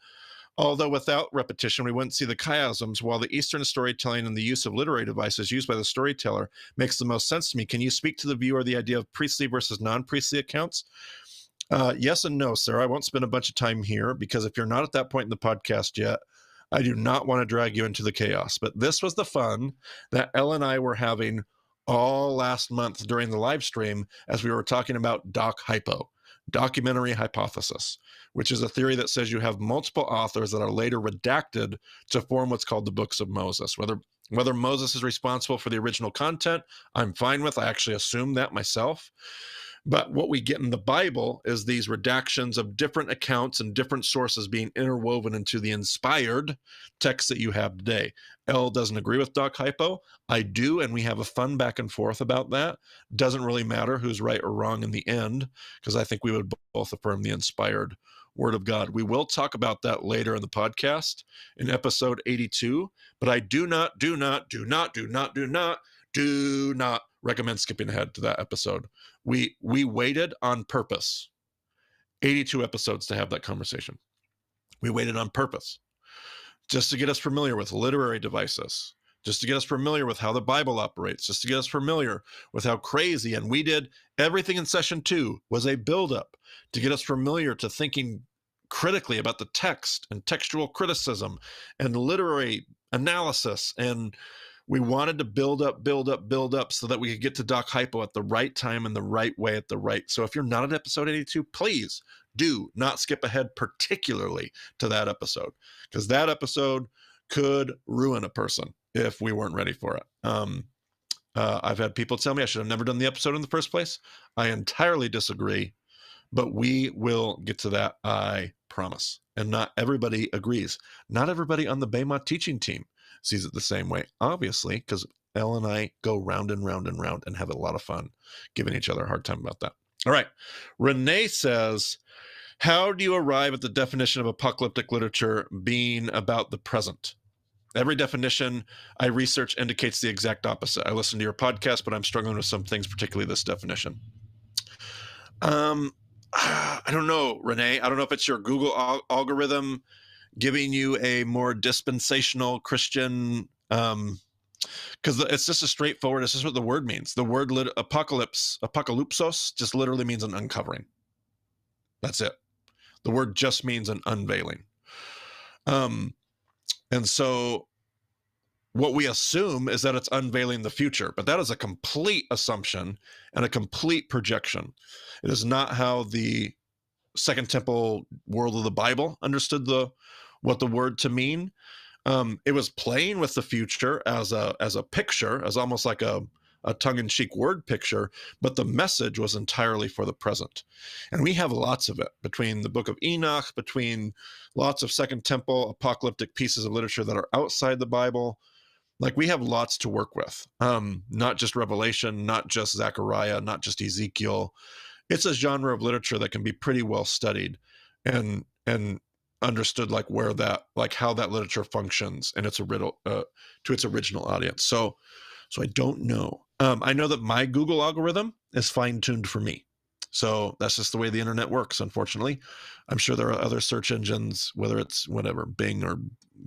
Although without repetition, we wouldn't see the chiasms, while the Eastern storytelling and the use of literary devices used by the storyteller makes the most sense to me. Can you speak to the viewer the idea of priestly versus non-priestly accounts? Yes and no, sir. I won't spend a bunch of time here, because if you're not at that point in the podcast yet, I do not want to drag you into the chaos. But this was the fun that Elle and I were having all last month during the live stream as we were talking about documentary hypothesis, which is a theory that says you have multiple authors that are later redacted to form what's called the books of Moses. Whether Moses is responsible for the original content, I'm fine with. I actually assume that myself. But what we get in the Bible is these redactions of different accounts and different sources being interwoven into the inspired text that you have today. Elle doesn't agree with Doc Hypo. I do, and we have a fun back and forth about that. Doesn't really matter who's right or wrong in the end, because I think we would both affirm the inspired Word of God. We will talk about that later in the podcast in episode 82, but I do not recommend skipping ahead to that episode. We waited on purpose 82 episodes to have that conversation. We waited on purpose just to get us familiar with literary devices, just to get us familiar with how the Bible operates, just to get us familiar with how crazy, and we did everything in session 2 was a buildup to get us familiar to thinking critically about the text and textual criticism and literary analysis. And we wanted to build up so that we could get to Doc Hypo at the right time and the right way at the right. So if you're not at episode 82, please do not skip ahead, particularly to that episode, because that episode could ruin a person if we weren't ready for it. I've had people tell me I should have never done the episode in the first place. I entirely disagree, but we will get to that, I promise. And not everybody agrees. Not everybody on the Bema teaching team sees it the same way, obviously, because Elle and I go round and round and round and have a lot of fun giving each other a hard time about that. All right. Renee says, how do you arrive at the definition of apocalyptic literature being about the present? Every definition I research indicates the exact opposite. I listen to your podcast, but I'm struggling with some things, particularly this definition. I don't know, Renee. I don't know if it's your Google algorithm giving you a more dispensational Christian, because it's just a straightforward, it's just what the word means. The word apocalypsos, just literally means an uncovering. That's it. The word just means an unveiling. And so what we assume is that it's unveiling the future, but that is a complete assumption and a complete projection. It is not how the Second Temple world of the Bible understood what the word to mean. It was playing with the future as a picture, as almost like a a tongue-in-cheek word picture, but the message was entirely for the present. And we have lots of it between the Book of Enoch, between lots of Second Temple apocalyptic pieces of literature that are outside the Bible. Like, we have lots to work with, not just Revelation, not just Zechariah, not just Ezekiel. It's a genre of literature that can be pretty well studied and understood, like how that literature functions and its to its original audience. So I don't know. I know that my Google algorithm is fine-tuned for me. So that's just the way the internet works, unfortunately. I'm sure there are other search engines, whether it's whatever, Bing or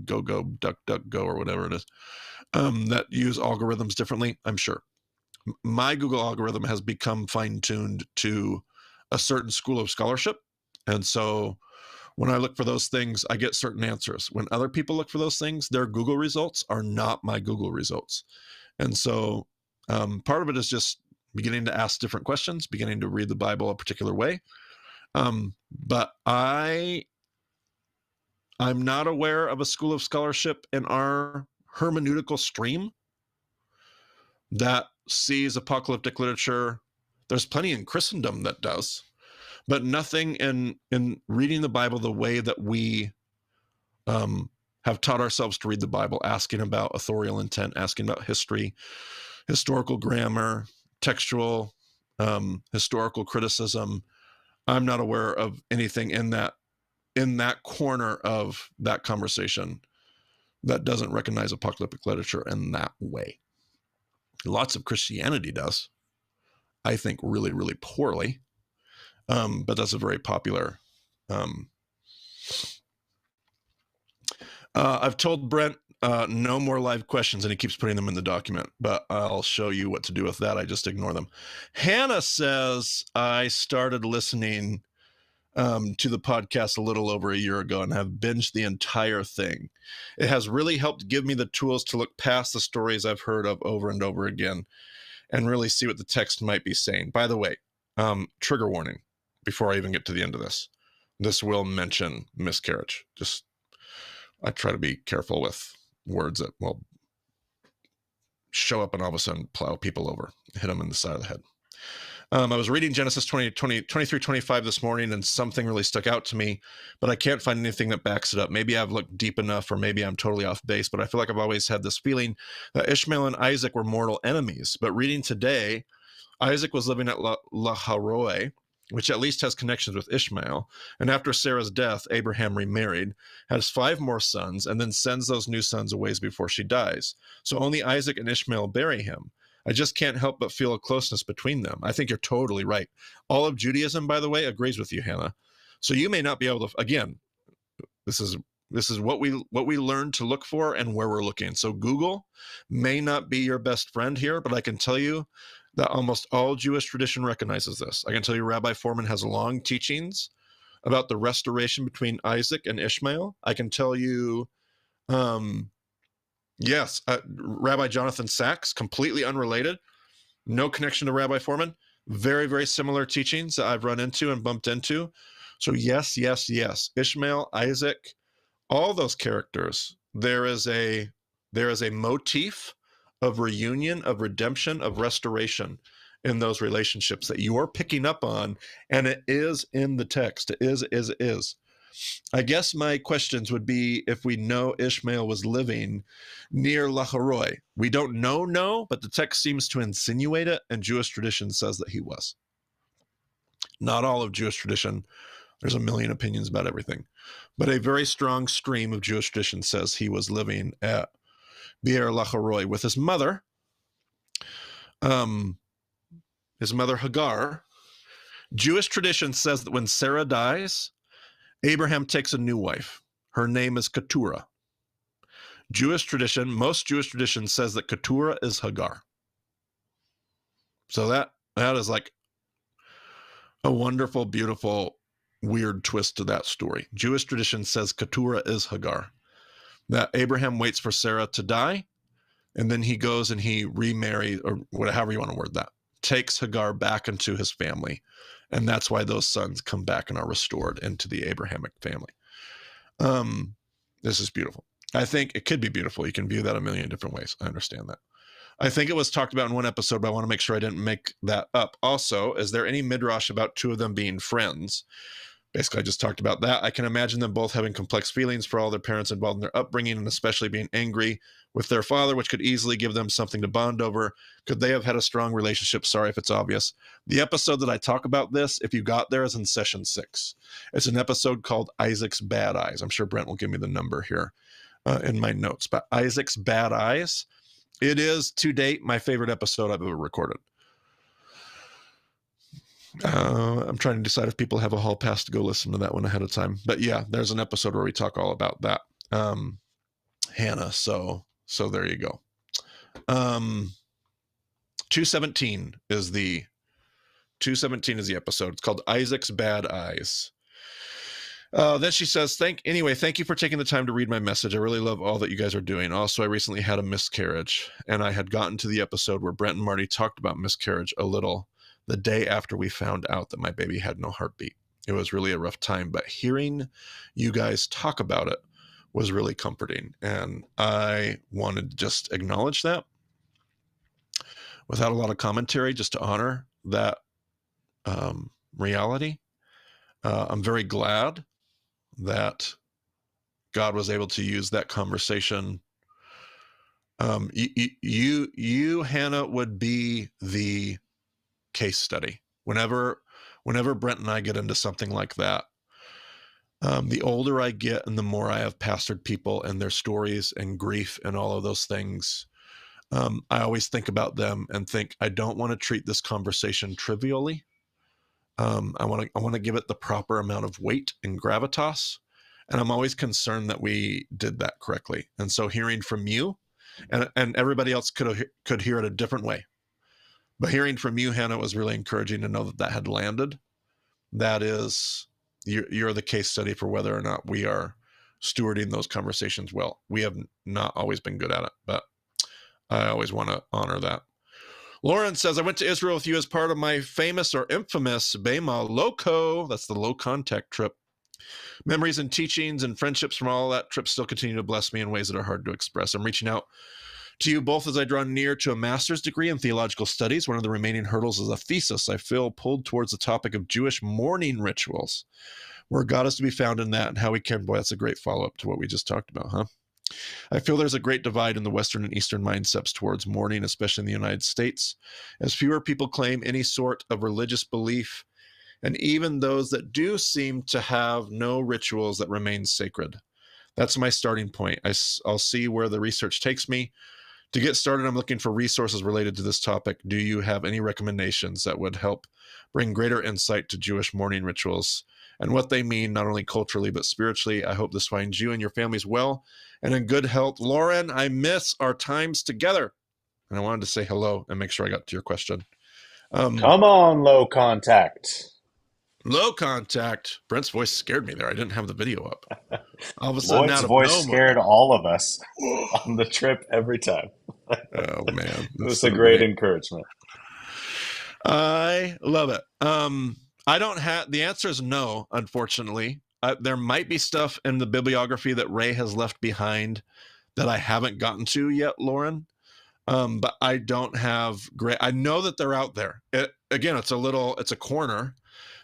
DuckDuckGo or whatever it is, that use algorithms differently, I'm sure. My Google algorithm has become fine-tuned to a certain school of scholarship. And so when I look for those things, I get certain answers. When other people look for those things, their Google results are not my Google results. And so part of it is just beginning to ask different questions, beginning to read the Bible a particular way. But I'm not aware of a school of scholarship in our hermeneutical stream that sees apocalyptic literature. There's plenty in Christendom that does, but nothing in reading the Bible the way that we have taught ourselves to read the Bible, asking about authorial intent, asking about history, historical grammar, textual, historical criticism. I'm not aware of anything in that corner of that conversation that doesn't recognize apocalyptic literature in that way. Lots of Christianity does, I think, really, really poorly. But that's a very popular. I've told Brent no more live questions, and he keeps putting them in the document, but I'll show you what to do with that. I just ignore them. Hannah says, I started listening to the podcast a little over a year ago and have binged the entire thing. It has really helped give me the tools to look past the stories I've heard of over and over again and really see what the text might be saying. By the way, trigger warning before I even get to the end of this. This will mention miscarriage. I try to be careful with words that will show up and all of a sudden plow people over, hit them in the side of the head. I was reading Genesis 23:25 this morning, and something really stuck out to me, but I can't find anything that backs it up. Maybe I've looked deep enough, or maybe I'm totally off base, but I feel like I've always had this feeling that Ishmael and Isaac were mortal enemies. But reading today, Isaac was living at Lahairoi, which at least has connections with Ishmael, and after Sarah's death, Abraham remarried, has 5 more sons, and then sends those new sons away before she dies. So only Isaac and Ishmael bury him. I just can't help but feel a closeness between them. I think you're totally right. All of Judaism, by the way, agrees with you, Hannah. So you may not be able to, again, this is what we learn to look for and where we're looking. So Google may not be your best friend here, but I can tell you that almost all Jewish tradition recognizes this. I can tell you Rabbi Foreman has long teachings about the restoration between Isaac and Ishmael. I can tell you, yes, Rabbi Jonathan Sachs, completely unrelated, no connection to Rabbi Foreman, very, very similar teachings that I've run into and bumped into. So yes, yes, yes. Ishmael, Isaac, all those characters, there is a motif of reunion, of redemption, of restoration in those relationships that you are picking up on, and it is in the text. It is. I guess my questions would be if we know Ishmael was living near Lahairoi. We don't know, but the text seems to insinuate it, and Jewish tradition says that he was. Not all of Jewish tradition. There's a million opinions about everything. But a very strong stream of Jewish tradition says he was living at Be'er Lahairoi with his mother Hagar. Jewish tradition says that when Sarah dies, Abraham takes a new wife. Her name is Keturah. Most Jewish tradition says that Keturah is Hagar. So that is like a wonderful, beautiful, weird twist to that story. Jewish tradition says Keturah is Hagar. That Abraham waits for Sarah to die, and then he goes and he remarries, or however you want to word that, takes Hagar back into his family. And that's why those sons come back and are restored into the Abrahamic family. This is beautiful. I think it could be beautiful. You can view that a million different ways. I understand that. I think it was talked about in one episode, but I want to make sure I didn't make that up. Also, is there any midrash about two of them being friends? Basically, I just talked about that. I can imagine them both having complex feelings for all their parents involved in their upbringing, and especially being angry with their father, which could easily give them something to bond over. Could they have had a strong relationship? Sorry if it's obvious. The episode that I talk about this, if you got there, is in session 6. It's an episode called Isaac's Bad Eyes. I'm sure Brent will give me the number here in my notes. But Isaac's Bad Eyes, it is, to date, my favorite episode I've ever recorded. I'm trying to decide if people have a hall pass to go listen to that one ahead of time. But yeah, there's an episode where we talk all about that. Hannah, so there you go. 217 is the episode. It's called Isaac's Bad Eyes. Then she says, thank you for taking the time to read my message. I really love all that you guys are doing. Also, I recently had a miscarriage, and I had gotten to the episode where Brent and Marty talked about miscarriage a little the day after we found out that my baby had no heartbeat. It was really a rough time, but hearing you guys talk about it was really comforting, and I wanted to just acknowledge that without a lot of commentary, just to honor that reality. I'm very glad that God was able to use that conversation. You, Hannah, would be the case study. Whenever Brent and I get into something like that, the older I get and the more I have pastored people and their stories and grief and all of those things, I always think about them and think, I don't want to treat this conversation trivially. I want to give it the proper amount of weight and gravitas. And I'm always concerned that we did that correctly. And so hearing from you, and everybody else could hear it a different way, but hearing from you, Hannah, was really encouraging to know that had landed. That is, you're the case study for whether or not we are stewarding those conversations well. We have not always been good at it, but I always want to honor that. Lauren says, I went to Israel with you as part of my famous or infamous Bema Loco. That's the low contact trip. Memories and teachings and friendships from all that trip still continue to bless me in ways that are hard to express. I'm reaching out to you both as I draw near to a master's degree in theological studies. One of the remaining hurdles is a thesis. I feel pulled towards the topic of Jewish mourning rituals, where God is to be found in that and how we can. Boy, that's a great follow-up to what we just talked about, huh? I feel there's a great divide in the Western and Eastern mindsets towards mourning, especially in the United States, as fewer people claim any sort of religious belief, and even those that do seem to have no rituals that remain sacred. That's my starting point. I'll see where the research takes me. To get started, I'm looking for resources related to this topic. Do you have any recommendations that would help bring greater insight to Jewish mourning rituals and what they mean, not only culturally, but spiritually? I hope this finds you and your families well and in good health. Lauren, I miss our times together. And I wanted to say hello and make sure I got to your question. Come on, low contact. Low contact. Brent's voice scared me there. I didn't have the video up. All of a sudden, Lloyd's voice scared all of us on the trip every time. Oh, man. It was a great encouragement. I love it. I don't have, the answer is no, unfortunately. There might be stuff in the bibliography that Ray has left behind that I haven't gotten to yet, Lauren. But I don't have great, I know that they're out there. Again, it's a corner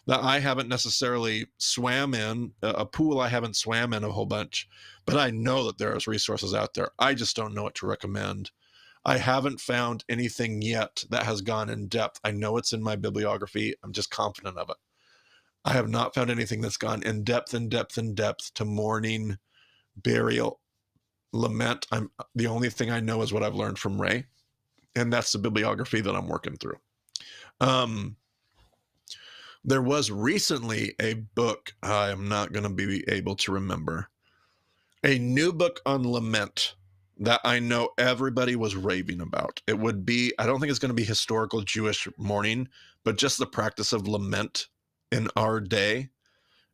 that I haven't necessarily swam in, a pool I haven't swam in a whole bunch, but I know that there's resources out there. I just don't know what to recommend. I haven't found anything yet that has gone in depth. I know it's in my bibliography. I'm just confident of it. I have not found anything that's gone in depth to mourning, burial, lament. The only thing I know is what I've learned from Ray, and that's the bibliography that I'm working through. There was recently a book, I am not going to be able to remember, a new book on lament that I know everybody was raving about. It would be, I don't think it's going to be historical Jewish mourning, but just the practice of lament in our day,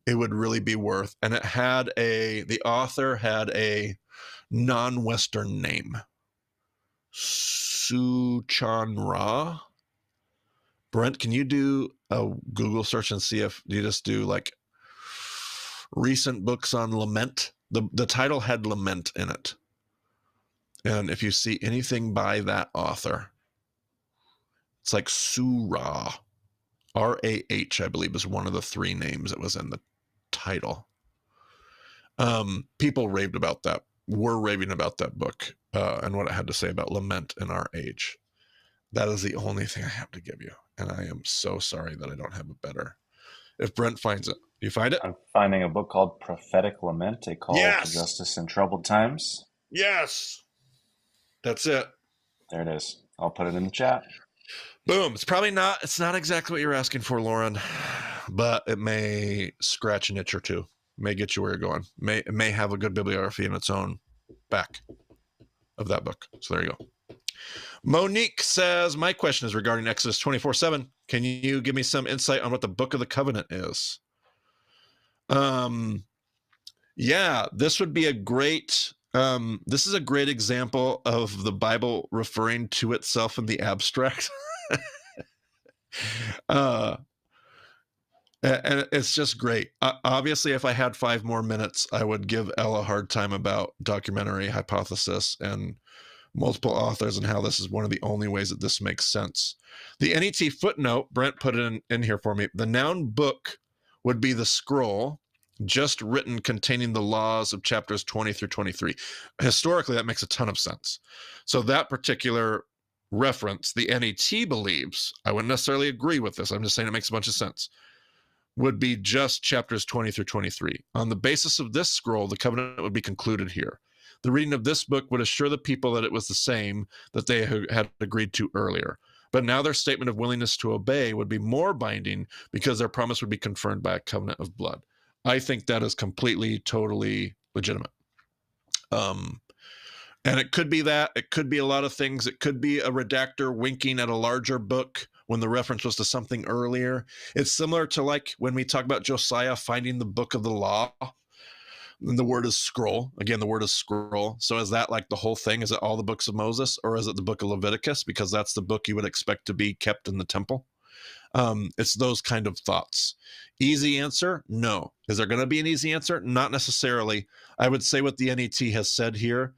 it would really be worth. And it had the author had a non-Western name, Suchan Ra. Brent, can you do a Google search and see if you just do like recent books on lament? The title had lament in it. And if you see anything by that author, it's like Surah. R-A-H, I believe, is one of the 3 names that was in the title. People raved about that, were raving about that book and what it had to say about lament in our age. That is the only thing I have to give you. And I am so sorry that I don't have a better. If Brent finds it, you find it? I'm finding a book called Prophetic Lament, A Call to Yes! Justice in Troubled Times. Yes! That's it. There it is. I'll put it in the chat. Boom. It's not exactly what you're asking for, Lauren, but it may scratch an itch or two. May get you where you're going. It may have a good bibliography in its own back of that book. So there you go. Monique says, my question is regarding Exodus 24:7. Can you give me some insight on what the Book of the Covenant is? Yeah, this would be a great, this is a great example of the Bible referring to itself in the abstract. And it's just great. Obviously, if I had 5 more minutes, I would give Elle a hard time about documentary hypothesis and multiple authors and how this is one of the only ways that this makes sense. The NET footnote, Brent put it in here for me. The noun book would be the scroll just written containing the laws of chapters 20 through 23. Historically, that makes a ton of sense. So that particular reference, the NET believes, I wouldn't necessarily agree with this, I'm just saying it makes a bunch of sense, would be just chapters 20 through 23. On the basis of this scroll, the covenant would be concluded here. The reading of this book would assure the people that it was the same that they had agreed to earlier. But now their statement of willingness to obey would be more binding because their promise would be confirmed by a covenant of blood. I think that is completely, totally legitimate. And it could be that. It could be a lot of things. It could be a redactor winking at a larger book when the reference was to something earlier. It's similar to like when we talk about Josiah finding the book of the law. And the word is scroll. Again, the word is scroll. So is that like the whole thing? Is it all the books of Moses, or is it the book of Leviticus? Because that's the book you would expect to be kept in the temple. It's those kind of thoughts. Easy answer? No. Is there going to be an easy answer? Not necessarily. I would say what the NET has said here,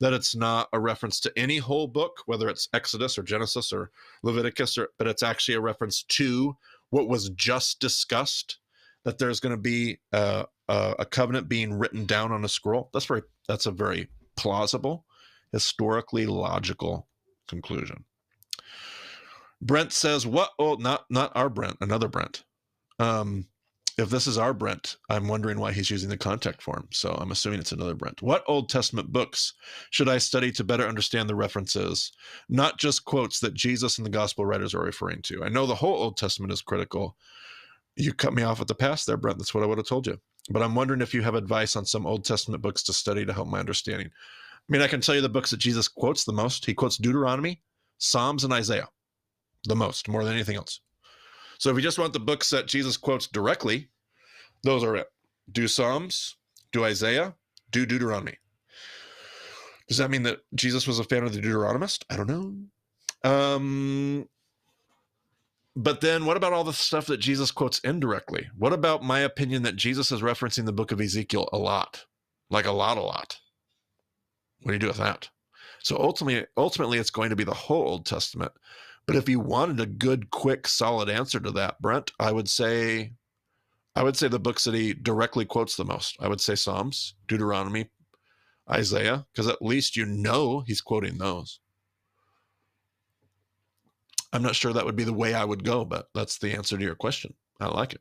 that it's not a reference to any whole book, whether it's Exodus or Genesis or Leviticus, but it's actually a reference to what was just discussed, that there's going to be a covenant being written down on a scroll. That's a very plausible, historically logical conclusion. Brent says, what? Oh, not our Brent, another Brent. If this is our Brent, I'm wondering why he's using the contact form. So I'm assuming it's another Brent. What Old Testament books should I study to better understand the references, not just quotes that Jesus and the gospel writers are referring to? I know the whole Old Testament is critical. You cut me off at the pass there, Brent. That's what I would have told you. But I'm wondering if you have advice on some Old Testament books to study to help my understanding. I mean, I can tell you the books that Jesus quotes the most. He quotes Deuteronomy, Psalms, and Isaiah the most, more than anything else. So if you just want the books that Jesus quotes directly, those are it. Do Psalms, do Isaiah, do Deuteronomy. Does that mean that Jesus was a fan of the Deuteronomist? I don't know. But then what about all the stuff that Jesus quotes indirectly? What about my opinion that Jesus is referencing the book of Ezekiel a lot? Like a lot. What do you do with that? So ultimately, it's going to be the whole Old Testament. But if you wanted a good, quick, solid answer to that, Brent, I would say the books that he directly quotes the most. I would say Psalms, Deuteronomy, Isaiah, because at least you know he's quoting those. I'm not sure that would be the way I would go, but that's the answer to your question. I like it.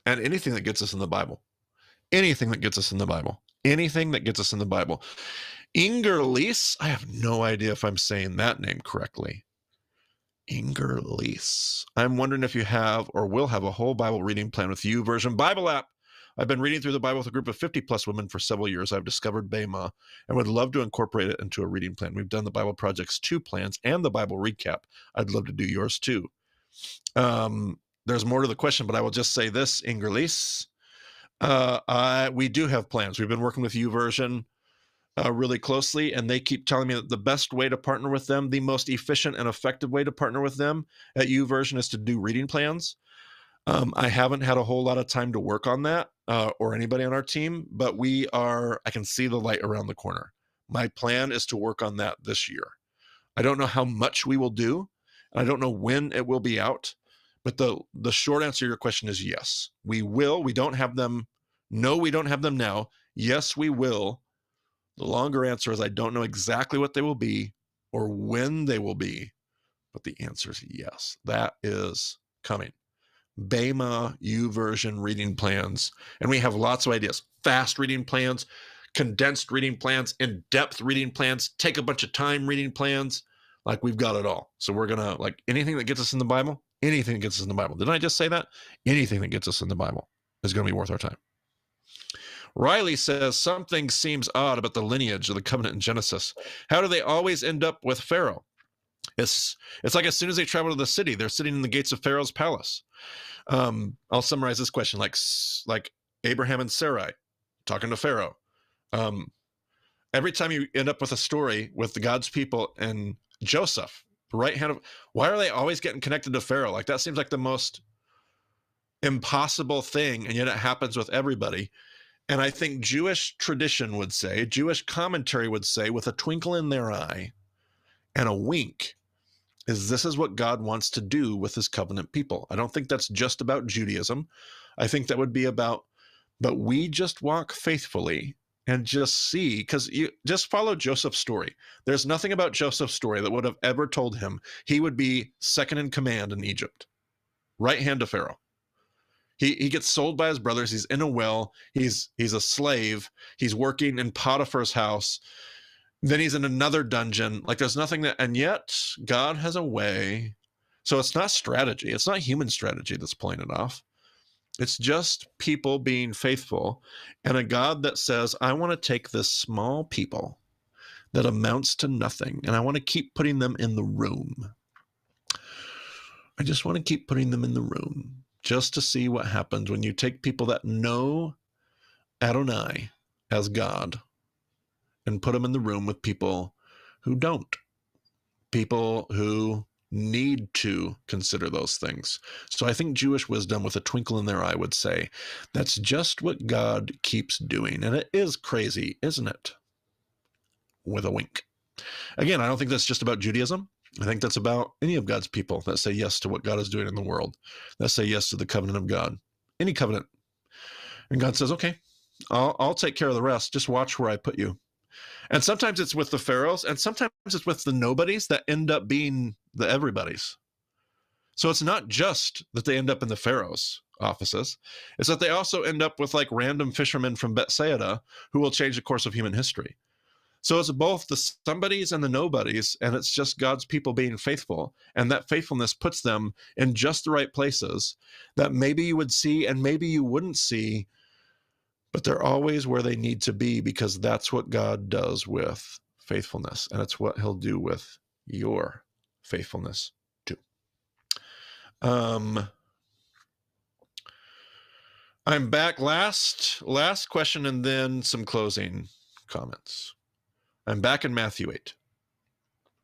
And anything that gets us in the Bible. Anything that gets us in the Bible. Anything that gets us in the Bible. Ingerlease, I have no idea if I'm saying that name correctly. Ingerlease. I'm wondering if you have or will have a whole Bible reading plan with YouVersion Bible app. I've been reading through the Bible with a group of 50 plus women for several years. I've discovered Bema and would love to incorporate it into a reading plan. We've done the Bible Project's 2 plans and the Bible recap. I'd love to do yours too. There's more to the question, but I will just say this, Ingerlease. We do have plans. We've been working with YouVersion really closely, and they keep telling me that the best way to partner with them, the most efficient and effective way to partner with them at YouVersion is to do reading plans. I haven't had a whole lot of time to work on that or anybody on our team, but I can see the light around the corner. My plan is to work on that this year. I don't know how much we will do, and I don't know when it will be out, but the short answer to your question is yes. We will. We don't have them. No, we don't have them now. Yes, we will. The longer answer is I don't know exactly what they will be or when they will be, but the answer is yes. That is coming. Bema YouVersion reading plans, and we have lots of ideas. Fast reading plans, condensed reading plans, in-depth reading plans, take a bunch of time reading plans. Like, we've got it all. So we're gonna, like, anything that gets us in the Bible, anything that gets us in the Bible. Didn't I just say that? Anything that gets us in the Bible is going to be worth our time. Riley says something seems odd about the lineage of the covenant in Genesis. How do they always end up with Pharaoh? It's like as soon as they travel to the city, they're sitting in the gates of Pharaoh's palace. I'll summarize this question like Abraham and Sarai talking to Pharaoh. Every time you end up with a story with the God's people and Joseph, the right hand of, why are they always getting connected to Pharaoh? Like, that seems like the most impossible thing, and yet it happens with everybody. And I think Jewish tradition would say, Jewish commentary would say, with a twinkle in their eye and a wink, this is what God wants to do with his covenant people. I don't think that's just about Judaism. I think that would be about, but we just walk faithfully and just see, because you just follow Joseph's story. There's nothing about Joseph's story that would have ever told him he would be second in command in Egypt, right hand to Pharaoh. He gets sold by his brothers. He's in a well. He's a slave. He's working in Potiphar's house. Then he's in another dungeon. Like, there's nothing that, and yet God has a way. So it's not strategy. It's not human strategy that's pulling it off. It's just people being faithful, and a God that says, I want to take this small people that amounts to nothing, and I want to keep putting them in the room. I just want to keep putting them in the room just to see what happens when you take people that know Adonai as God and put them in the room with people who don't, people who need to consider those things. So I think Jewish wisdom, with a twinkle in their eye, would say that's just what God keeps doing. And it is crazy, isn't it? With a wink. Again, I don't think that's just about Judaism. I think that's about any of God's people that say yes to what God is doing in the world, that say yes to the covenant of God, any covenant. And God says, okay, I'll take care of the rest. Just watch where I put you. And sometimes it's with the pharaohs, and sometimes it's with the nobodies that end up being the everybody's. So it's not just that they end up in the pharaoh's offices. It's that they also end up with, like, random fishermen from Bethsaida who will change the course of human history. So it's both the somebodies and the nobodies, and it's just God's people being faithful. And that faithfulness puts them in just the right places that maybe you would see and maybe you wouldn't see, but they're always where they need to be, because that's what God does with faithfulness. And it's what he'll do with your faithfulness too. I'm back. Last question, and then some closing comments. I'm back in Matthew 8.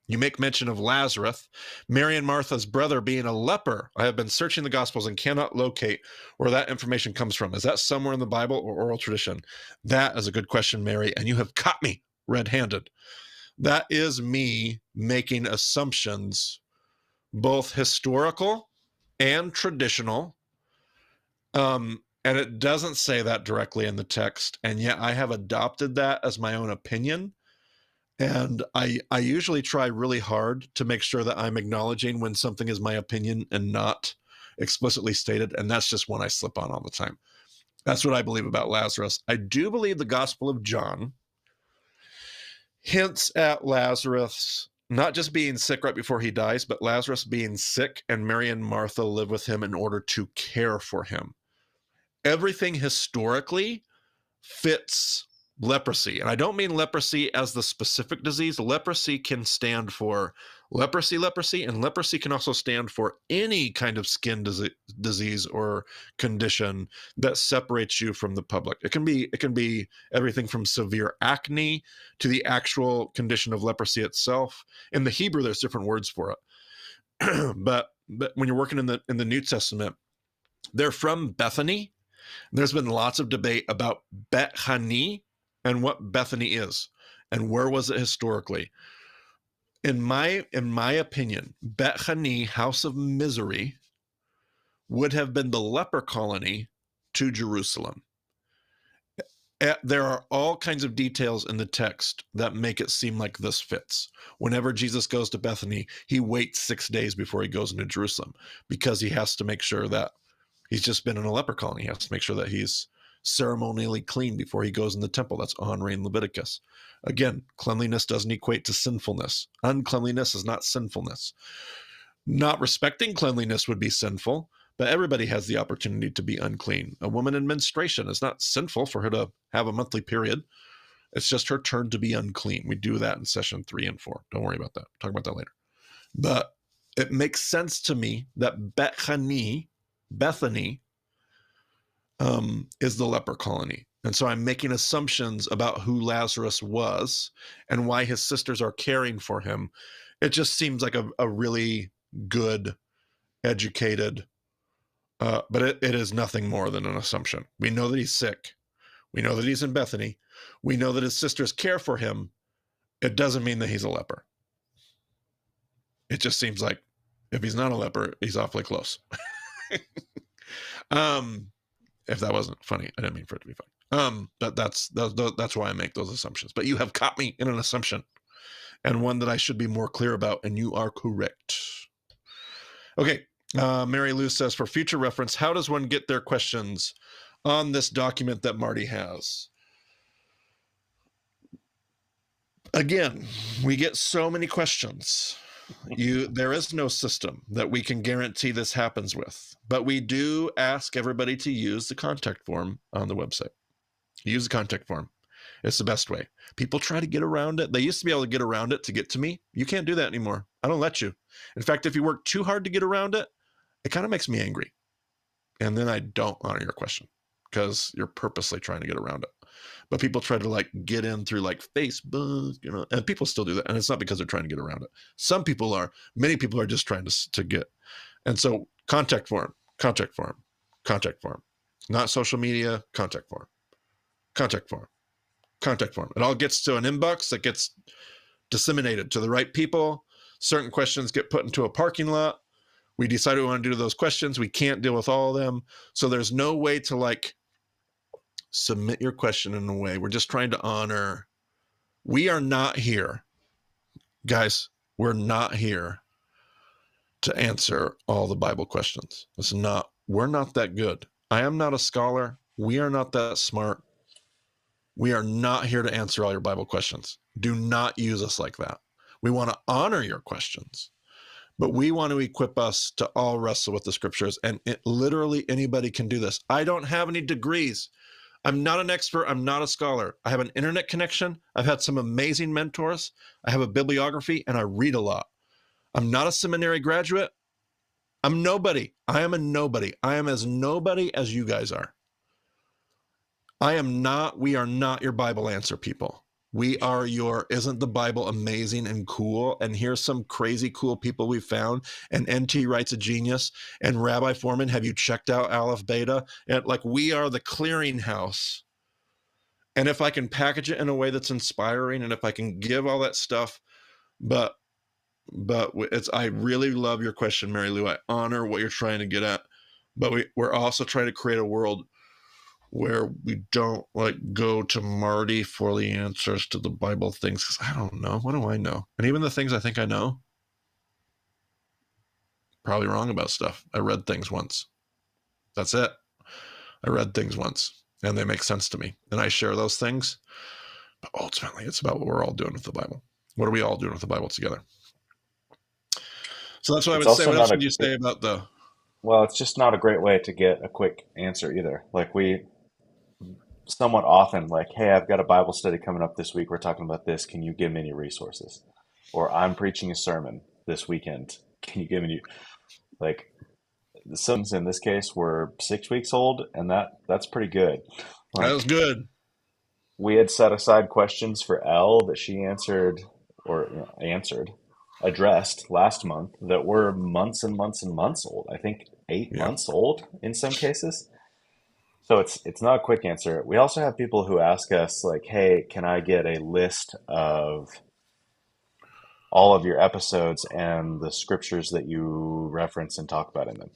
You make mention of Lazarus, Mary and Martha's brother, being a leper. I have been searching the Gospels and cannot locate where that information comes from. Is that somewhere in the Bible or oral tradition? That is a good question, Mary, and you have caught me red-handed. That is me making assumptions, both historical and traditional. And it doesn't say that directly in the text, and yet I have adopted that as my own opinion. And I usually try really hard to make sure that I'm acknowledging when something is my opinion and not explicitly stated. And that's just one I slip on all the time. That's what I believe about Lazarus. I do believe the Gospel of John hints at Lazarus not just being sick right before he dies, but Lazarus being sick, and Mary and Martha live with him in order to care for him. Everything historically fits leprosy. And I don't mean leprosy as the specific disease. Leprosy can stand for leprosy, and leprosy can also stand for any kind of skin disease or condition that separates you from the public. It can be everything from severe acne to the actual condition of leprosy itself. In the Hebrew, there's different words for it. but when you're working in the New Testament, they're from Bethany. There's been lots of debate about Bethany and what Bethany is. And where was it historically? In my opinion, Bet Hani, house of misery, would have been the leper colony to Jerusalem. There are all kinds of details in the text that make it seem like this fits. Whenever Jesus goes to Bethany, he waits 6 days before he goes into Jerusalem because he has to make sure that he's just been in a leper colony. He has to make sure that he's ceremonially clean before he goes in the temple. That's honoring Leviticus. Again, cleanliness doesn't equate to sinfulness. Uncleanliness is not sinfulness. Not respecting cleanliness would be sinful, but everybody has the opportunity to be unclean. A woman in menstruation, is not sinful for her to have a monthly period. It's just her turn to be unclean. We do that in session 3 and 4. Don't worry about that. Talk about that later. But it makes sense to me that Bethany, is the leper colony. And so I'm making assumptions about who Lazarus was and why his sisters are caring for him. It just seems like a really good, educated, but it is nothing more than an assumption. We know that he's sick. We know that he's in Bethany. We know that his sisters care for him. It doesn't mean that he's a leper. It just seems like if he's not a leper, he's awfully close. If that wasn't funny, I didn't mean for it to be funny. That's why I make those assumptions. But you have caught me in an assumption, and one that I should be more clear about, and you are correct. Okay, Mary Lou says, for future reference, how does one get their questions on this document that Marty has? Again, we get so many questions. There is no system that we can guarantee this happens with, but we do ask everybody to use the contact form on the website. Use the contact form. It's the best way. People try to get around it. They used to be able to get around it to get to me. You can't do that anymore. I don't let you. In fact, if you work too hard to get around it, it kind of makes me angry. And then I don't honor your question because you're purposely trying to get around it. But people try to like get in through like Facebook, and people still do that. And it's not because they're trying to get around it. Some people are, many people are just trying to get. And so contact form, not social media, contact form. It all gets to an inbox that gets disseminated to the right people. Certain questions get put into a parking lot. We decide we want to do those questions. We can't deal with all of them. So there's no way to like submit your question in a way. We're just trying to honor. We are not here, guys. We're not here to answer all the Bible questions. We're not that good. I am not a scholar. We are not that smart. We are not here to answer all your Bible questions. Do not use us like that. We want to honor your questions, but we want to equip us to all wrestle with the scriptures. And literally anybody can do this. I don't have any degrees. I'm not an expert. I'm not a scholar. I have an internet connection. I've had some amazing mentors. I have a bibliography and I read a lot. I'm not a seminary graduate. I'm nobody. I am a nobody. I am as nobody as you guys are. We are not your Bible answer people. We are isn't the Bible amazing and cool? And here's some crazy cool people we found. And NT Wright's a genius. And Rabbi Foreman, have you checked out Aleph Beta? And like, we are the clearinghouse. And if I can package it in a way that's inspiring, and if I can give all that stuff, but I really love your question, Mary Lou. I honor what you're trying to get at, but we're also trying to create a world where we don't like go to Marty for the answers to the Bible things, because I don't know. What do I know? And even the things I think I know, probably wrong about stuff. I read things once. That's it. I read things once and they make sense to me. And I share those things. But ultimately, it's about what we're all doing with the Bible. What are we all doing with the Bible together? So that's what I would say. What else would you say about the... Well, it's just not a great way to get a quick answer either. Like we somewhat often like, hey, I've got a Bible study coming up this week. We're talking about this. Can you give me any resources? Or I'm preaching a sermon this weekend. Can you give me like the sermons in this case were 6 weeks old, and that's pretty good. Like, that was good. We had set aside questions for Elle that she addressed last month that were months and months and months old. I think 8 months old in some cases. So it's not a quick answer. We also have people who ask us like, "Hey, can I get a list of all of your episodes and the scriptures that you reference and talk about in them?"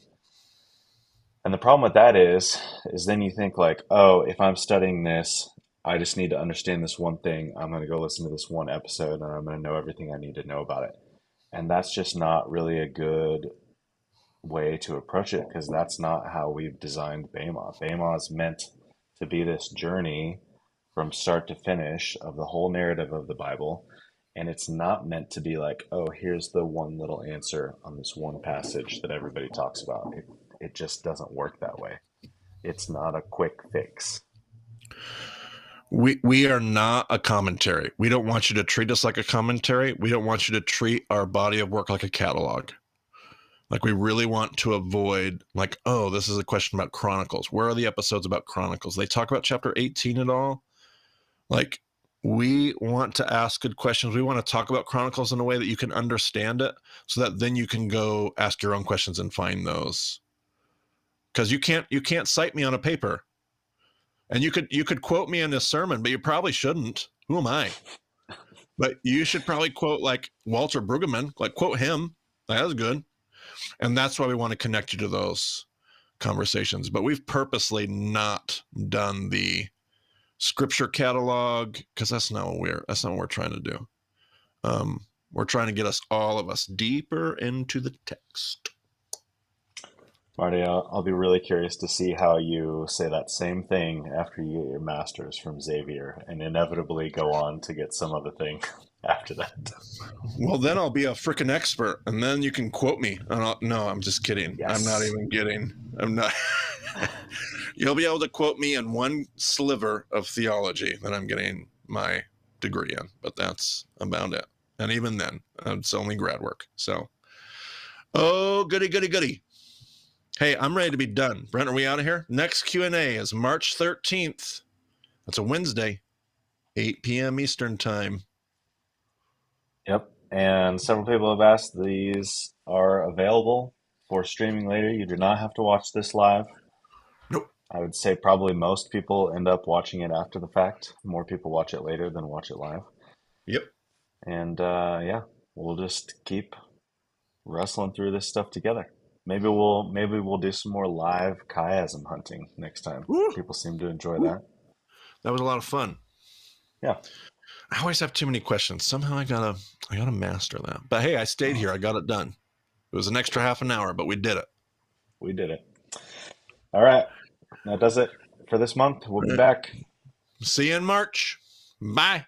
And the problem with that is then you think like, "Oh, if I'm studying this, I just need to understand this one thing. I'm going to go listen to this one episode and I'm going to know everything I need to know about it." And that's just not really a good way to approach it because that's not how we've designed Bema. Bema is meant to be this journey from start to finish of the whole narrative of the Bible. And it's not meant to be like, oh, here's the one little answer on this one passage that everybody talks about. It just doesn't work that way. It's not a quick fix. We are not a commentary. We don't want you to treat us like a commentary. We don't want you to treat our body of work like a catalog. Like, we really want to avoid, like, oh, this is a question about Chronicles. Where are the episodes about Chronicles? They talk about chapter 18 at all? Like, we want to ask good questions. We want to talk about Chronicles in a way that you can understand it so that then you can go ask your own questions and find those. Because you can't cite me on a paper. And you could quote me in a sermon, but you probably shouldn't. Who am I? But you should probably quote like Walter Brueggemann, like quote him. That was good. And that's why we want to connect you to those conversations. But we've purposely not done the scripture catalog because that's not what we're trying to do. We're trying to get all of us deeper into the text. Marty, I'll be really curious to see how you say that same thing after you get your master's from Xavier and inevitably go on to get some other thing after that. Well, then I'll be a freaking expert, and then you can quote me. No, I'm just kidding. Yes. I'm not even kidding. I'm not. You'll be able to quote me in one sliver of theology that I'm getting my degree in, but that's about it. And even then, it's only grad work. So, oh, goody, goody, goody. Hey, I'm ready to be done. Brent, are we out of here? Next Q&A is March 13th. That's a Wednesday, 8 p.m. Eastern time. Yep. And several people have asked, these are available for streaming later. You do not have to watch this live. Nope. I would say probably most people end up watching it after the fact. More people watch it later than watch it live. Yep. And yeah, we'll just keep wrestling through this stuff together. Maybe we'll do some more live chiasm hunting next time. Woo. People seem to enjoy that. That was a lot of fun. Yeah. I always have too many questions. Somehow I gotta master that. But hey, I stayed here. I got it done. It was an extra half an hour, but we did it. We did it. All right. That does it for this month. We'll be back. See you in March. Bye.